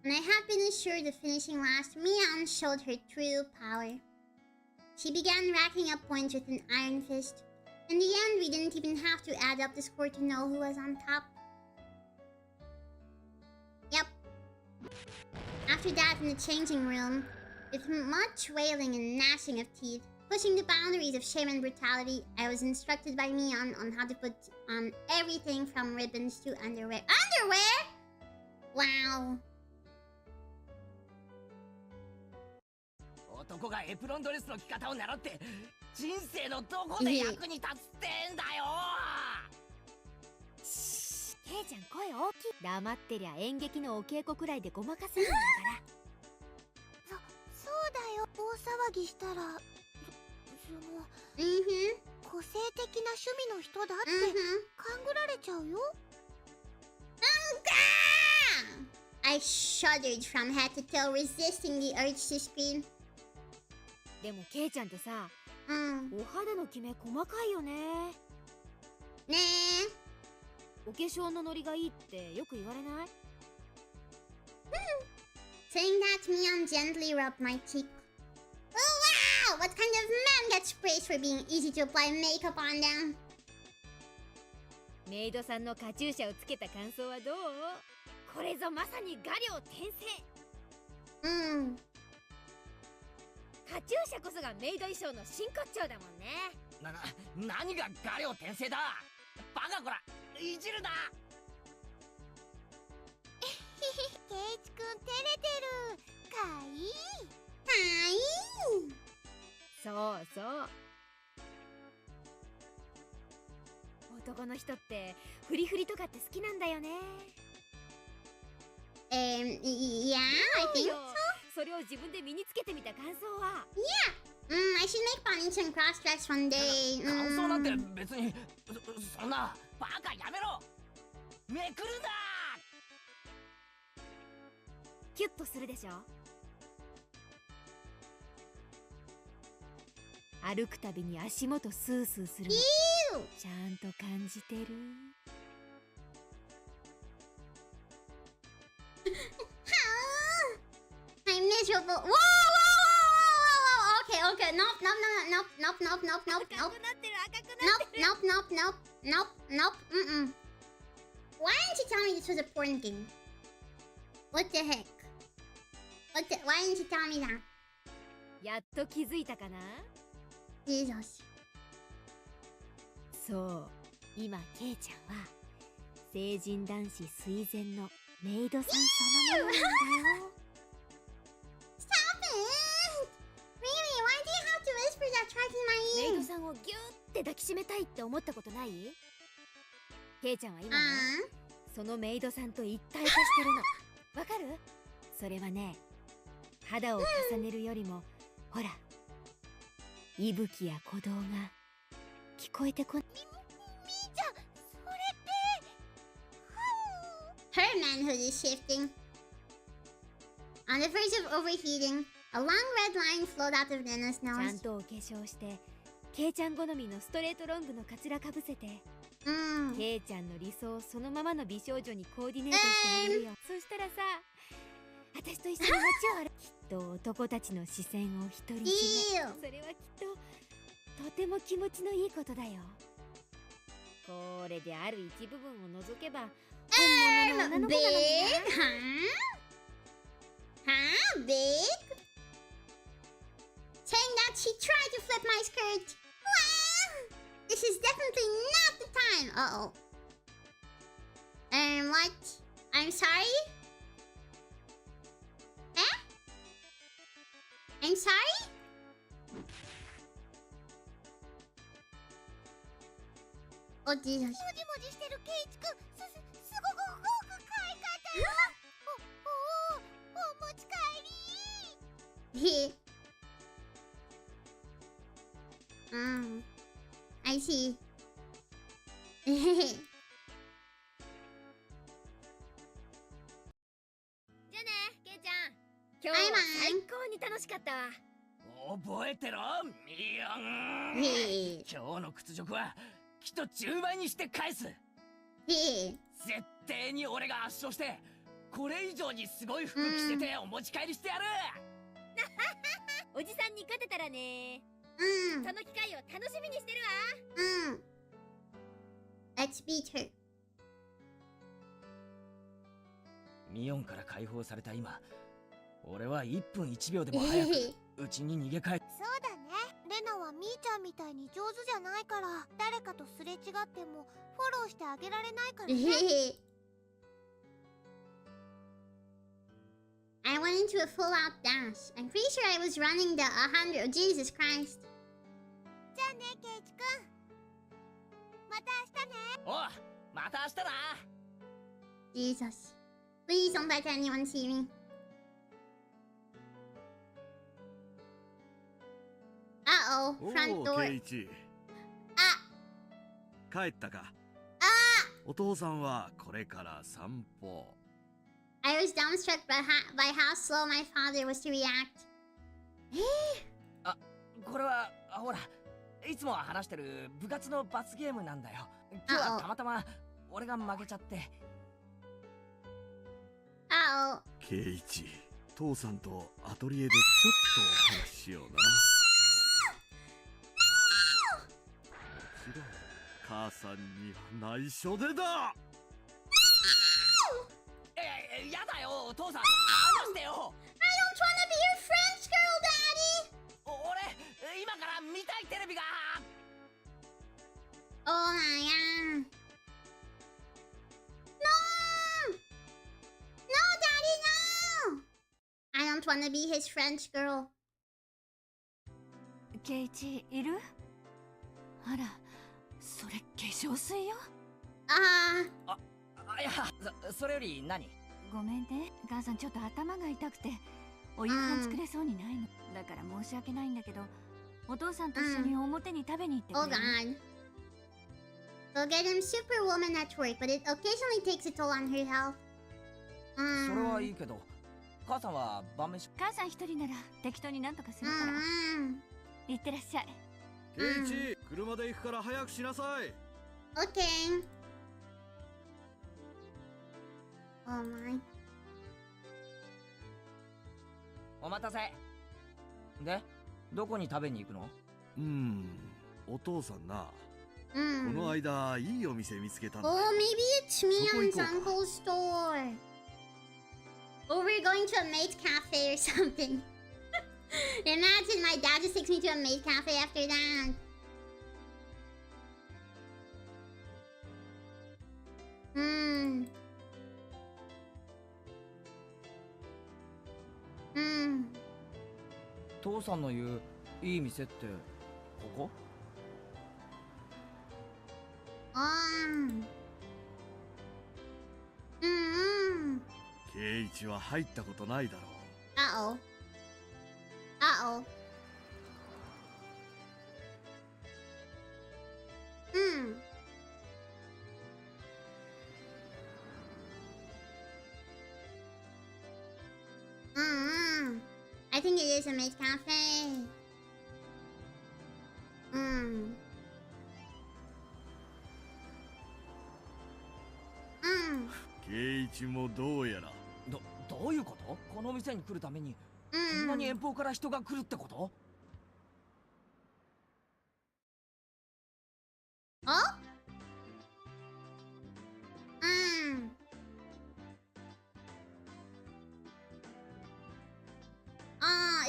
When I had been assured the finishing last, Mian showed her true power. She began racking up points with an iron fist. In the end, we didn't even have to add up the score to know who was on top. Yep. After that, in the changing room, with much wailing and gnashing of teeth, pushing the boundaries of shame and brutality, I was instructed by Mian on how to put on everything from ribbons to underwear. Underwear?! Wow. 男がエプロンドレスの着方を習って人生のどこで役に立つってんだよ。ケイちゃん声大きい。黙ってりゃ演劇のお稽古くらいでごまかせるんだから。そうだよ。大騒ぎしたら個性的な趣味の人だって勘ぐられちゃうよ。I shuddered from head to toe, resisting the urge to scream. でもケイちゃんってさ、お肌のキメ細かいよね。ねえ。お化粧のノリがいいってよく言われない？ Saying that, Mian gently rubbed my cheek. Oh wow! What kind of man gets praised for being easy to apply makeup on them? メイドさんのカチューシャをつけた感想はどう？これぞまさに画量転生。カチューシャこそがメイド衣装の真骨頂だもんね。何が画量転生だ。バカこら、いじるな。ケイチくん照れてる。かわいい。そうそう。男の人ってフリフリとかって好きなんだよね。Yeah, I think so. それを自分で身につけてみた感想は？ Yeah. I should make ponies and cross dress one day. 感想なんて別にそんなバカやめろ。めくるな。キュッとするでしょ。歩くたびに足元スースーするの。ちゃんと感じてる。I'm miserable. Whoa, whoa, whoa, whoa, whoa, whoa. Okay. Nope. Why didn't you tell me this was a porn game? What the heck? Why didn't you tell me that? やっと気づいたかな？ Jesus. そう、今ケイちゃんは成人男子垂涎のメイドさんそのものなんだよ。Stop it! Really? Why do you have to whisper that right in my ear? メイドさんをギューって抱きしめたいって思ったことない？ケイちゃんは今ね、そのメイドさんと一体化してるの。わかる？それはね、肌を重ねるよりも、ほら、息吹や鼓動が聞こえてこ。みーちゃん、それって。Her manhood is shifting. On the verge of overheating, a long red line flowed out of Nana's ちゃん nose. とお化粧して、ケイちゃん好みのストレートロングのカツラかぶせて、ケイちゃんの理想をそのままの美少女にコーディネートしてあげるよ。そしたらさ、私と一緒に街を歩き、きっと男たちの視線を独り占め。それはきっととても気持ちのいいことだよ。これである一部分を除けば本物の女の子だもんね。Big? Saying that she tried to flip my skirt. Wow! This is definitely not the time. Uh-oh. What? I'm sorry? I'm sorry? Oh, Jesus. もじもじしてるケイチくん、すごく可愛かったよ。お持ち帰り。I see. 今日は最高に楽しかったわ。覚えてろミヨン。へ今日の屈辱はきっと10倍にして返す。へへ絶対に俺が圧勝してこれ以上にすごい服着せてお持ち帰りしてやる。おじさんに勝てたらね。うんその機会を楽しみにしてるわ。うん。Let's beat her. ミヨンから解放された今、俺は1分1秒でも早くうちに逃げ帰っ。そうだね。レナはみーちゃんみたいに上手じゃないから、誰かとすれ違ってもフォローしてあげられないからね。I went into a full-out dash. I'm pretty sure I was running the 100. Oh, Jesus Christ. じゃあね、ケイチくん。また明日ね。おう、また明日だ。 Jesus. Please don't let anyone see me. Uh-oh. お Front お、 door. ケイチ。帰ったか。お父さんはこれから散歩。I was dumbstruck by how slow my father was to react. これはほら、いつも話してる部活の罰ゲームなんだよ。今日はたまたま俺が負けちゃって。Uh-oh. ケイチ、父さんとアトリエでちょっとお話ししような。もちろん母さんには内緒でだ。やだよお父さん、話してよ。 I don't wanna be your French girl, Daddy! 俺今から見たいテレビが。 Oh my god. No! No, Daddy, no! I don't wanna be his French girl. ケイチいる？あら、それ化粧水よ。いや、それより何？ごめんね、母さんちょっと頭が痛くてお夕飯作れそうにないの。だから申し訳ないんだけど、お父さんと一緒に表に食べに行ってく Oh れる？ god. We'll get him Superwoman at work, but it occasionally takes a toll on her health. それはいいけど、母さんは晩飯。母さん一人なら適当になんとかするから行ってらっしゃい。ケイチ、車で行くから早くしなさい。 Okay. Oh my. お待たせ。で、どこに食べに行くの？お父さんな、こ Mm. の間いいお店見つけたんだ Oh, よ。 maybe it's Mion's So go. uncle's store. Or we're going to a maid cafe or something. Imagine my dad just takes me to a maid cafe after that. Hmm. 父さんの言ういい店ってここ？ ケイチは入ったことないだろう。 Uh-oh. Uh-oh. I think it is a maid cafe. ケイチもどうやら。どういうこと？この店に来るためにこんなに遠方から人が来るってこと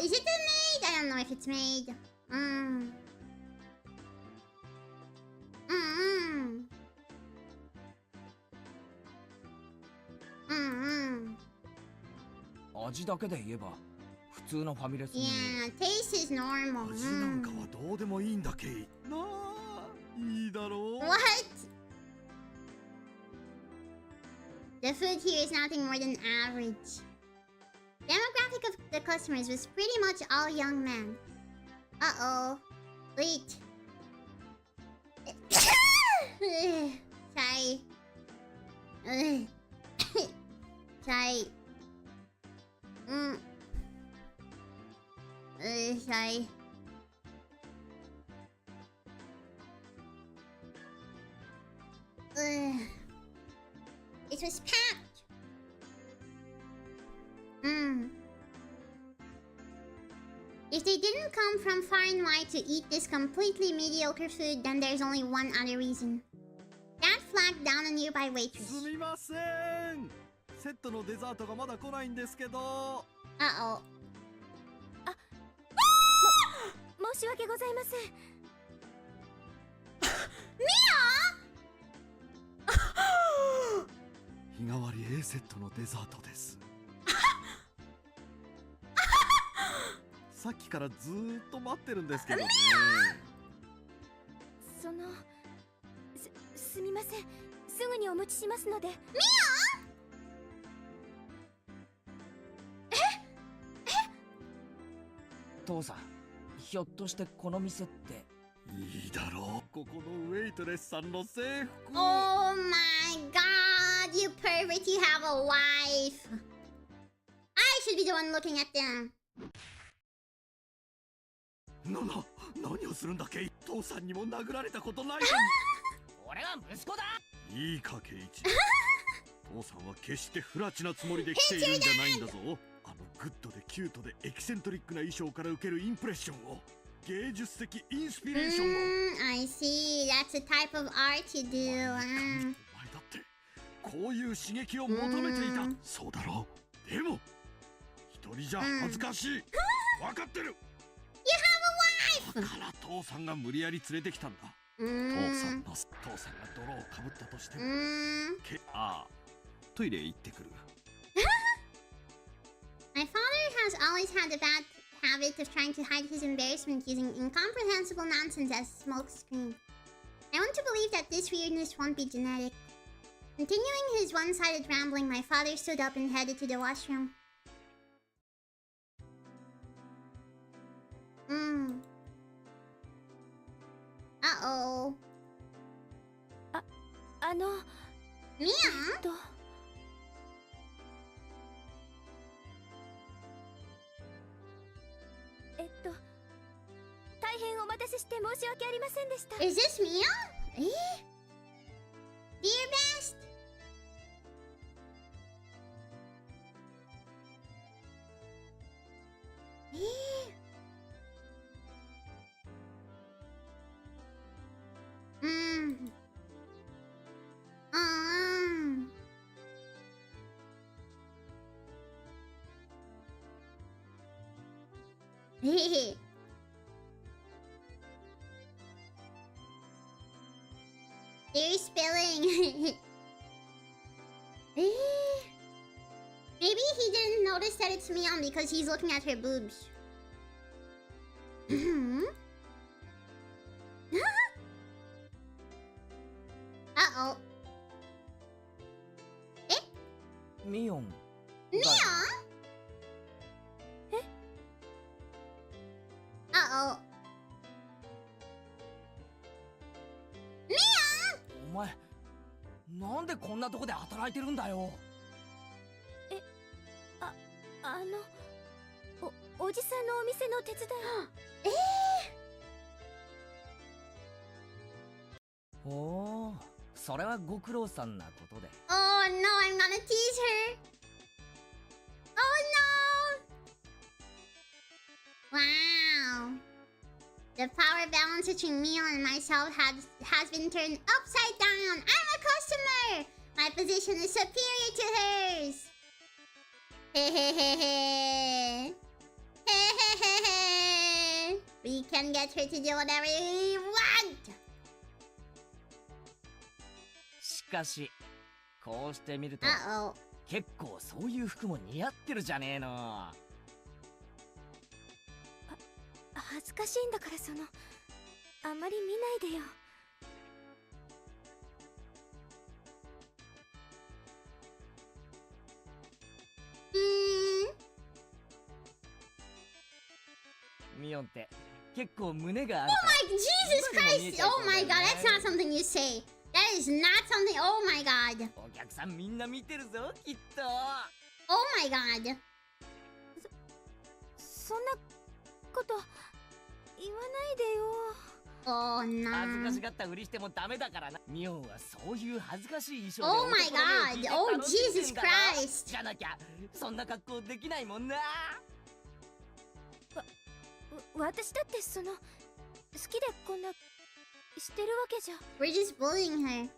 ？Is it a maid? I don't know if it's maid. Mm. 味だけで言えば普通のファミレスに。 Yeah, taste is normal. 味なんかはどうでもいいんだケイ。なあ、いいだろう。 What? The food here is nothing more than average. Demographic of the customers was pretty much all young men. Uh-oh. Wait. Sorry. Sorry. say. It was packed. If they didn't come from far and wide to eat this completely mediocre food, then there's only one other reason. Dad flagged down a nearby waitress. すみません。セットのデザートがまだ来ないんですけど。Uh-oh. 申し訳ございません。日替わり A セットのデザートです。さっきからずーっと待ってるんですけどね。すみません。すぐにお持ちしますので。父さん、ひょっとしてこの店って。いいだろう。ここのウェイトレスさんの制服。Oh my god, you pervert, you have a wife. I should be the one looking at them. 何をするんだっけ。父さんにも殴られたことないのに。俺は息子だ。いいかケイチ。父さんは決して不埒なつもりで来ているんじゃないんだぞ。あのグッドでキュートでエキセントリックな衣装から受けるインプレッションを、芸術的インスピレーションを。I see. That's the type of art you do. お前だってこういう刺激を求めていた。そうだろう。でも一人じゃ恥ずかしい。分かってる。だから父さんが無理やり連れてきたんだ。父さんが泥をかぶったとしても。トイレ行ってくる。My father has always had the bad habit of trying to hide his embarrassment using incomprehensible nonsense as a smokescreen. I want to believe that this weirdness won't be genetic. Continuing his one-sided rambling, my father stood up and headed to the washroom. Uh-oh. ミア？大変お待たせして申し訳ありませんでした。Is this Mia? Dear best. They're spilling. Maybe he didn't notice that it's Mion because he's looking at her boobs. Uh-oh. Eh? Mion. Mion? Eh? Uh-oh. Mion! お前、なんでこんなとこで働いてるんだよ。おじさんのお店の手伝い。おお、それはご苦労さんなことで。Oh no, I'm gonna tease her. Oh no! Wow. The power balance between Mion and myself has been turned upside down. I'm a customer. My position is superior to hers. Hehehehe. Hehehehe. We can get her to do whatever we want. しかし、こうしてみると、 Uh-oh. 結構そういう服も似合ってるじゃねえの。恥ずかしいんだからあまり見ないでよ。ミオンって結構胸がある。 Oh my Jesus Christ! Oh my God, that's not something you say. That is not something. Oh my God. お客さんみんな見てるぞ、きっと。 Oh my God. そんなここと言わないでよ。Oh 恥ず no. かしがったふりしてもダメだからな。ミオンはそういう恥ずかしい衣装 Oh で my 男の目を引いて god. Oh 楽しんで Jesus んだろ。 Christ. じゃなきゃそんな格好できないもんな。私だって好きでこんなしてるわけじゃ。 We're just bullying her.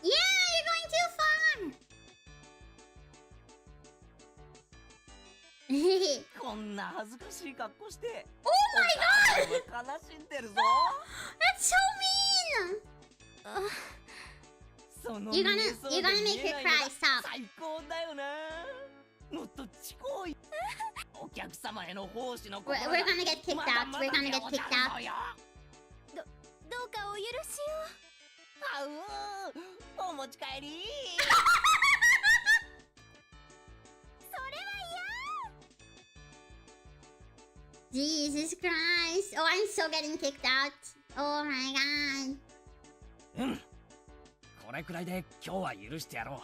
Yeah, you're going too far. こんな恥ずかしい格好して Oh my god. 悲しんでるぞ。 That's so mean. その You're 見 gonna えそうで make 見え her ないの cry. が Stop. 最高だよな。もっとちこい。お客様への奉仕の We're gonna get kicked out. We're gonna get kicked out. どうかお許しあうお持ち帰り。Jesus Christ. Oh, I'm so getting kicked out. Oh my god. うん。これくらいで今日は許してやろ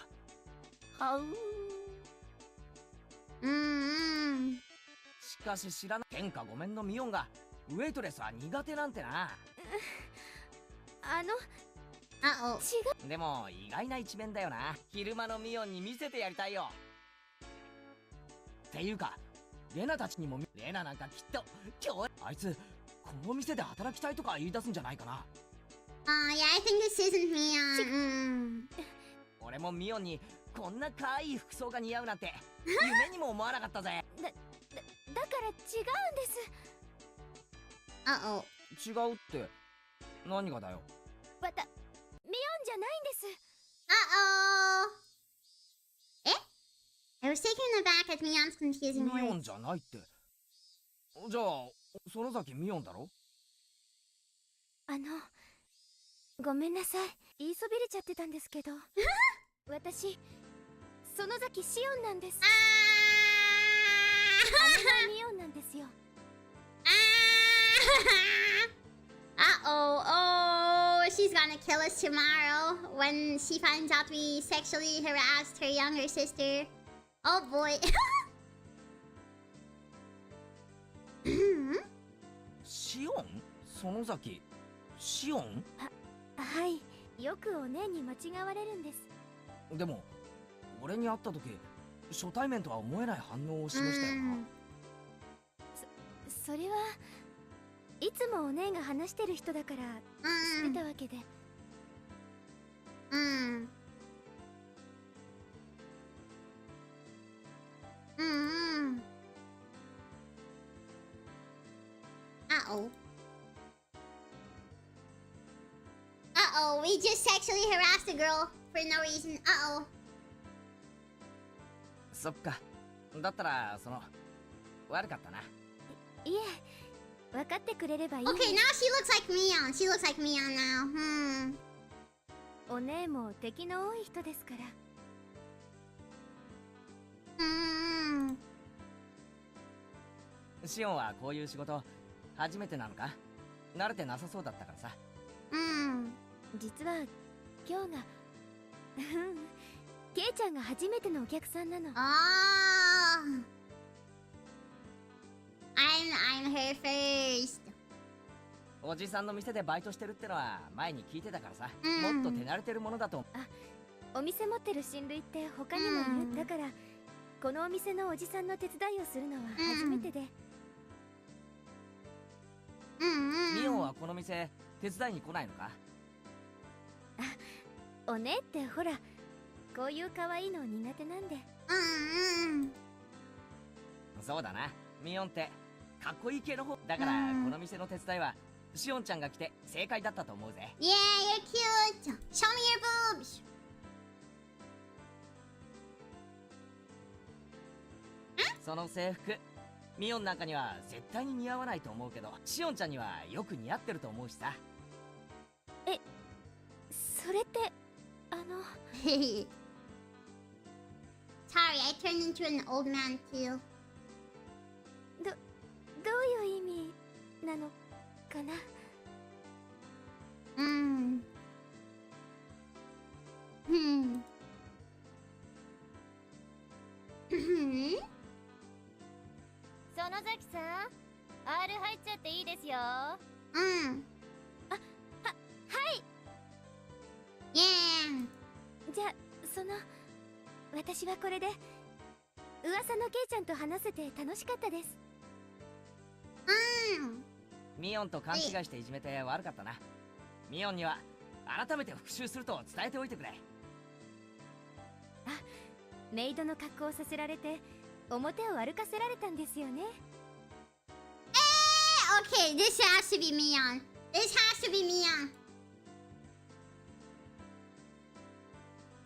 う。はう。しかし知らない。天下ごめんのミオンがウェイトレスは苦手なんてな。Uh-oh. でも意外な一面だよな。昼間のミオンに見せてやりたいよ。っていうかレナたちにも。レナなんかきっと今日あいつこの店で働きたいとか言い出すんじゃないかな。Yeah, I think this isn't me. 俺もミオンにこんな可愛い服装が似合うなんて夢にも思わなかったぜ。だから違うんです。 Uh-oh. 違うって何がだよ。ミオンじゃないんです。 Uh-oh. I was taken aback at Mion's confusing ミオ words. ンじゃないって。じゃあ園崎ミオンだろ。ごめんなさい。言いそびれちゃってたんですけど。私園崎シオンなんです。姉のミオンなんですよ。Uh-oh. Oh, she's gonna kill us tomorrow when she finds out we sexually harassed her younger sister. Oh boy. シオン園崎シオン。はい、よくお姉に間違われるんです。でも俺に会った時初対面とは思えない反応を示したよな。それはいつもお姉が話してる人だから知ってたわけで。Uh-oh. Uh-oh, we just sexually harassed a girl for no reason. Uh-oh. そっか。だったら悪かったな。いえ、分かってくれればいい。 Okay, now she looks like Mion. She looks like Mion now. お姉も敵の多い人ですから。シオンはこういう仕事初めてなのか。慣れてなさそうだったからさ。実は今日がケイちゃんが初めてのお客さんなの。I'm her first. おじさんの店でバイトしてるってのは前に聞いてたからさ。もっと手慣れてるものだと。お店持ってる親類って他にもいる。だからこのお店のおじさんの手伝いをするのは初めてで。ミオンはこの店手伝いに来ないのか。お姉ってほらこういう可愛いの苦手なんで。そうだな。ミオンってかっこいい系の方だから、この店の手伝いはシオンちゃんが来て正解だったと思うぜ。 Yeah, you're cute. Show me your boobs. その制服ミオンなんかには絶対に似合わないと思うけど、シオンちゃんにはよく似合ってると思うしさ。それってSorry, I turned into an old man too. どういう意味なのかな。崎さん、R 入っちゃっていいですよ。うん。はい。イエーイ。じゃあ私はこれで噂のケイちゃんと話せて楽しかったです。ミオンと勘違いしていじめて悪かったな。ミオンには改めて復習すると伝えておいてくれ。あ、メイドの格好をさせられて表を歩かせられたんですよね。Okay, this has to be Mion. This has to be Mion.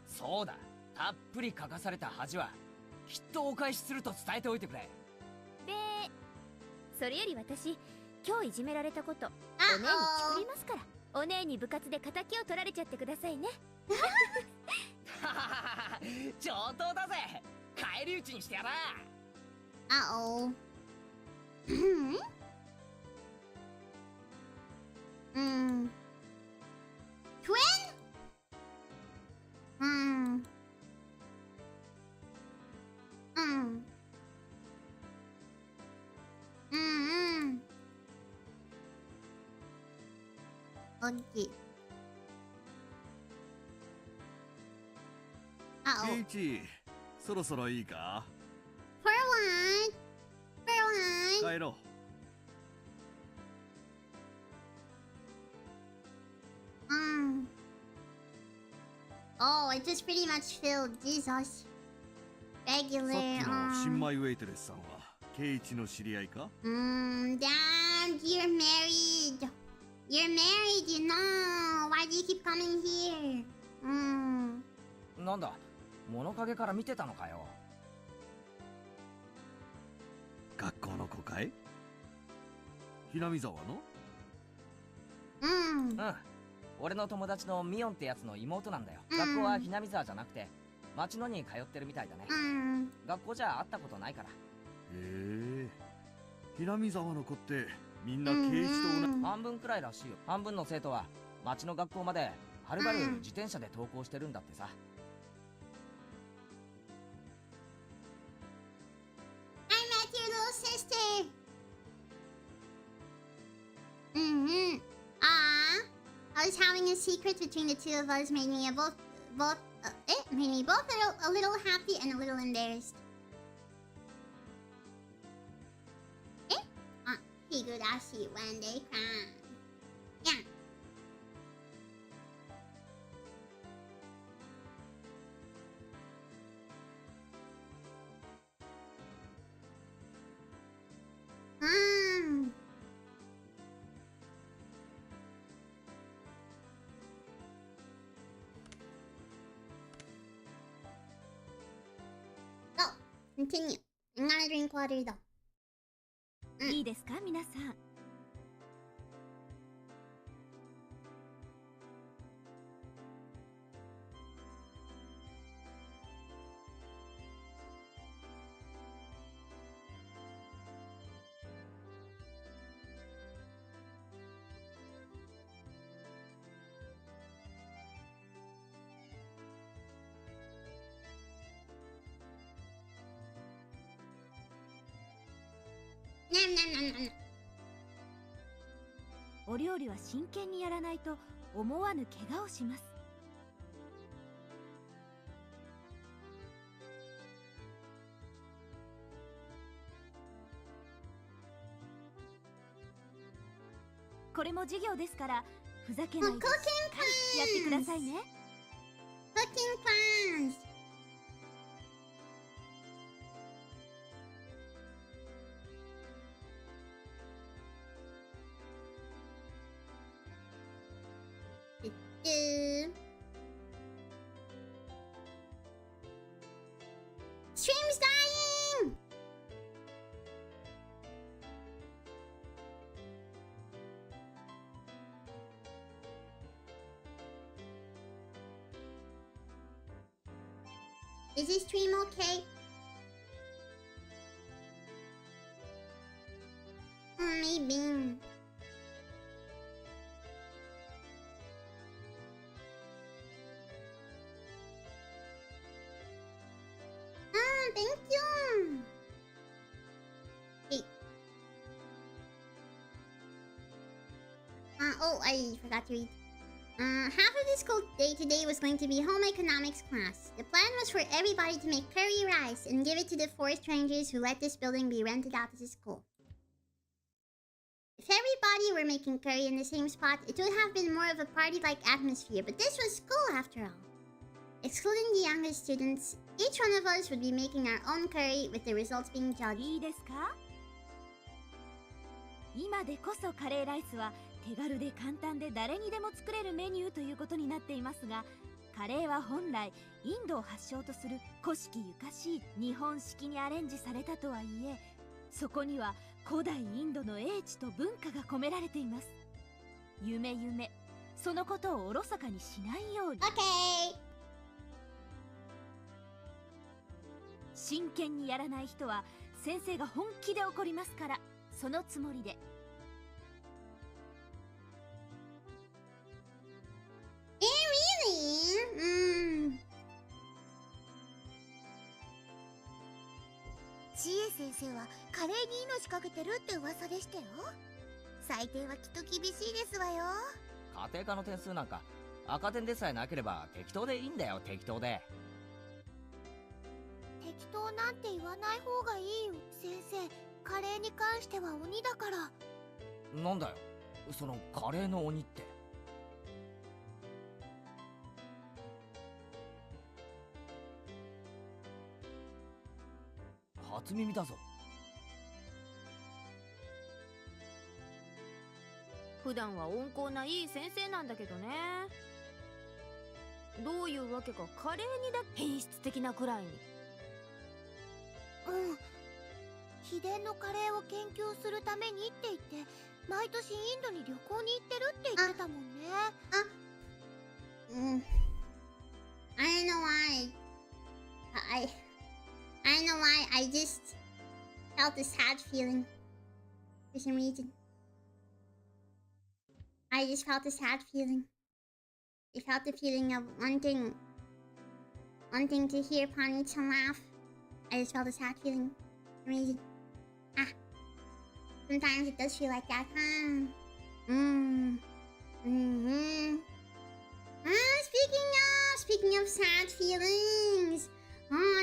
そうだ、たっぷり書かされた恥はきっとお返しすると伝えておいてくれ。で、それより私、今日いじめられたことお姉にチクりますから、お姉に部活で仇を取られちゃってくださいね。上等だぜ。返り討ちにしてやら。Uh-oh. Twin? オッケー。ケイチ、そろそろいいか？ For what? For what? 帰ろう。Oh, it just pretty much filled. Jesus. Regular. さっきの新米ウェイトレスさんはケイチの知り合いか？Damn, you're married. You're married, you know. Why do you keep coming here? なんだ、物陰から見てたのかよ。学校の子かい？ひなみ沢の？俺の友達のミオンってやつの妹なんだよ。学校はひなみ沢じゃなくて町野に通ってるみたいだね。学校じゃ会ったことないから。へえ。ひなみ沢の子ってみんなケイチと同じ。半分くらいらしいよ。半分の生徒は町の学校まではるばる自転車で登校してるんだってさ。I met your little sister. I was having a secret between the two of us. Made me both a little happy and a little embarrassed. Higurashi when they cry. Yeah. Go. Continue. I'm gonna drink water though. いいですか皆さん。お料理は真剣にやらないと思わぬ怪我をします。これも授業ですからふざけないでしっかりやってくださいね。Cooking plans. Stream's dying! Is this stream okay? Maybe. Thank you. Hey, I forgot to read. Half of the school day today was going to be home economics class. The plan was for everybody to make curry rice and give it to the 4 strangers who let this building be rented out as a school. If everybody were making curry in the same spot, it would have been more of a party-like atmosphere, but this was school after all. Excluding the youngest students, each one of us would be making our own curry with the results being judged. いいですか？今でこそカレーライスは手軽で簡単で誰にでも作れるメニューということになっていますが、カレーは本来インドを発祥とする古式ゆかしい日本式にアレンジされたとはいえ、そこには古代インドの英知と文化が込められています。夢夢、そのことをおろそかにしないように。 Okay. 真剣にやらない人は先生が本気で怒りますから、そのつもりで。Really? 知恵先生はカレーに命かけてるって噂でしたよ。採点はきっと厳しいですわよ。家庭科の点数なんか赤点でさえなければ適当でいいんだよ。適当で。適当なんて言わない方がいいよ。先生、カレーに関しては鬼だから。なんだよそのカレーの鬼って。初耳だぞ。普段は温厚ないい先生なんだけどね。どういうわけかカレーにだけ品質的なくらいに。秘伝のカレーを研究するためにって言って毎年インドに旅行に行ってるって言ってたもんね。I don't know why. I don't know why. I just felt a sad feeling for some reason. I just felt a sad feeling. I felt the feeling of wanting to hear Pony-chan laugh. I just felt a sad feeling for some reason. Sometimes it does feel like that, huh? Speaking of sad feelings.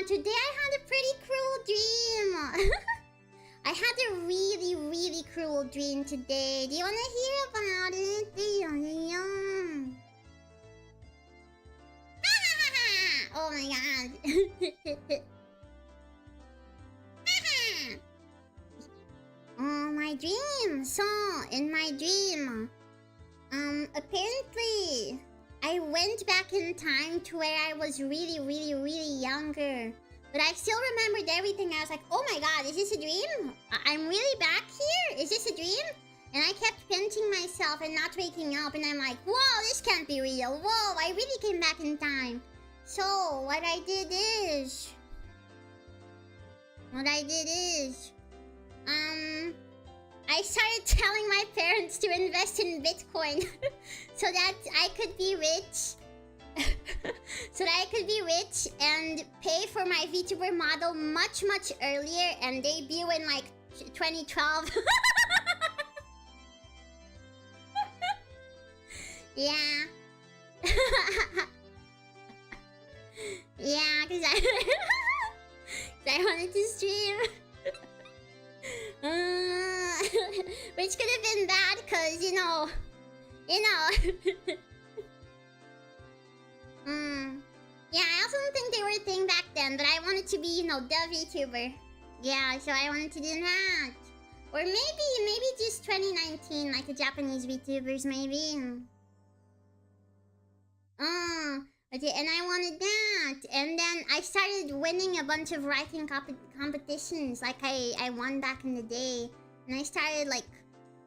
Today I had a pretty cruel dream. I had a really, really cruel dream today. Do you want to hear about it? Oh my god. Oh, my dream. So, in my dream, apparently, I went back in time to where I was really, really, really younger. But I still remembered everything. I was like, oh my god, is this a dream? I'm really back here? Is this a dream? And I kept pinching myself and not waking up. And I'm like, whoa, this can't be real. Whoa, I really came back in time. So, what I did is... I started telling my parents to invest in Bitcoin so that I could be rich. And pay for my VTuber model much, much earlier and debut in like 2012. Yeah. Yeah, because I wanted to stream. Which could have been bad because, you know. Yeah, I also don't think they were a thing back then, but I wanted to be, you know, the VTuber. Yeah, so I wanted to do that. Or maybe just 2019, like the Japanese VTubers, maybe. And I wanted that. And then I started winning a bunch of writing competitions, like I won back in the day. And I started, like,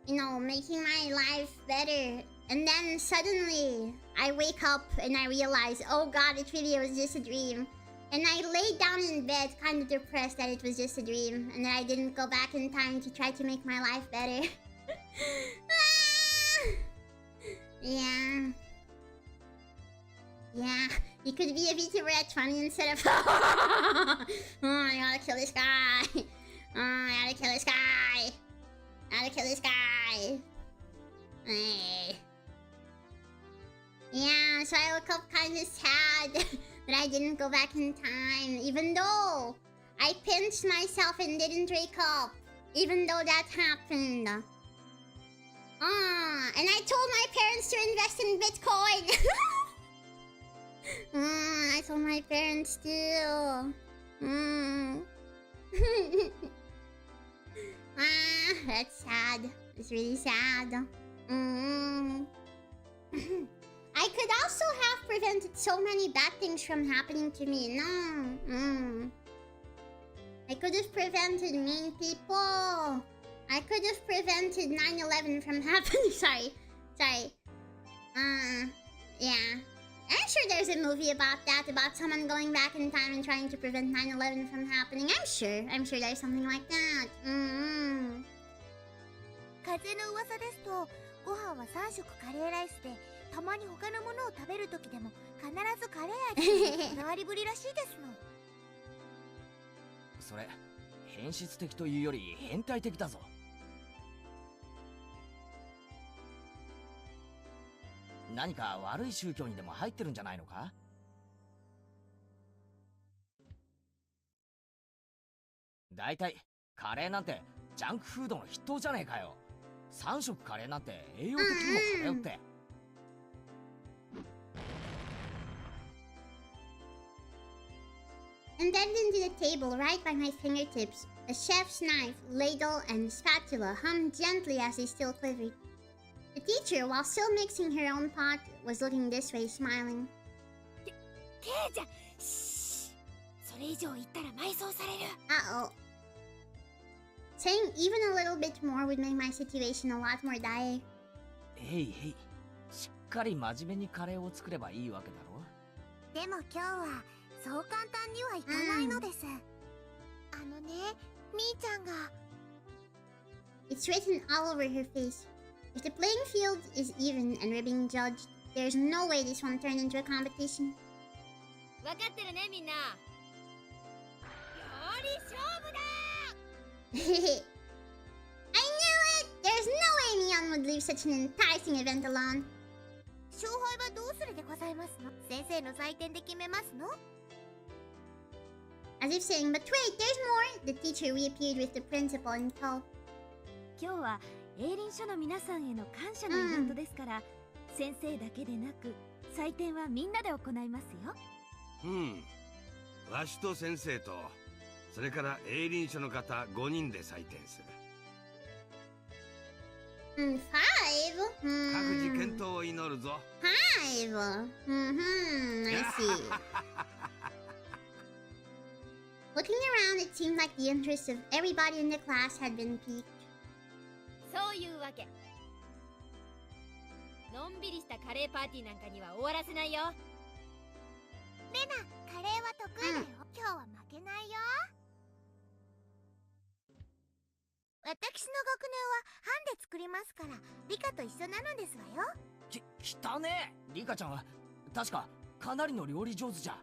you know, making my life better. And then suddenly, I wake up and I realize, oh god, it really was just a dream. And I laid down in bed, kind of depressed that it was just a dream. And that I didn't go back in time to try to make my life better. Yeah. Yeah, you could be a VTuber at 20 instead of... Oh, I gotta kill this guy. Oh, I gotta kill this guy. Hey. so I woke up kind of sad that I didn't go back in time, even though I pinched myself and didn't wake up, even though that happened. And I told my parents to invest in Bitcoin. I told my parents too. That's sad. It's really sad. I could also have prevented so many bad things from happening to me. No. I could have prevented mean people. I could have prevented 9/11 from happening. Sorry. Yeah. I'm sure there's a movie about that, about someone going back in time and trying to prevent 9/11 from happening. I'm sure there's something like that. 風の噂ですと、ご飯は3食カレーライスで、たまに他のものを食べる時でも必ずカレー味のこだわりぶりらしいですの。それ変質的というより変態的だぞ。何か悪い宗教にでも入ってるんじゃないのか？だいたいカレーなんてジャンクフードの筆頭じゃねえかよ。3食カレーなんて栄養的にも偏って。And then into the table right by my fingertips, a chef's knife, ladle, and spatula hummed gently as they still quivered. The teacher, while still mixing her own pot, was looking this way, smiling. ケイちゃん、シー。それ以上言ったら埋葬される。Uh-oh. Saying even a little bit more would make my situation a lot more dire. へいへい。しっかり真面目にカレーを作ればいいわけだろ。でも今日はそう簡単にはいかないのです。あのね、みーちゃんが。It's written all over her face. If the playing field is even and we're being judged, there's no way this won't turn into a competition. 分かってるねみんな。より勝負だ。I knew it! There's no way Mion would leave such an enticing event alone. 勝敗はどうするでございますの？先生の採点で決めますの？ As if saying, but wait, there's more! The teacher reappeared with the principal in tow. 今日は営林署の皆さんへの感謝のイベントですから、先生だけでなく採点はみんなで行いますよ。わしと先生とそれから営林署の方5人で採点する。5? 各自健闘を祈るぞ。5? I see. Looking around, it seemed like the interest of everybody in the class had been piqued. そういうわけ。のんびりしたカレーパーティーなんかには終わらせないよ。レナ、カレーは得意だよ。今日は負けないよ。私の学年は班で作りますから、リカと一緒なのですわよ。きたねえ。リカちゃんは確かかなりの料理上手じゃ。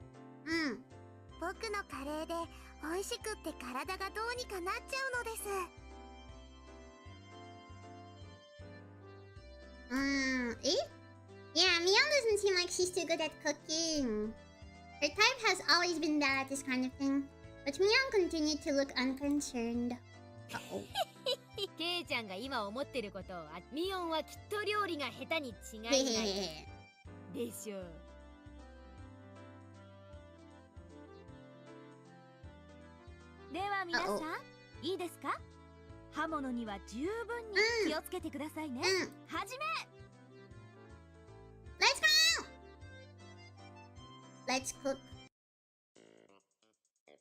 僕のカレーで美味しくって体がどうにかなっちゃうのです。Yeah, Mion doesn't seem like she's too good at cooking. Her type has always been bad at this kind of thing, but Mion continued to look unconcerned. Uh-oh. ケイちゃんが今思ってることを、ミオンはきっと料理が下手に違いないでしょう。では皆さん、いいですか？刃物には十分に気をつけてくださいね。はじめ！ Let's cook.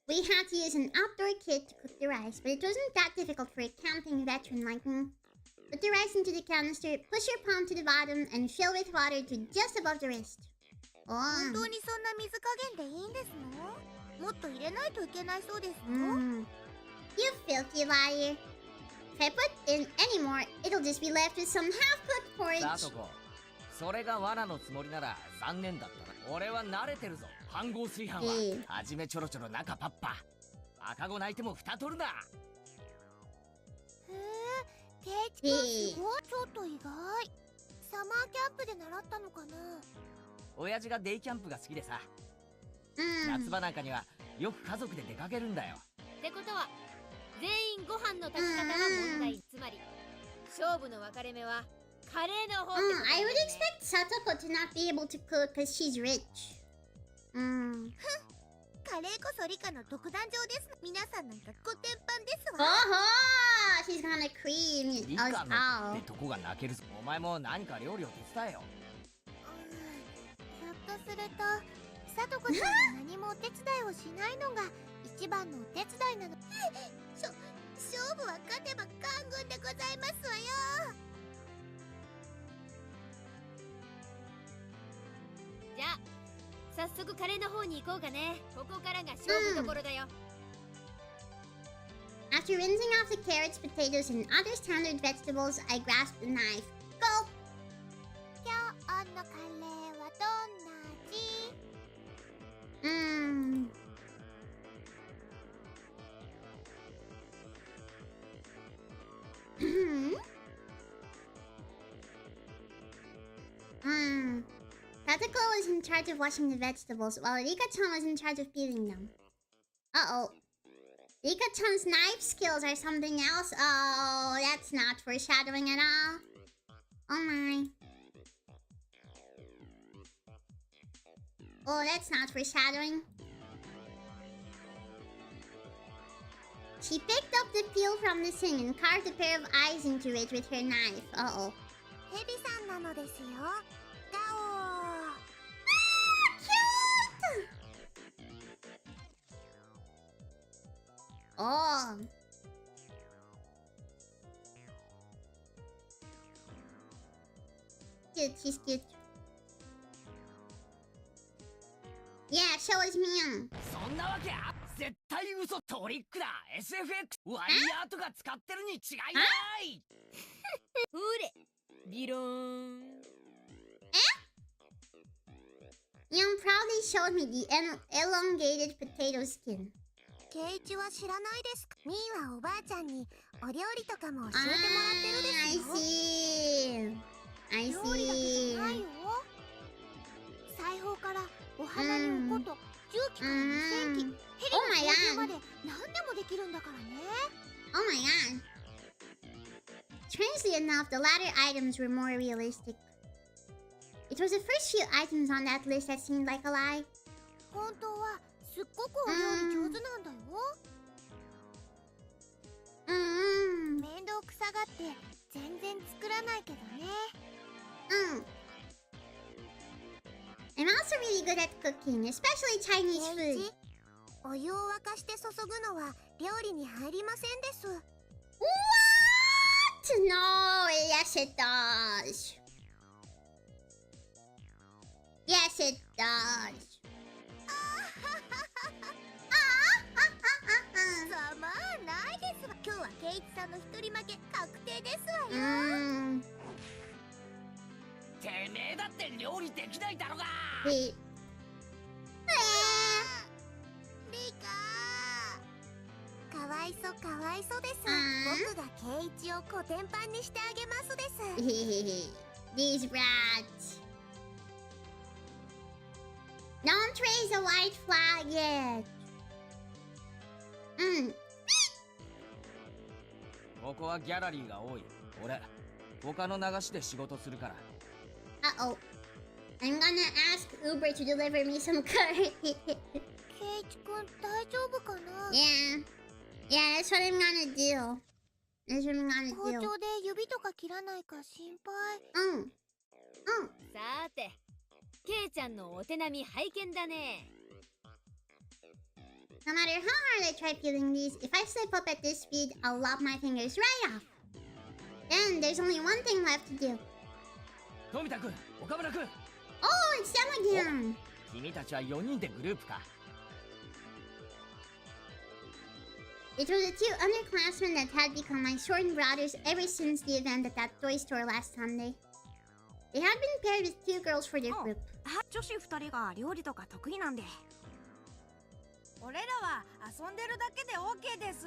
We had to use an outdoor kit to cook the rice, but it wasn't that difficult for a camping veteran like me. Put the rice into the canister, push your palm to the bottom, and fill with water to just above the wrist. 本当にそんな水加減でいいんですの？もっと入れないといけないそうですよ。You filthy liar. If I put in any more, it'll just be left with some half-cooked porridge. さとこ、それが罠のつもりなら残念だったな。俺は慣れてるぞ。飯合炊飯ははじめちょろちょろ中パッパ。赤子泣いても蓋取るな。ケイチ君すごい。ちょっと意外。サマーキャンプで習ったのかな？親父がデイキャンプが好きでさ、うん夏場なんかにはよく家族で出かけるんだよ。ってことは全員ご飯の炊き方が問題、つまり勝負の分かれ目はカレーの方ってことだ I よ would ね。 expect Satoko to not be able to cook because she's rich. カレーこそリカの独壇場です。皆さんなんかコテンパンですほわ。ほー She's gonna cream リ us カの all. ってとこが泣けるぞ。お前も何か料理を手伝えよ。ひょっとするとさとこさんは何もお手伝いをしないのが一番のお手伝いなの。勝負は勝てば官軍でございますわよ。じゃあ早速カレーの方に行こうかね。ここからが勝負どころだよ。After rinsing off the carrots, potatoes, and other standard vegetables, I grasped the knife. Go! 今日のカレーはどんな味？Tatako was in charge of washing the vegetables, while Rika-chan was in charge of peeling them. Uh-oh. Rika-chan's knife skills are something else. Oh, that's not foreshadowing at all. Oh my. Oh, that's not foreshadowing. She picked up the peel from the sink and carved a pair of eyes into it with her knife. Uh-oh. ヘビさんなのですよ。ガオー。Oh. Cute, she's cute. Yeah, show us me. そんなわけあ、絶対嘘トリックだ。 SFX ワイヤーとか使ってるに違いない。ほれビローン。Young proudly showed me the elongated potato skin. ケイチは知らないですか？ミーはおばあちゃんにお料理とかも教えてもらってるですよ。I see. 料理だけじゃないよ。裁縫からお花におこと、重機から無線機、ヘリの操縦まで何でもできるんだからね。Oh my god. Strangely enough, the latter items were more realistic. It was the first few items on that list that seemed like a lie. 本当はすっごくお料理上手なんだよ。面倒くさがって全然作らないけどね。I'm also really good at cooking, especially Chinese food. お湯を沸かして注ぐのは料理に入りませんです。What? No, yes it does. Yes it does. ざまあないですわ。今日はケイチさんの一人負け確定ですわよ。てめえだって料理できないだろが。リカかわいそかわいそです。僕がケイチをコテンパンにしてあげますです。These brats. Don't raise a white flag yet. ここはギャラリーが多い。俺他の流しで仕事するから。Uh-oh. I'm gonna ask Uber to deliver me some curry. ケイチくん大丈夫かな？ Yeah. Yeah, that's what I'm gonna do. That's what I'm gonna 包 do. 丁で指とか切らないか心配。さーてケイちゃんのお手並み拝見だね。No matter how hard I try peeling these, if I slip up at this speed, I'll lop my fingers right off. Then there's only one thing left to do. 富田君、岡村君。Oh, it's them again. 君たちは4人でグループか。It was the two underclassmen that had become my sworn brothers ever since the event at that toy store last Sunday. They had been paired with two girls for their group. 女子2人が料理とか得意なんで。俺らは遊んでるだけで OK です。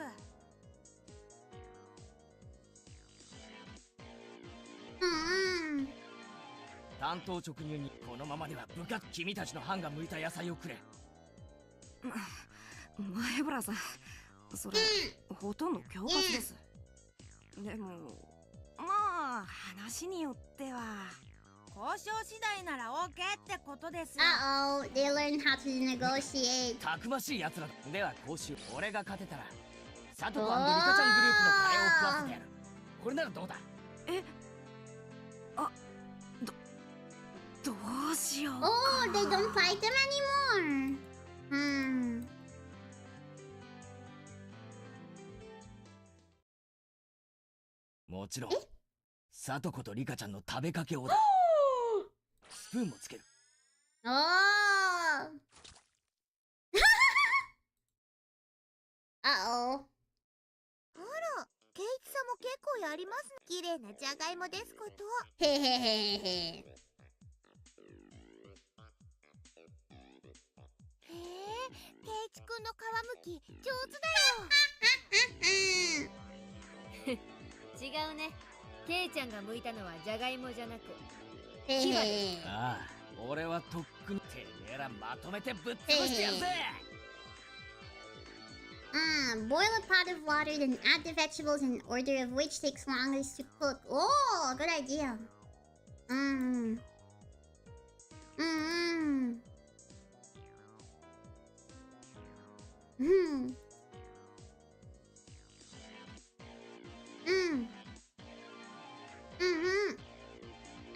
担当直入にこのままでは部下君たちの班が剥いた野菜をくれ。前原さん、それ、ほとんど恐喝です。でもまあ話によっては交渉次第なら OK ってことですよ。Uh-oh, they learned how to negotiate. たくましい奴らだ。では講習、俺が勝てたらサトコ&リカちゃんグループのカレーを食わせてやる。これならどうだ？どうしよう。Oh, they don't fight them anymore. もちろんサトコとリカちゃんの食べかけをだ。スプーンもつける。Oh. あら、ケイチさんも結構やりますね。綺麗なじゃがいもですこと。へへへへ。へえ、ケイチくんの皮むき上手だよ。違うね。ケイちゃんが剥いたのはじゃがいもじゃなくへへ。ああ、俺はとっくにてめえらまとめてぶっ潰してやるぜ。Boil a pot of water, then add the vegetables in order of which takes longest to cook. Oh, good idea. I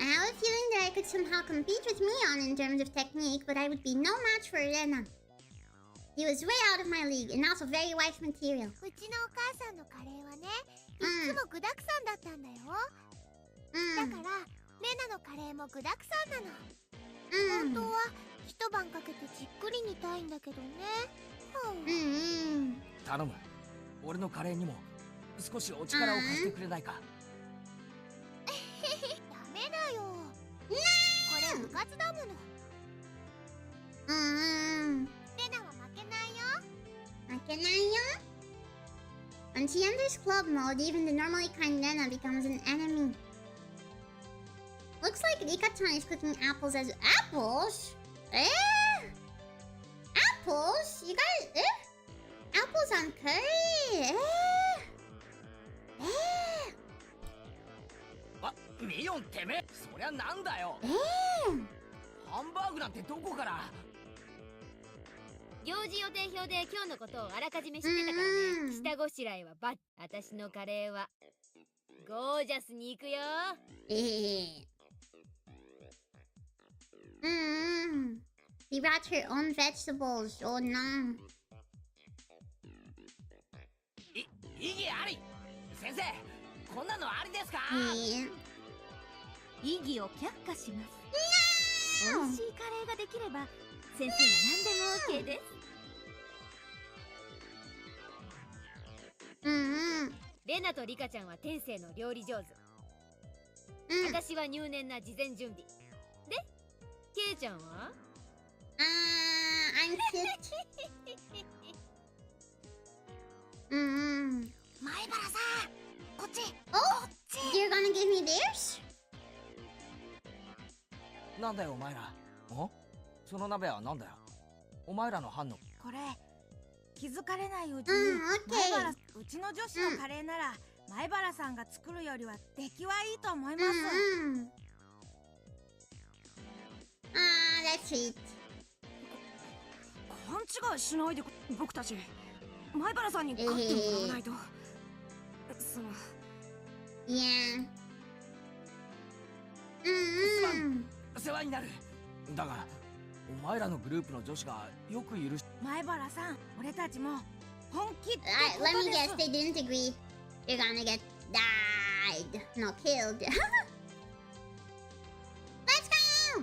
have a feeling that I could somehow compete with Mion in terms of technique, but I would be no match for Irina. He was way out of my league, and also very wife material. うちのお母さんのカレーはね、いつも具だくさんだったんだよ。だからレナのカレーも具だくさんなの。本当は一晩かけてじっくり煮たいんだけどね。頼む。俺のカレーにも少しお力を貸してくれないか。ダメだよ。これ部活だもの。レナは負けないよ。負けないよ。When she enters club mode, even the normally kind Nena becomes an enemy. Looks like Rika-chan is cooking apples as apples? Apples? You guys, apples on curry? あ、ミヨンてめえ、そりゃなんだよ。ハンバーグなんてどこから？行事予定表で今日のことをあらかじめ知ってたからね。下ごしらえはバッ。私のカレーはゴージャスに行くよ。She brought her own vegetables. Oh no. 異議あり。先生、こんなのありですか？異議を却下します。美味しいカレーができれば先生は何でも OK です。レナとリカちゃんは天性の料理上手。私は入念な事前準備で、ケイちゃんはI'm cute. 前原さん、こっち。Oh, you're gonna give me theirs? なんだよお前ら。その鍋はなんだよ。お前らの班の。これ気づかれないうちに、前原、うちの女子のカレーなら、前原さんが作るよりは出来はいいと思います。That's sweet. 勘違いしないで、僕たち前原さんに勝ってもらわないと。Yeah. 世話になる。だがお前らのグループの女子がよく許し。前原さん、俺たちも本気って Let me guess, they didn't agree. You're gonna get died. No, killed. Let's go!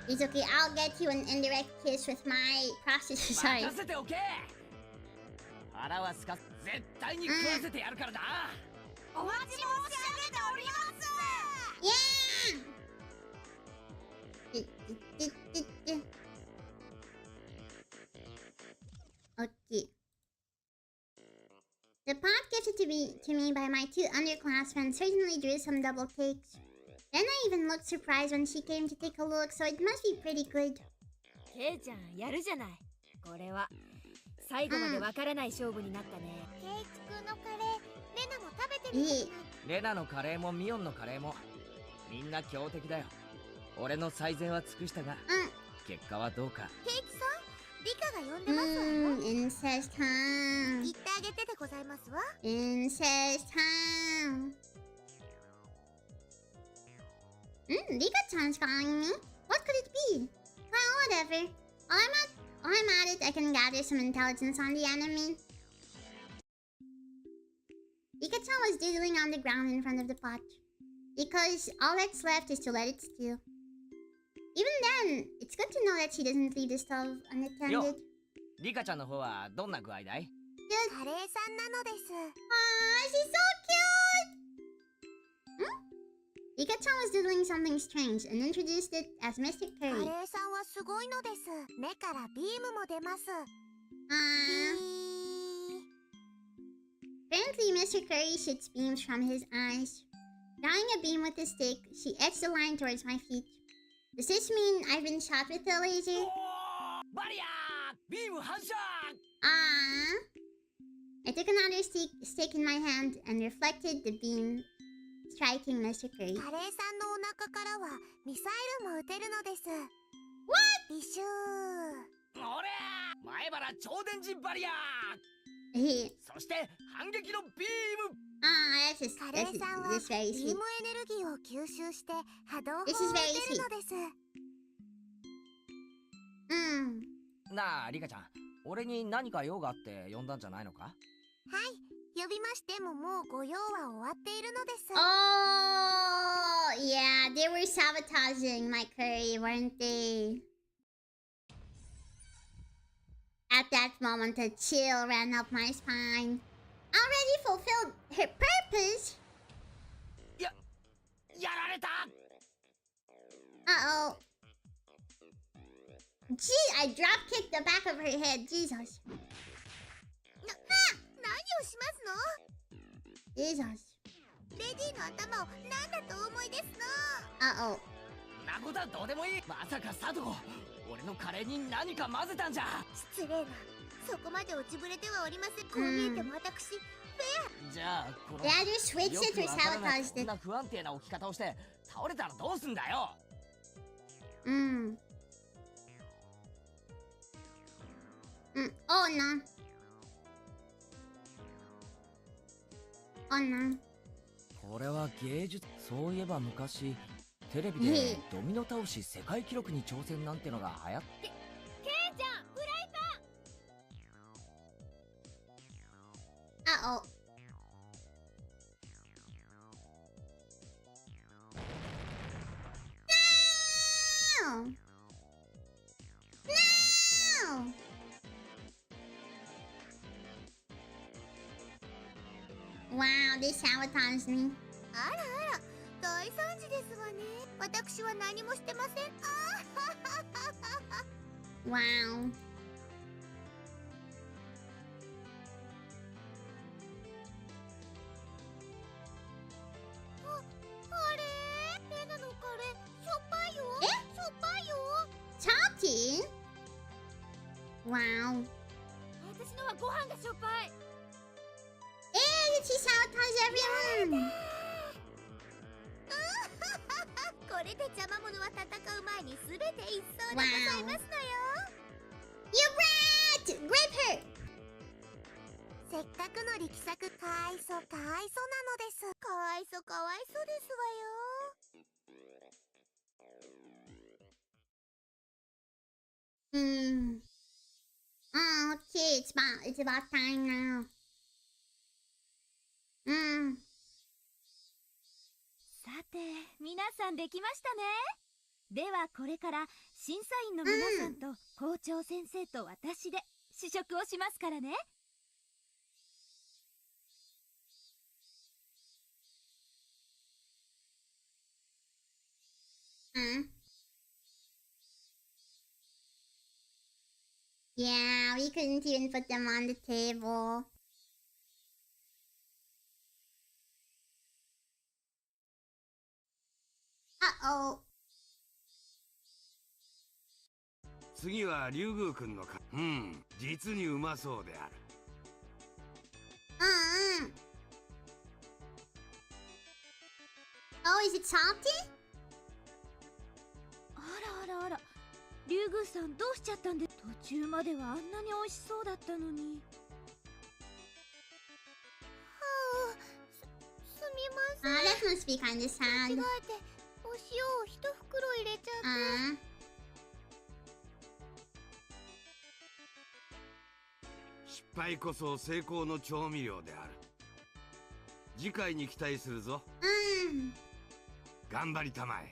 It's okay, I'll get you an indirect kiss with my prostitute. Sorry. 任せておけ。腹はすかす。絶対に食わせてやるからな。お待ち申し上げております。Yeah! Okay. The pot gifted to me by my two underclassmen certainly drew some double takes. Lena even looked surprised when she came to take a look, so it must be pretty good. ケイちゃんやるじゃない。これは最後までわからない勝負になったね。ケイチ君のカレー、レナも食べてみたくない？レナのカレーもミオンのカレーもみんな強敵だよ。俺の最善は尽くしたが、結果はどうか。ケイチさん、リカが呼んでますわよ。Incest time. 言ってあげてでございますわ。Incest time. Rika-chan's calling me. What could it be? Well, whatever. While I'm at it, I can gather some intelligence on the enemy. Rika-chan was doodling on the ground in front of the pot, because all that's left is to let it stew. Even then, it's good to know that she doesn't leave the stove unattended. リカちゃんの方はどんな具合だい？カレーさんなのです。Aww, she's so cute! Rika-chan was doodling something strange and introduced it as Mystic カ Curry. レーさんはすごいのです。目からビームも出ます。Apparently, Mr. Curry shoots beams from his eyes. Drawing a beam with a stick, she etched a line towards my feet. Does this mean I've been shot with a laser? バリアー！ビーム反射！ I took another stick in my hand and reflected the beam, striking Mr. Curry. カレーさんのお腹からはミサイルも撃てるのです。What? ビシュー。おりゃー！前原超電磁バリアー！ そして反撃のビーム！カレーさんはビームエネルギーを吸収して波動砲を撃てるのです。なあリカちゃん、俺に何か用があって呼んだんじゃないのか？はい、呼びましてももうご用は終わっているのです。Oh, yeah, they were sabotaging my curry, weren't they? At that moment, a chill ran up my spine. Already fulfilled her purpose? やられた！ Uh-oh. Gee, I drop-kicked the back of her head. Jesus. 何をしますの？ Jesus. レディの頭を何だとお思いですの？ Uh-oh. なことはどうでもいい。まさかサトコ、俺のカレーに何か混ぜたんじゃ。失礼な。そこまで落ちぶれてはおりません。こう見えても私、フェア。じゃあこの They either switched it or sabotaged こん it. な不安定な置き方をして倒れたらどうすんだよ。Oh no. Oh no. これは芸術。そういえば昔テレビでドミノ倒し世界記録に挑戦なんてのが流行って。ケイちゃん、フライパン。 Uh-oh. No! No! Wow, they sabotaged me. あらあら、大惨事ですわね。私は何もしてません。Wow. あれ？レナのカレー、しょっぱいよ。しょっぱいよ。Salty? Wow. 私のはご飯がしょっぱい。Hey, did she sabotage everyone? これで邪魔者は戦う前に全て一掃でございますのよ。You rat! Grip her! せっかくの力作、かわいそうかわいそうなのです。かわいそうかわいそうですわよ。Oh, okay, it's about time now. さて皆さんできましたね。ではこれから審査員の皆さんと校長先生と私で試食をしますからね。Yeah, we couldn't even put them on the table. Uh-oh. 次は竜宮くんのか。実にうまそうである。Oh, is it salty? あらあらあら、竜宮さんどうしちゃったんで。途中まではあんなに美味しそうだったのに。すみません。 That must be kind of 間 sad. 違えてお塩を一袋入れちゃって。失敗こそ成功の調味料である。次回に期待するぞ。頑張りたまえ。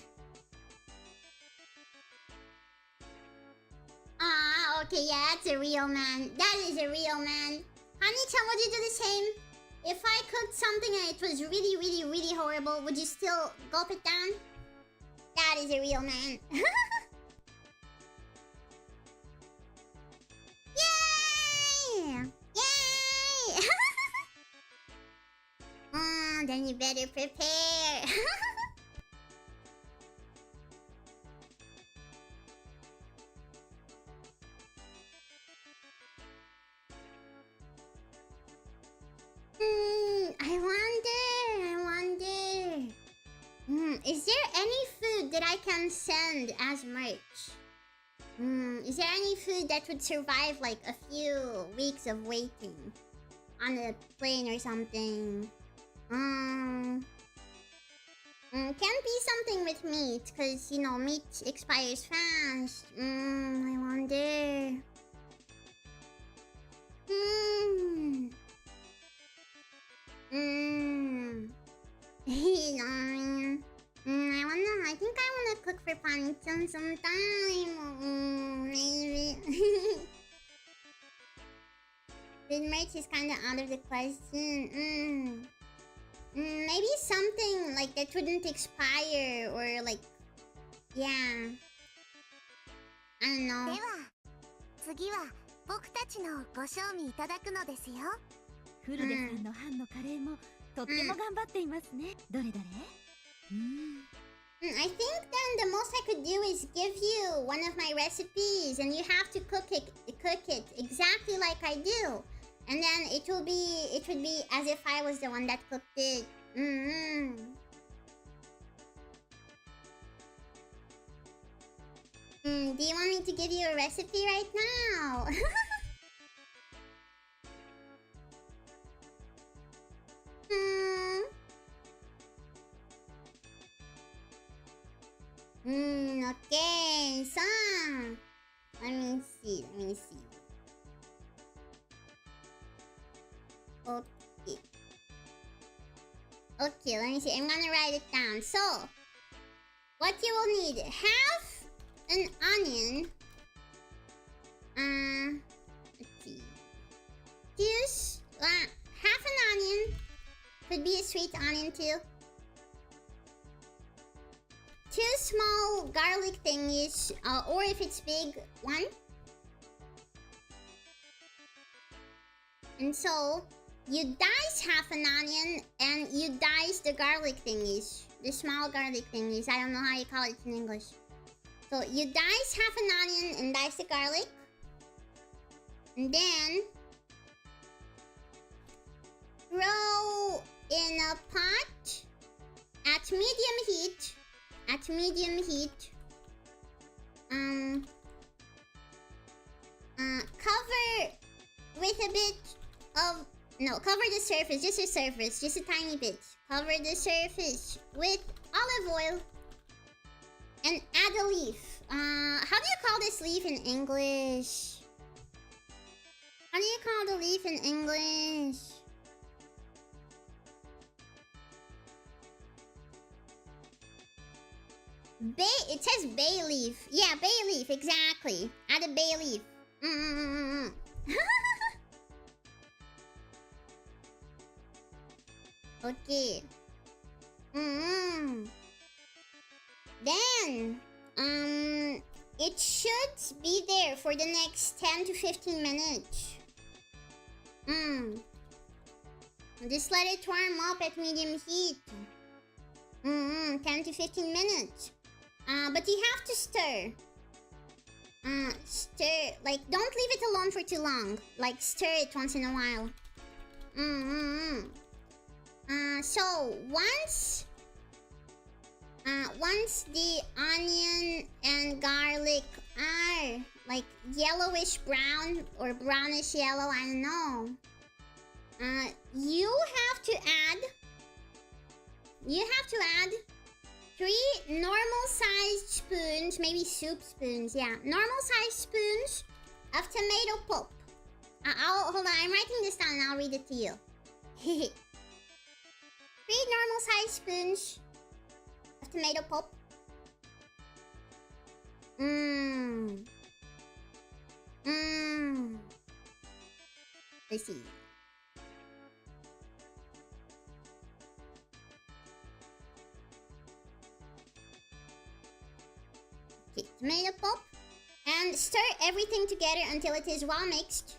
Okay, yeah, that's a real man. That is a real man. Honey-chan, would you do the same? If I cooked something and it was really, really, really horrible, would you still gulp it down? That is a real man. Yay! Yay! Then you better prepare. I wonder. Is there any food that I can send as merch? Is there any food that would survive like a few weeks of waiting on a plane or something? Can't be something with meat, cause you know meat expires fast. I wonder. I think I wanna cook for Panichan sometime. Maybe. Food merch is kinda out of the question. Maybe something like that wouldn't expire or like, yeah. I don't know. では次は僕たちのご賞味いただくのですよ。フルデさんの班のカレーもとっても頑張っていますね。どれどれ？I think then the most I could do is give you one of my recipes and you have to cook it exactly like I do. And then it would be as if I was the one that cooked it. Do you want me to give you a recipe right now? Okay, so let me see. Okay, let me see. I'm gonna write it down. So, what you will need: half an onion. Let's see. Juice. Half an onion. Could be a sweet onion too. 2 small garlic thingies, or if it's big, 1. And so, you dice half an onion and you dice the garlic thingies. The small garlic thingies. I don't know how you call it in English. So, you dice half an onion and dice the garlic. And then, throw in a pot at medium heat. Cover with a bit of... No, cover the surface, just the surface, just a tiny bit. Cover the surface with olive oil and add a leaf. How do you call this leaf in English? How do you call the leaf in English? It says bay leaf. Yeah, bay leaf, exactly. Add a bay leaf. Okay. Then, it should be there for the next 10 to 15 minutes. Just let it warm up at medium heat. 10 to 15 minutes. But you have to stir. Stir, like, don't leave it alone for too long. Like, stir it once in a while. So once the onion and garlic are like yellowish brown or brownish yellow, I don't know. You have to add 3 normal sized spoons, maybe soup spoons, yeah. Normal sized spoons of tomato pulp. Hold on, I'm writing this down and I'll read it to you. 3 normal sized spoons of tomato pulp. Let's see. Okay, tomato pulp. And stir everything together until it is well mixed.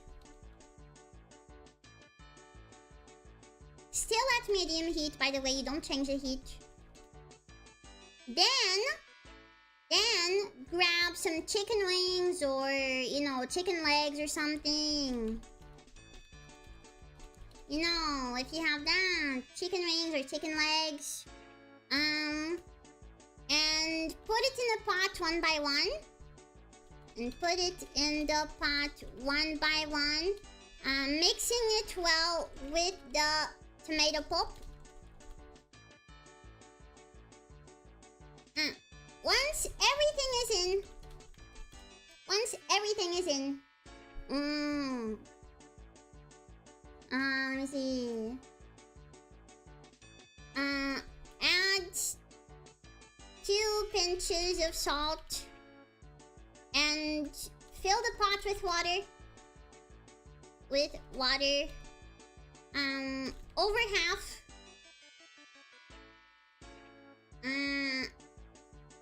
Still at medium heat, by the way, you don't change the heat. Then grab some chicken wings or, you know, chicken legs or something. You know, if you have that, chicken wings or chicken legs. And put it in the pot one by one. And put it in the pot one by one. Mixing it well with the tomato pulp. Once everything is in, let me see. Add 2 pinches of salt and fill the pot with water. Over half.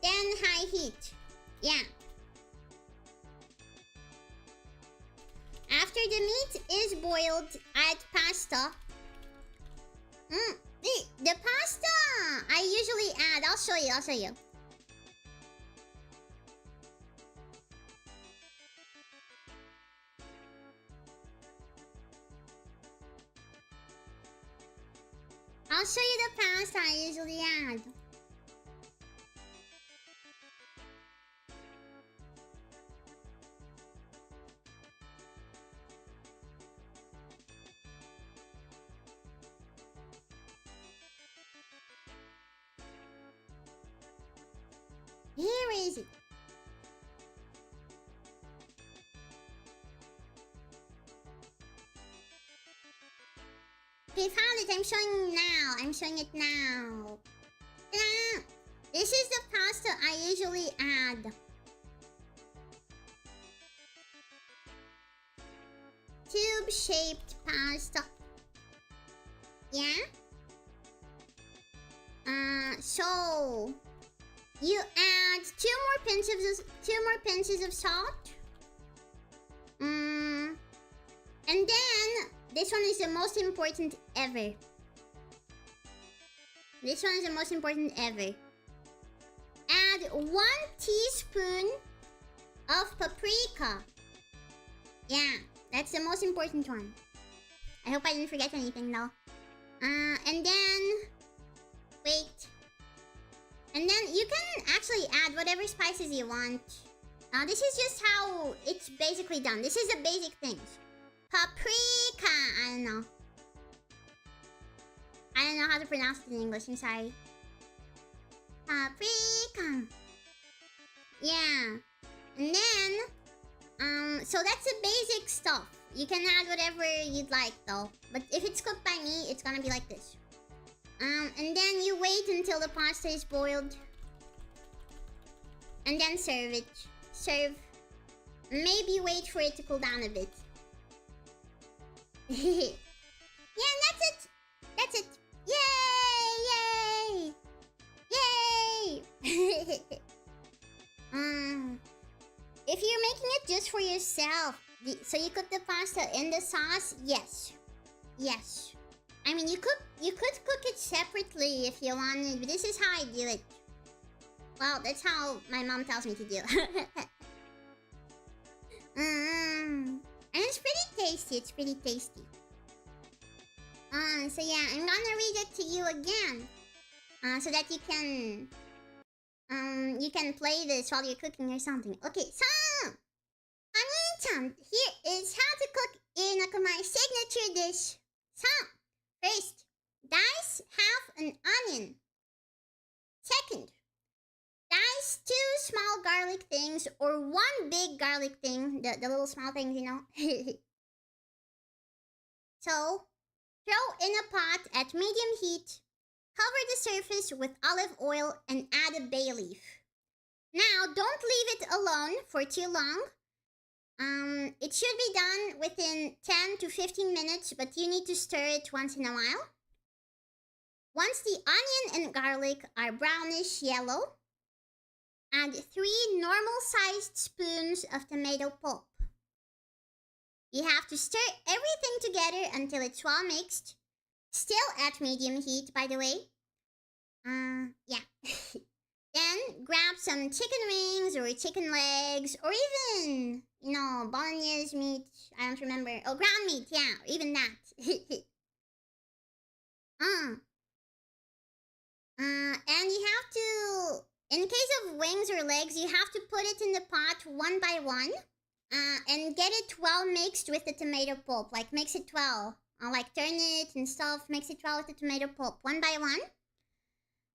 Then high heat. Yeah. After the meat is boiled, add pasta. The pasta I usually add. I'll show you. I'll show you the pasta I usually add. Here is it. Okay, found it. I'm showing it now. Ta-da! This is the pasta I usually add. Tube-shaped pasta. Yeah? So you add 2 more pinches of salt. And then this one is the most important ever. Add 1 teaspoon of paprika. Yeah, that's the most important one. I hope I didn't forget anything though. And then wait. And then you can actually add whatever spices you want. This is just how it's basically done. This is the basic things. Paprika. I don't know how to pronounce it in English. I'm sorry. Paprika. Yeah. And then, so that's the basic stuff. You can add whatever you'd like though. But if it's cooked by me, it's gonna be like this. And then you wait until the pasta is boiled. And then serve it. Maybe wait for it to cool down a bit. Yeah, that's it. Yay! If you're making it just for yourself, so you cook the pasta in the sauce, yes. I mean, you cook you could cook it separately if you wanted, but this is how I do it. Well, that's how my mom tells me to do. And it's pretty tasty. It's pretty tasty. So yeah, I'm gonna read it to you again, so that you can play this while you're cooking or something. Okay, so Honey-chan, here is how to cook Irina Kumai's signature dish. So, first, dice half an onion. Second, dice 2 small garlic things or 1 big garlic thing, the little small things, you know. So, throw in a pot at medium heat, cover the surface with olive oil and add a bay leaf. Now, don't leave it alone for too long. It should be done within 10 to 15 minutes, but you need to stir it once in a while. Once the onion and garlic are brownish yellow, add 3 normal-sized spoons of tomato pulp. You have to stir everything together until it's well mixed. Still at medium heat, by the way. Yeah. Then grab some chicken wings or chicken legs or even, you know, bolognese meat. I don't remember. Oh, ground meat, yeah, even that. And you have to, in case of wings or legs, you have to put it in the pot one by one. And get it well mixed with the tomato pulp. Like, mix it well. Like, turn it and stuff. Mix it well with the tomato pulp. One by one.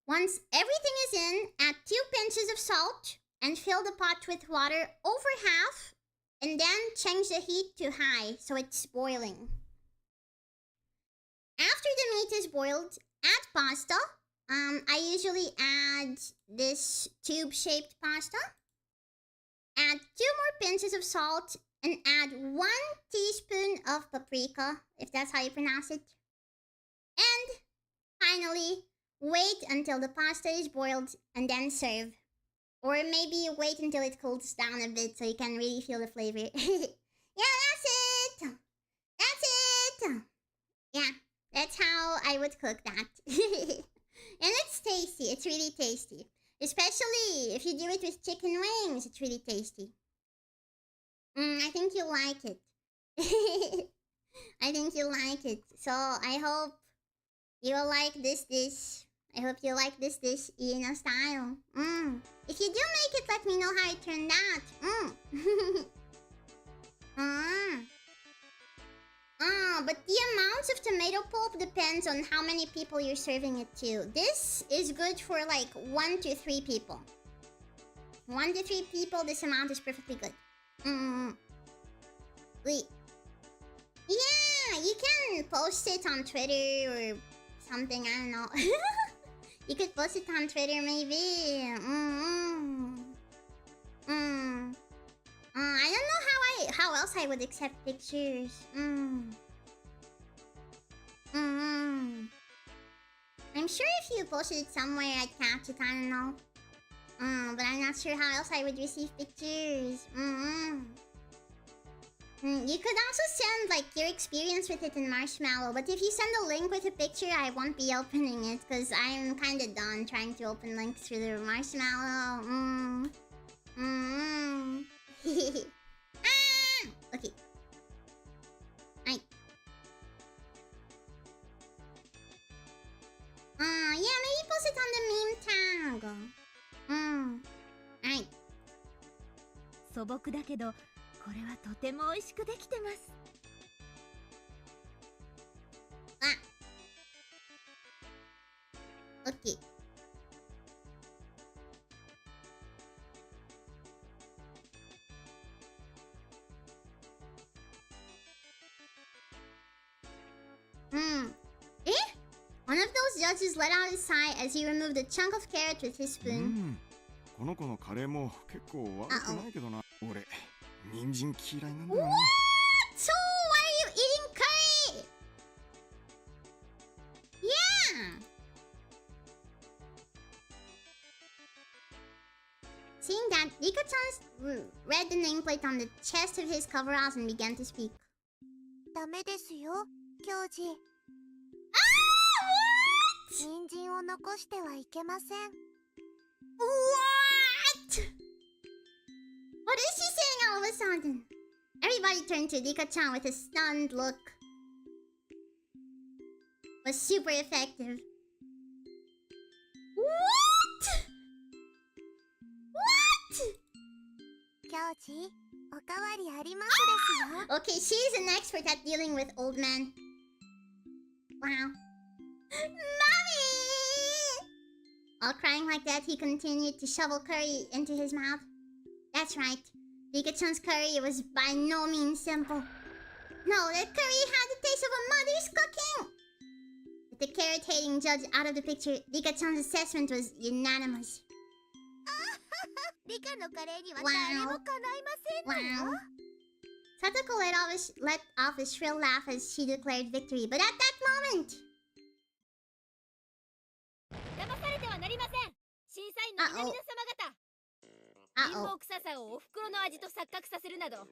Once everything is in, add 2 pinches of salt. And fill the pot with water over half. And then change the heat to high so it's boiling. After the meat is boiled, add pasta. I usually add this tube-shaped pasta. Add 2 more pinches of salt and add 1 teaspoon of paprika, if that's how you pronounce it. And finally, wait until the pasta is boiled and then serve. Or maybe wait until it cools down a bit so you can really feel the flavor. Yeah, that's it! That's it! Yeah, that's how I would cook that. And it's tasty. It's really tasty. Especially if you do it with chicken wings, it's really tasty. I think you'll like it. I think you'll like it. So I hope you will like this dish. I hope you like this dish Irina style. If you do make it, let me know how it turned out. But the amounts of tomato pulp depends on how many people you're serving it to. This is good for like 1 to 3 people. 1 to 3 people, this amount is perfectly good. Wait. Yeah, you can post it on Twitter or something, I don't know. You could post it on Twitter maybe. I don't know how else I would accept pictures. I'm sure if you posted it somewhere, I'd catch it, I don't know. But I'm not sure how else I would receive pictures. You could also send, like, your experience with it in Marshmallow, but if you send a link with a picture, I won't be opening it, because I'm kinda done trying to open links through the Marshmallow. Okay. Right. Yeah, maybe post it on the meme tag. Right. 素朴だけど、これはとても美味しくできてます。Okay. One of those judges let out a sigh as he removed a chunk of carrot with his spoon. この子のカレーも結構悪くないけどな。俺、人参嫌いなんだよな。What? So why are you eating curry? Yeah. Seeing that, Rika-chan read the nameplate on the chest of his coveralls and began to speak. ダメですよ、教授。人参を残してはいけません。 What? What is she saying all of a sudden? Everybody turned to Rika-chan with a stunned look. Was super effective. What? What? 教師、おかわりありますですよ。 Okay, she's an expert at dealing with old men. Wow. Mommy! While crying like that, he continued to shovel curry into his mouth. That's right. Rika-chan's curry was by no means simple. No, that curry had the taste of a mother's cooking! With the carrot-hating judge out of the picture, Rika-chan's assessment was unanimous. リカのカレーには誰もかないませんのよ。 Wow. Satoko let off a shrill laugh as she declared victory, but at that moment... 騙されてはなりません。審査員の皆々様方。貧乏臭さをお袋の味と錯覚させるなど、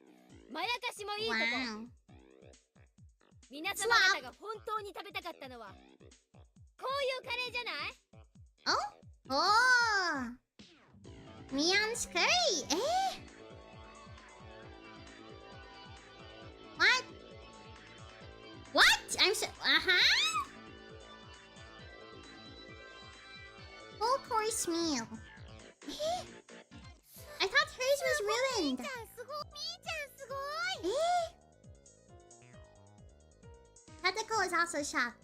まやかしもいいとこ。皆様方が本当に食べたかったのは、こういうカレーじゃない？ Oh! Mion's curry, eh? What? What? I'm so... Full course meal. Eh? I thought hers was ruined. みーちゃんすごい。 Tatako was also shocked.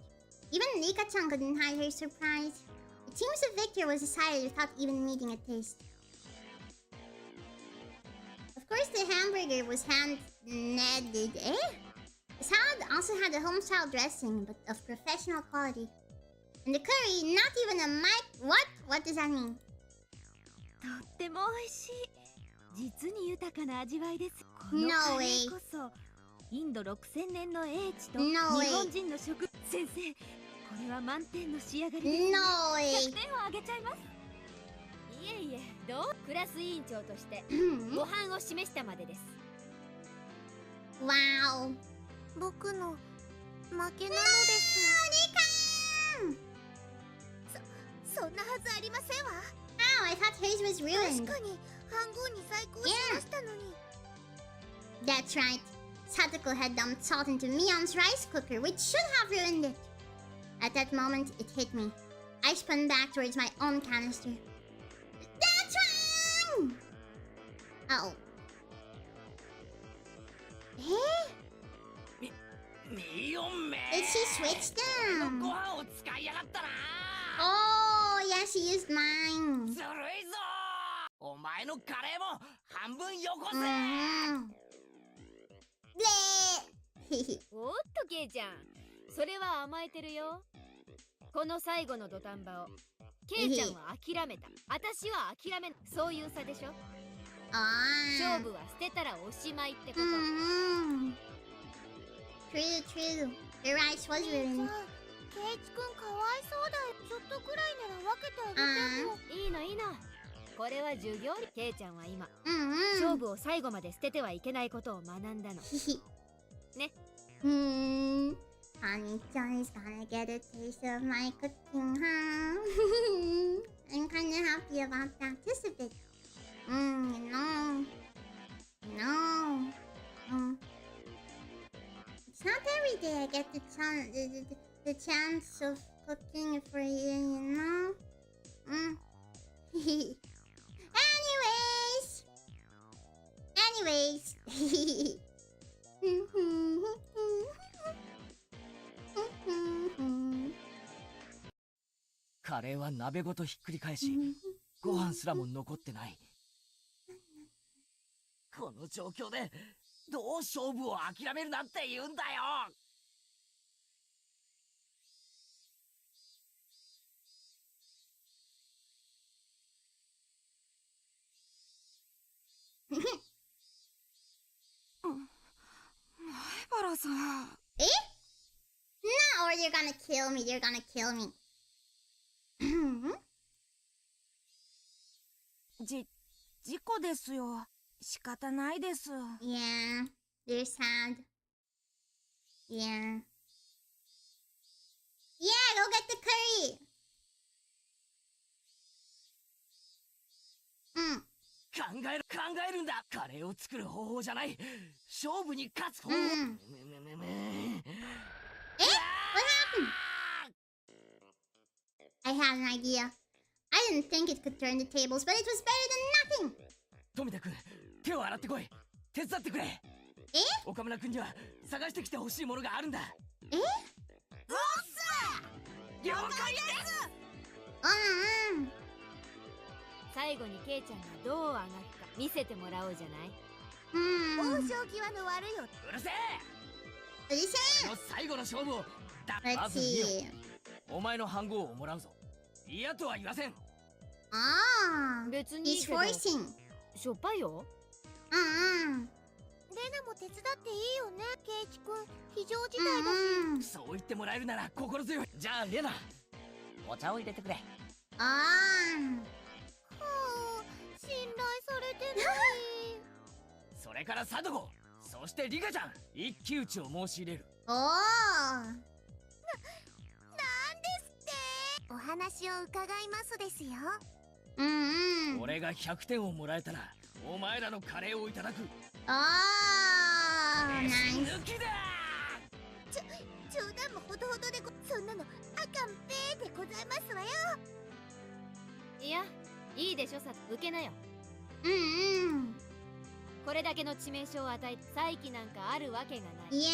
Even Rika-chan couldn't hide her surprise. It seems the victor was decided without even needing a taste. Of course, the hamburger was hand-kneaded, eh? The salad also had a home-style dressing, but of professional quality. And the curry, not even a What? What does that mean? とっても美味しい。実に豊かな味わいです。こ No のカレ way. ーこそインド6000年の英知と No 日 way. 本人の食。先生、これは満点の仕上がりです。 No way. 100点をあげちゃいます。いえいえ、クラス委員長としてご飯を示したまでです。Wow. 僕の負けなのです。 そんなはずありませんわ。 Wow, I thought hers was 確 ruined. かに半分に細工をしましたのに。 That's right. Satoko had dumped salt into Mion's rice cooker, which should have ruined it. At that moment, it hit me. I spun back towards my own canister. That's wrong! Uh-oh. Eh? ミヨンめ Did she switch ご them? 飯を使いやがったな Oh, yeah, she used mine. ずるいぞお前のカレーも半分よこせ Bleh. おっとケイちゃん、それは甘えてるよ。この最後の土壇場をケイちゃんは諦めた。私は諦めない。そういう差でしょ。 Ah. 勝負は捨てたらおしまいってこと。 True, true. The rice was じゃ ruined. あケイチくんかわいそうだよ。ちょっとくらいなら分けてあげても。いいのいいの。これは授業にケイちゃんは今、 Mm-hmm. 勝負を最後まで捨ててはいけないことを学んだの。ね。Honey-chan is gonna get a taste of my cooking, huh? I'm kinda happy about that, just a bit. You know. It's not every day I get the chance of cooking for you, you know? Anyways. カレーは鍋ごとひっくり返しご飯すらも残ってない。この状況でどう勝負を諦めるなんて言うんだよ。前原さん。Eh? No, or you're gonna kill me. You're gonna kill me. 事故ですよ。仕方ないです。 Yeah, they're sad. Yeah. Yeah, go get the curry. 考えるんだ。カレーを作る方法じゃない。勝負に勝つ方法。What happened? I had an idea. I didn't think it could turn the tables, but it was better than nothing. 富田君、手を洗ってこい。手伝ってくれ。岡村君には探してきてほしいものがあるんだ。ボス了解です。最後にケイちゃんがどう上がるか見せてもらおうじゃない。王将際の悪いよ。うるせえ。この最後の勝負をま Let's ず見よ。 see. お前の飯盒をもらうぞ。嫌とは言わせん。別にいい He's けど forcing. しょっぱいよ。レナも手伝っていいよね。ケイチ君非常事態だし。そう言ってもらえるなら心強い。じゃあレナ、お茶を入れてくれ。信頼されてない。それからサドゴ、そしてリカちゃん、一騎打ちを申し入れる。なんですって。お話を伺いますですよ。俺が100点をもらえたらお前らのカレーをいただく。Nice. 抜きだ。冗談もほどほどでそんなのあかんぺーでございますわよ。いや、いいでしょ、さ受けなよ。これだけの致命傷を与え、再起なんかあるわけがない。Yeah,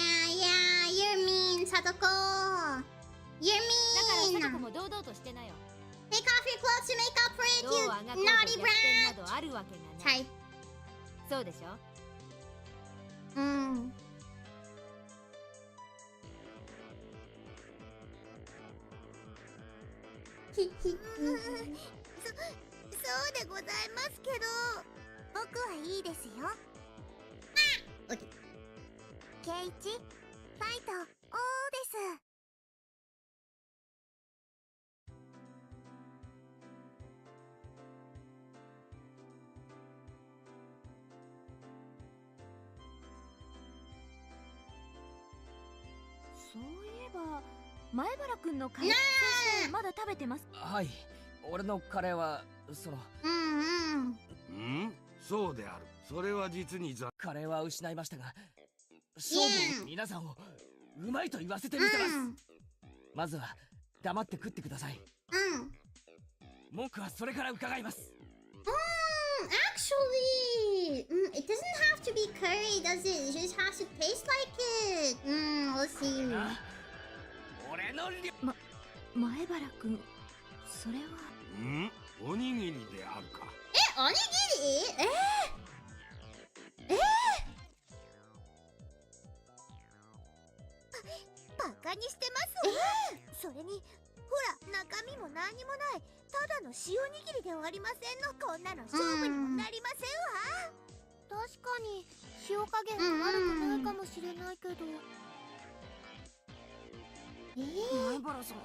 you're mean, Satoko. You're だから mean. サトコも堂々としてなよ。 Take off your clothes to make up for it, どう you あがこうと naughty 逆転 brat. などあるわけがない。そうでしょ。そうでございますけど、僕はいいですよ。ケイチ、ファイト、おーです。そういえば前原くんのカレー先生まだ食べてます。はい、俺のカレーはそうである。それは実にカレーは失いましたが、勝負皆さんをうまいと言わせてみせます。まずは黙って食ってください。文句はそれから伺います。Actually, it doesn't have to be curry, does it? It just has to taste like it. We'll see. 俺の前原くん、それはおにぎりであるか。おにぎり？バカにしてますわ。それにほら、中身も何にもない、ただの塩にぎりで終わりませんの。こんなの勝負にもなりませんわ。確かに塩加減悪くないかもしれないけど。前原さん、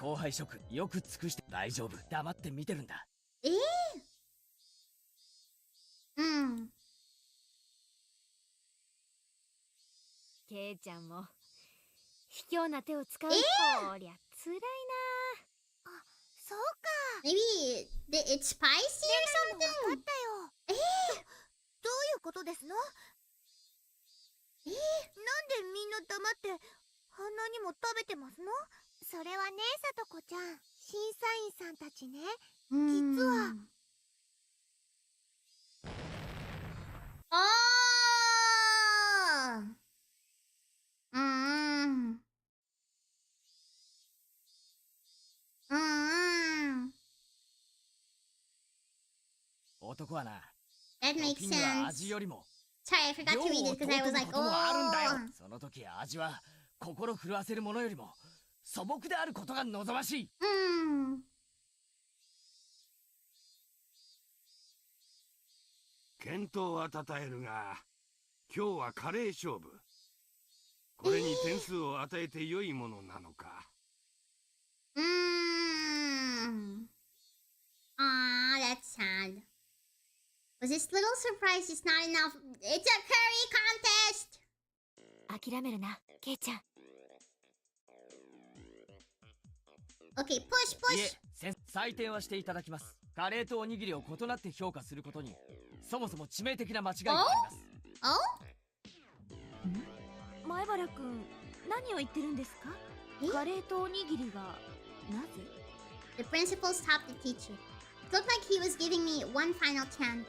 後輩職よく尽くして大丈夫。黙って見てるんだ。ケイちゃんも卑怯な手を使う。こりゃ辛いな。そうか。 Maybe it's spicy or something? わかったよ。どういうことですの？なんでみんな黙ってあんなにも食べてますの？それはね、さとこちゃん、審査員さんたちね、実は。男はな、 That makes 時には味 sense. よりも Sorry, I forgot to read it because I was like, こともあるんだよ。 oh. その時味は心震わせるものよりも素朴であることが望ましい。健闘は称えるが、今日はカレー勝負。これに点数を与えて良いものなのか。That's sad. Was this little surprise just not enough? It's a curry contest! 諦めるな、ケイちゃん。Okay, push, push. 採点はしていただきます。カレーとおにぎりを異なって評価することにそもそも致命的な間違いがあります。前原くん、何を言ってるんですか？カレーとおにぎりがなぜ？ The principal stopped the teacher. It looked like he was giving me one final chance.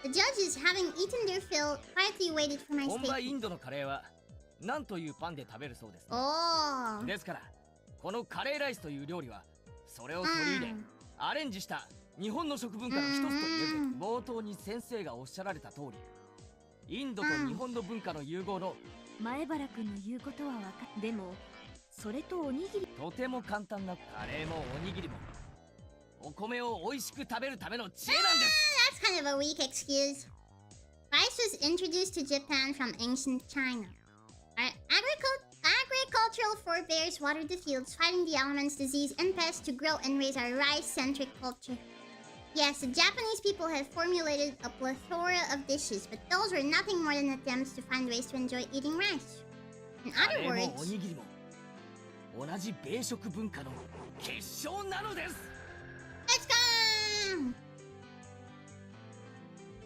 The judges, having eaten their fill, quietly waited for my 本場イ statement. ンドのカレーは何というパンで食べるそうです、ね。Oh. ですからこのカレーライスという料理はそれを取り入れ、アレンジした日本の食文化の一つと言える。冒頭に先生がおっしゃられた通り、インドと日本の文化の融合の前原くんの言うことはわかっ。でもそれとおにぎり、とても簡単なカレーもおにぎりもお米を美味しく食べるための知恵なんです。 That's kind of a weak excuse. Rice was introduced to Japan from ancient China. Our agricultural forebears watered the fields, fighting the elements, disease, and pests to grow and raise our rice-centric culture. Yes, the Japanese people have formulated a plethora of dishes, but those were nothing more than attempts to find ways to enjoy eating rice. In カ other レーもお words, にぎりも同じ米食文化の結晶なのです。 let's go!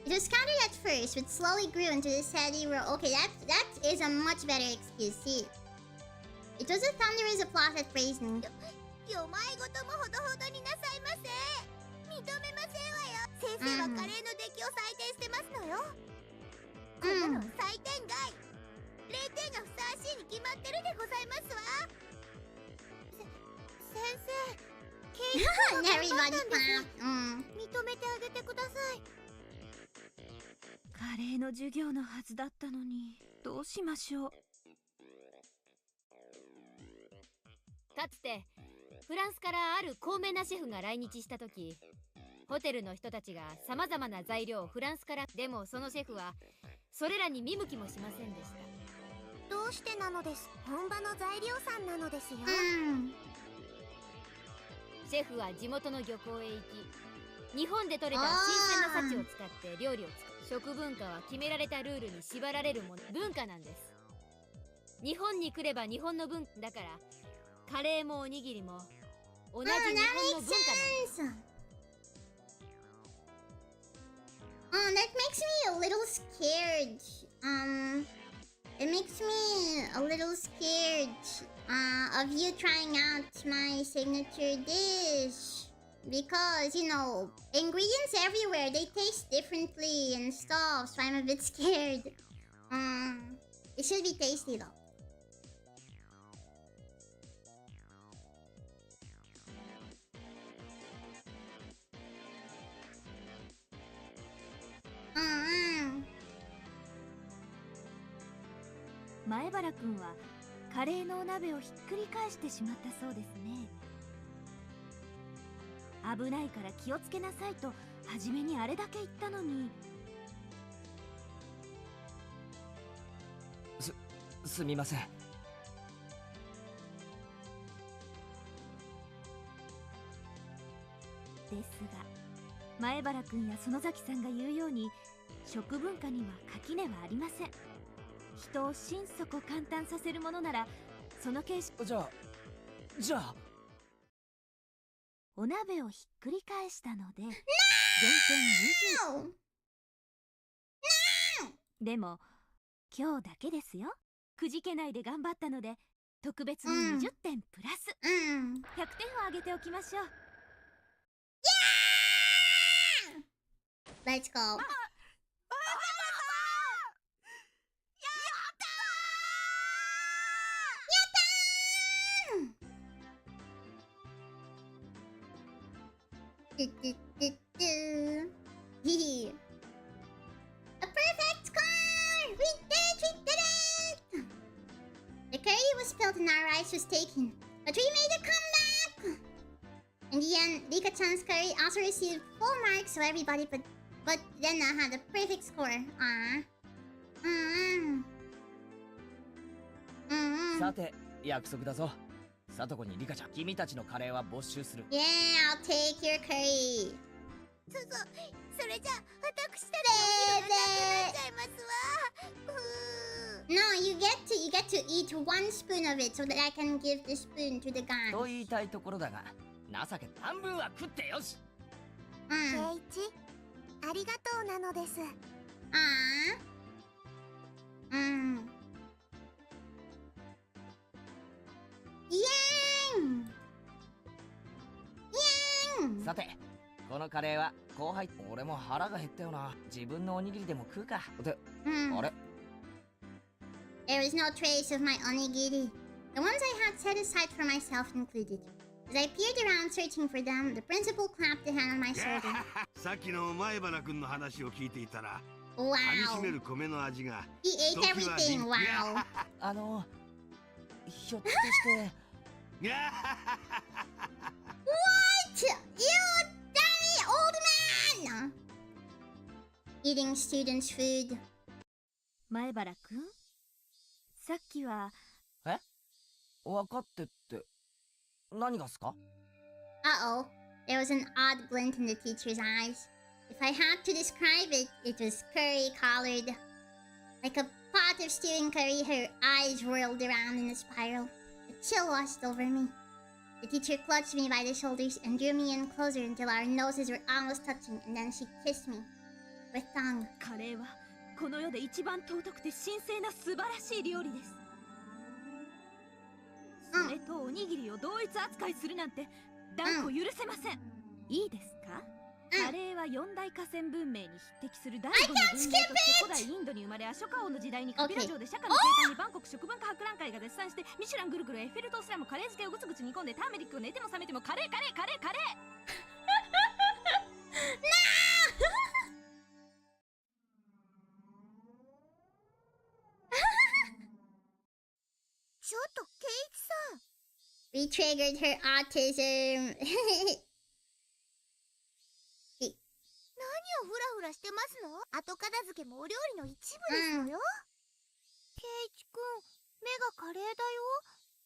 It was scattered at first, but slowly grew into the steady roar. Okay, that is a much better excuse. See, it was a thunderous applause that praised me. よまいごともほどほどになさいませ。認めませんわよ。先生はカレーの出来を採点してますのよ。こんなの採点外。0点がふさわしいに決まってるでございますわ。先生、ケーキが頑張ったんです。認めてあげてください。カレーの授業のはずだったのに、どうしましょう。かつてフランスからある高名なシェフが来日した時、ホテルの人たちがさまざまな材料をフランスから。でもそのシェフはそれらに見向きもしませんでした。どうしてなのです。本場の材料さんなのですよ。シェフは地元の漁港へ行き、日本で採れた新鮮な幸を使って料理を作る。食文化は決められたルールに縛られるもの、文化なんです。日本に来れば日本の文化だから、カレーもおにぎりも同じ日本の文化なんです。That makes me a little scared. It makes me a little scared of you trying out my signature dish. Because, you know, ingredients everywhere, they taste differently and stuff, so I'm a bit scared. It should be tasty though. Mm-hmm. 前原くんはカレーのお鍋をひっくり返してしまったそうですね。危ないから気をつけなさいと初めにあれだけ言ったのに。すみません。ですが前原くんや園崎さんが言うように、食文化には垣根はありません。人を心底感嘆させるものならその形式。じゃあお鍋をひっくり返したので減点20。でも今日だけですよ。くじけないで頑張ったので特別に20点プラス100点をあげておきましょう。Let's go. A perfect score! We did it! The curry was spilled and our rice was taken, but we made a comeback! In the end, Rika-chan's curry also received full marks, so everybody but Lena had a perfect score. Aww. さて約束だぞ。さとこにリカちゃん、君たちのカレーは没収する。 Yeah, I'll take your curry. それじゃ私たちのお昼がなくなっちゃいますわ。No, you get to eat one spoon of it so that I can give the spoon to the guy. と言いたいところだが、情け半分は食ってよし。圭一、ありがとうなのです。イエーンさて、このカレーは後輩。俺も腹が減ったよな。自分のおにぎりでも食うか。ってあれ、 There was no trace of my onigiri. The ones I had set aside for myself included. As I peered around searching for them, the principal clapped a hand on my shoulder. さっきの前原君の話を聞いていたら、 Wow. 噛み締める米の味が He ate everything. Wow. ひょっとしてWhat? You dirty old man! Eating students' food. 前原くん、さっきは分かってって何がっすか？ Uh-oh. There was an odd glint in the teacher's eyes. If I had to describe it, it was curry-colored. Like a pot of stewing curry, her eyes whirled around in a spiral. A chill washed over me. The teacher clutched me by the shoulders and drew me in closer until our noses were almost touching, and then she kissed me. With tongue. カレーはこの世で一番尊くて神聖な素晴らしい料理です。それとおにぎりを同一扱いするなんて断固許せません。いいですか？カレーは四大河川文明に匹敵する第5の文明として古代インドに生まれ、アショカ王の時代にカビラ城で釈迦の生誕にバンコク食文化博覧会が絶賛して、ミシュランぐるぐるエッフェル塔すらもカレー漬けをぐつぐつ煮込んで、ターメリックを寝ても覚めてもカレーカレーカレーカレー。ちょっと圭一さん。We triggered her autism. 何をフラフラしてますの？後片付けもお料理の一部ですのよ。圭一くん、目がカレーだよ。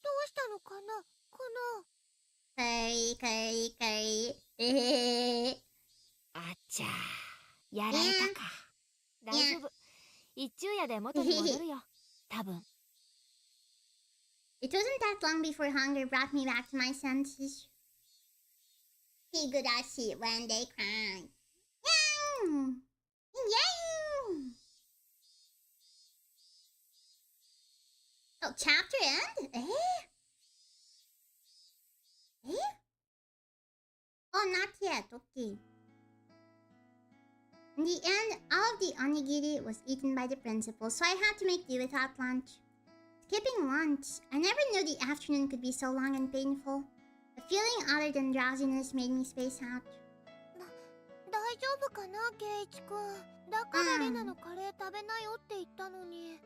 どうしたのかな、この。カリ。あっちゃー、やられたか。大丈夫。一昼夜で元に戻るよ。多分。It wasn't that long before hunger brought me back to my senses. Higurashi when they cried. Yang! Yang! Oh, chapter end? Oh, not yet. Okay. In the end, all of the onigiri was eaten by the principal, so I had to make do without lunch. Skipping lunch, I never knew the afternoon could be so long and painful. A feeling other than drowsiness made me space out. 大丈夫かな、圭一くん。だからレナのカレー食べなよって言ったのに。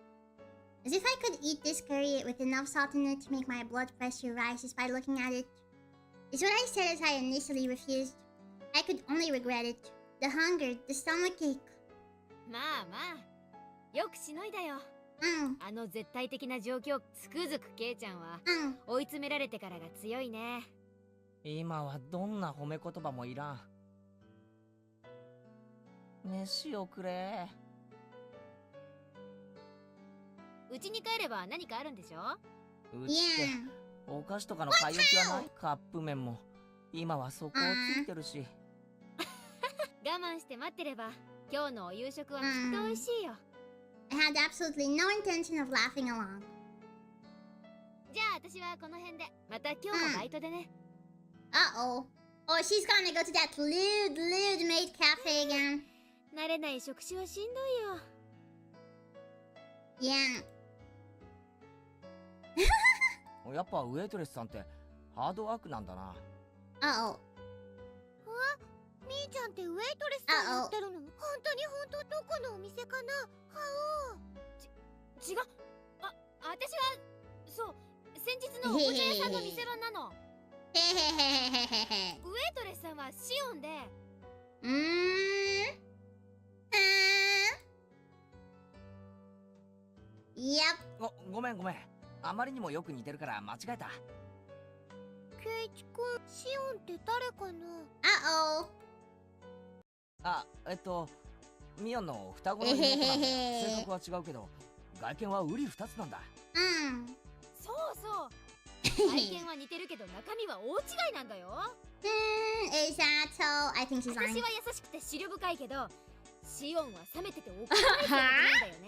As if I could eat this curry with enough salt in it to make my blood pressure rise just by looking at it. It's what I said as I initially refused. I could only regret it. The hunger, the stomachache. まあまあ、よくしのいだよ。あの絶対的な状況つくづくケイちゃんは追い詰められてからが強いね。今はどんな褒め言葉もいらん。飯をくれ。うちに帰れば何かあるんでしょ？うちってお菓子とかの買い置きはない。カップ麺も今は底をついてるし。我慢して待ってれば今日のお夕食はきっと美味しいよ。I had absolutely no intention of laughing along. じゃあ私はこの辺で。また今日もバイトでね。Uh-oh. Oh, she's gonna go to that lewd maid cafe again. 慣れない職種はしんどいよ。Yeah. やっぱウェイトレスさんってハードワークなんだな。Uh-oh. みーちゃんってウェイトレスさんやってるの？本当にどこのお店かな？買おう。違う。私はそう先日のおもちゃ屋さんの店番なの。ウェイトレスさんはシオンで。ごめん。あまりにもよく似てるから間違えた。ケイチくん、シオンって誰かな？ Uh-oh. ミオンの双子の妹なんだよ。性格は違うけど外見は瓜二つなんだ。そうそう外見は似てるけど中身は大違いなんだよ。Is that so? I think she's 私 lying. は優しくて思慮深いけどシオンは冷めてて怒らないってことなんだよね。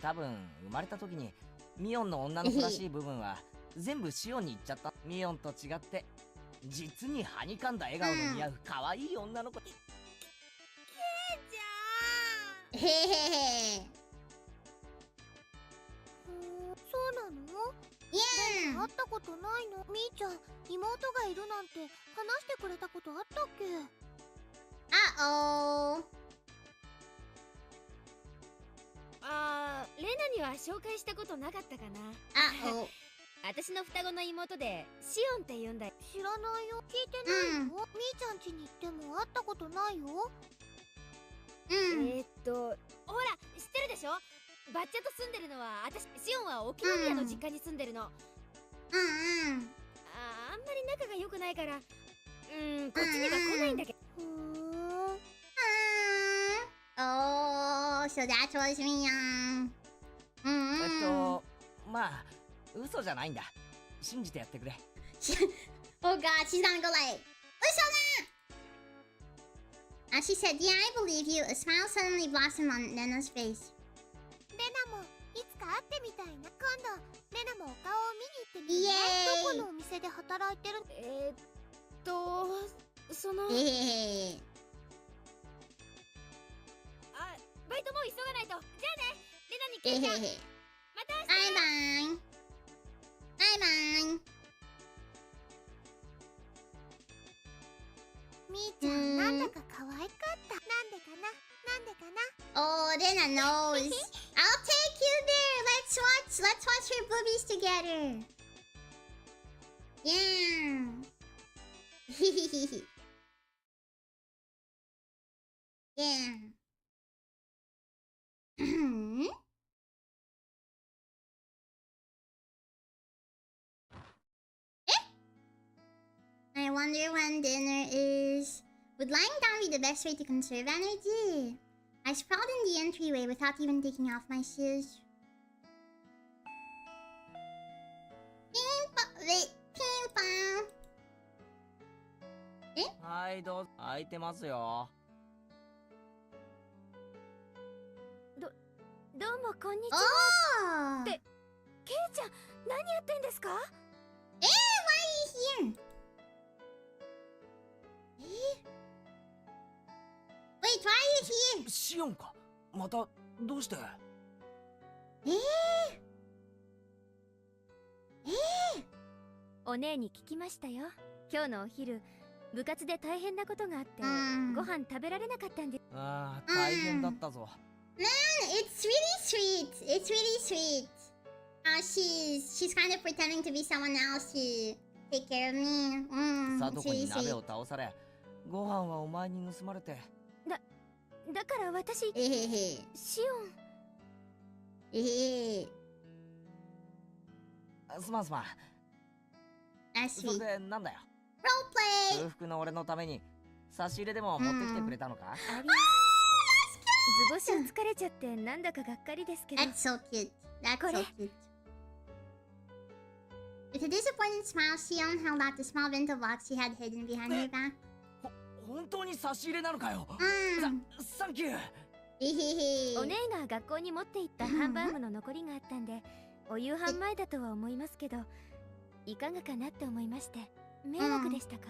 多分生まれた時にミオンの女の子らしい部分は全部シオンに行っちゃった。ミオンと違って実にはにかんだ笑顔の似合う可愛い女の子。ケイちゃん。へへへ。そうなの？Yeah. 会ったことないの？みーちゃん、妹がいるなんて話してくれたことあったっけ？Uh-oh. レナには紹介したことなかったかな。Uh-oh. 私の双子の妹でシオンって言うんだよ。知らないよ。聞いてないよ。みーちゃん家に行っても会ったことないよ。ほら知ってるでしょ。バッチャと住んでるのは私。シオンは沖縄の実家に住んでるの。あんまり仲が良くないからこっちには来ないんだけど。Oh, so that was me. まあ嘘じゃないんだ。信じてやってくれ。Oh God, she's gonna go like, and she said, "Yeah, I believe you." A smile suddenly blossomed on Lena's face. レナもいつか会ってみたいな。今度レナもお顔を見に行ってみるね。どこのお店で働いてる？そのバイトもう急がないと。じゃあねレナにケイちゃん。また明日。バイバイ。みーちゃん、なんだか可愛かった。なんでかな？なんでかな？ Oh, Lena knows. I'll take you there. Let's watch her boobies together. Yeah. Yeah. I wonder when dinner is. Would lying down be the best way to conserve energy? I sprawled in the entryway without even taking off my shoes. Wait, ping-pong. はいどうぞ。空いてますよ。どうもこんにちOh! は。ケイちゃん何やってんですか？ Why are you here? Wait, why are you here? シオンか。またどうして？お姉に聞きましたよ。今日のお昼部活で大変なことがあってご飯食べられなかったんで。ああ大変だったぞ。Man, it's really sweet. It's really sweet. She's kind of pretending to be someone else to take care of me. さと It's こに really 鍋 sweet. を倒され、ご飯はお前に盗まれて。だから私シオンすまんすまん。 That's それ sweet. でなんだよ。 Roleplay. 空腹の俺のために差し入れでも持ってきてくれたのか？あり図星を疲れちゃってなんだかがっかりですけど。 That's so cute. That's so cute. With a disappointed smile, Xion held out the small bento box she had hidden behind her back. 本当に差し入れなのかよ。サンキュー。お姉が学校に持って行ったハンバーグの残りがあったんでお夕飯前だとは思いますけどいかがかなって思いまして。迷惑でしたか？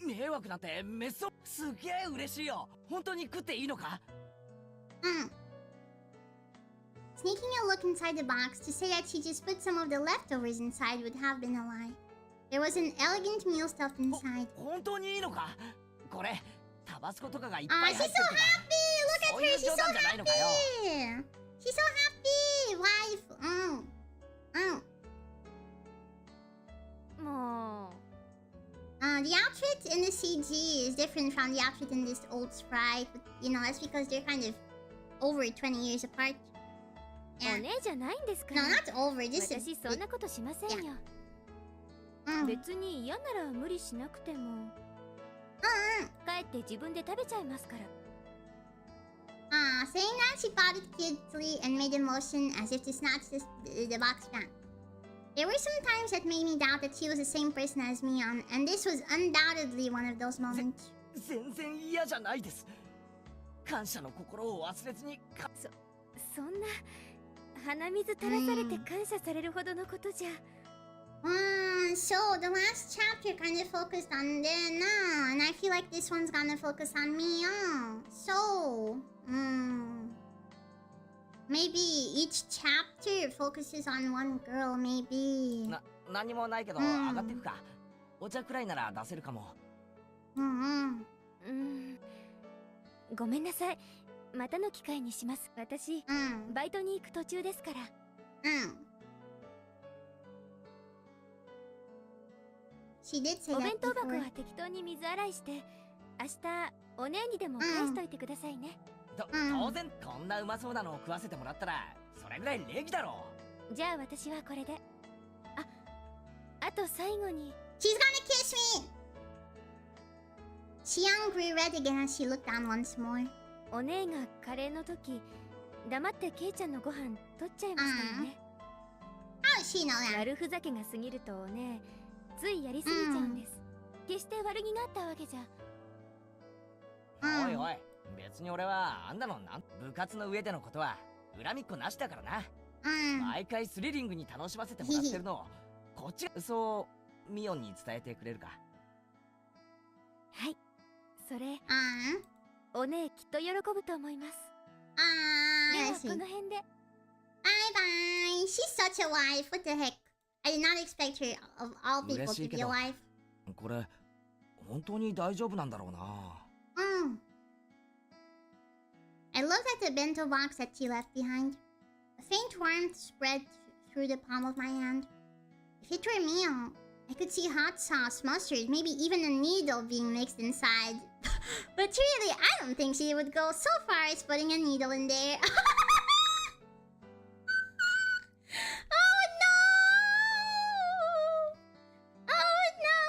迷惑なんてめっそう。すげえ嬉しいよ。本当に食っていいのか？Sneaking a look inside the box to say that she just put some of the leftovers inside would have been a lie. There was an elegant meal stuffed inside. 本当にいいのか？これタバスコとかがいっ Aw, ぱい she's 入っ so てるとか。 happy! Look at そう her, いう she's 冗 so 談じゃないのかよ。 happy! She's so happy! Wife! もう。The outfit in the CG is different from the outfit in this old sprite. But, you know, that's because they're kind of over 20 years apart. お姉じゃないんですか No, ら。 not over, just a 私そん bit. なことしませんよ。別に嫌なら無理しなくても。帰って自分で食べちゃいますから。So saying that, she pouted cutely and made a motion as if to snatch the box back. There were some times that made me doubt that she was the same person as Mion, and this was undoubtedly one of those moments. 全然嫌じゃないです。感謝の心を忘れずに。そんな鼻水垂らされて感謝されるほどのことじゃ。So the last chapter kind of focused on Lena, and I feel like this one's gonna focus on Mion. So, maybe each chapter focuses on one girl, maybe. 何もないけど、上がってくか。お茶くらいなら出せるかも。ごめんなさい。またの機会にします。私、バイトに行く途中ですから。お弁当箱は適当に水洗いして、明日お姉にでも返しといてくださいね。当然こんなうまそうなのを食わせてもらったら、それぐらい礼儀だろう。じゃあ私はこれで。あと最後に。She's gonna kiss me! Xiang grew red again as she looked down once more. お姉がカレーの時、黙ってケイちゃんのご飯取っちゃいましたよね。How does she know that? 悪ふざけが過ぎるとお姉、ついやりすぎちゃうんです。決して悪気があったわけじゃ。おいおい、別に俺はあんなの部活の上でのことは恨みっこなしだからな。毎回スリリングに楽しませてもらってるのをこっちがそうミオンに伝えてくれるか。はい、それお姉きっと喜ぶと思います。ではこの辺で。Bye bye. She's such a wife. What the heck? I did not expect her of all people to be a wife. これ本当に大丈夫なんだろうな。I looked at the bento box that she left behind. A faint warmth spread through the palm of my hand. If it were me, I could see hot sauce, mustard, maybe even a needle being mixed inside. But really, I don't think she would go so far as putting a needle in there. Oh no! Oh no!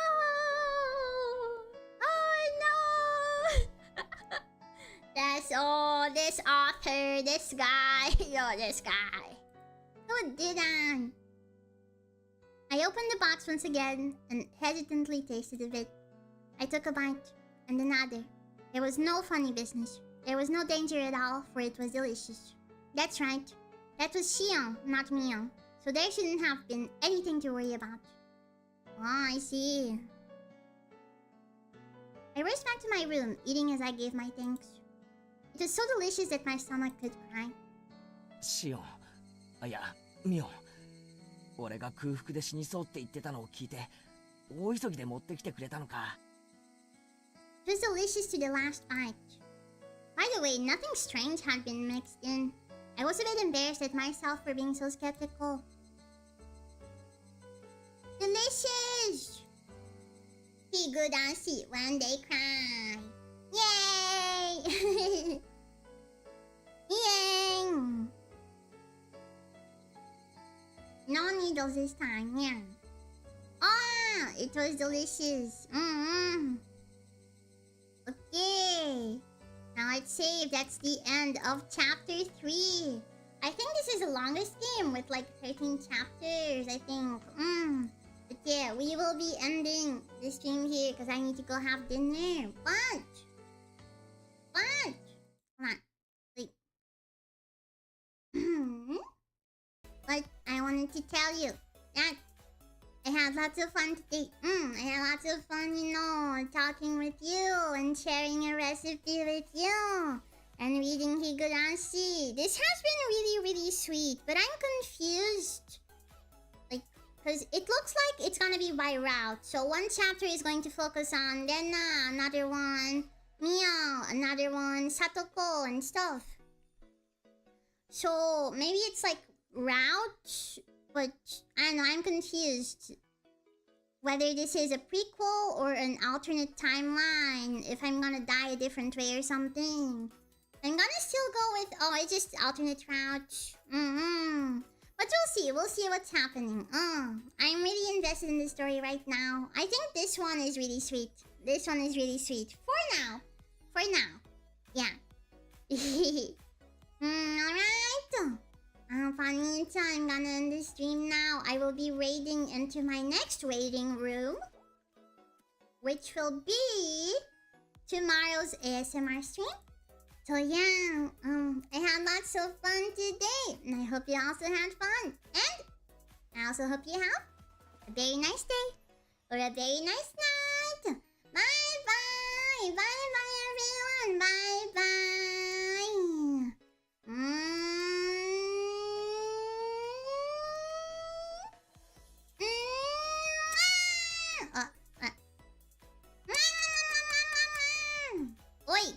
Oh no! That's this author, this guy. This guy. Who did that? I opened the box once again and hesitantly tasted of it. I took a bite, and another. There was no funny business. There was no danger at all, for it was delicious. That's right. That was Xiang, not Mion. So there shouldn't have been anything to worry about. Oh, I see. I raced back to my room, eating as I gave my thanks. It was so delicious that my stomach could cry. シオン、いや、ミオン。俺が空腹で死にそうって言ってたのを聞いて、大急ぎで持ってきてくれたのか。It was delicious to the last bite. By the way, nothing strange had been mixed in. I was a bit embarrassed at myself for being so skeptical. Delicious! Higurashi when they cry. Yay! Yay! No needles this time, yeah. Ah, it was delicious. Okay. Now let's save. That's the end of chapter 3. I think this is the longest game with like 13 chapters, I think. But yeah, we will be ending the stream here because I need to go have dinner. But hold on. Wait. But I wanted to tell you that I had lots of fun today. I had lots of fun, you know, talking with you and sharing a recipe with you and reading Higurashi. This has been really, really sweet, but I'm confused. Like, because it looks like it's gonna be by route. So one chapter is going to focus on Lena, another one Mio, another one Satoko and stuff. So maybe it's like route, but I don't know, I'm confused whether this is a prequel or an alternate timeline, if I'm gonna die a different way or something. I'm gonna still go with, oh, it's just alternate route. But we'll see what's happening. I'm really invested in the story right now. I think this one is really sweet. For now. Yeah. so I'm gonna end the stream now. I will be raiding into my next waiting room, which will be tomorrow's ASMR stream. So yeah, I had lots of fun today, and I hope you also had fun. And I also hope you have a very nice day or a very nice night. Bye bye, bye bye everyone, bye bye. Oi.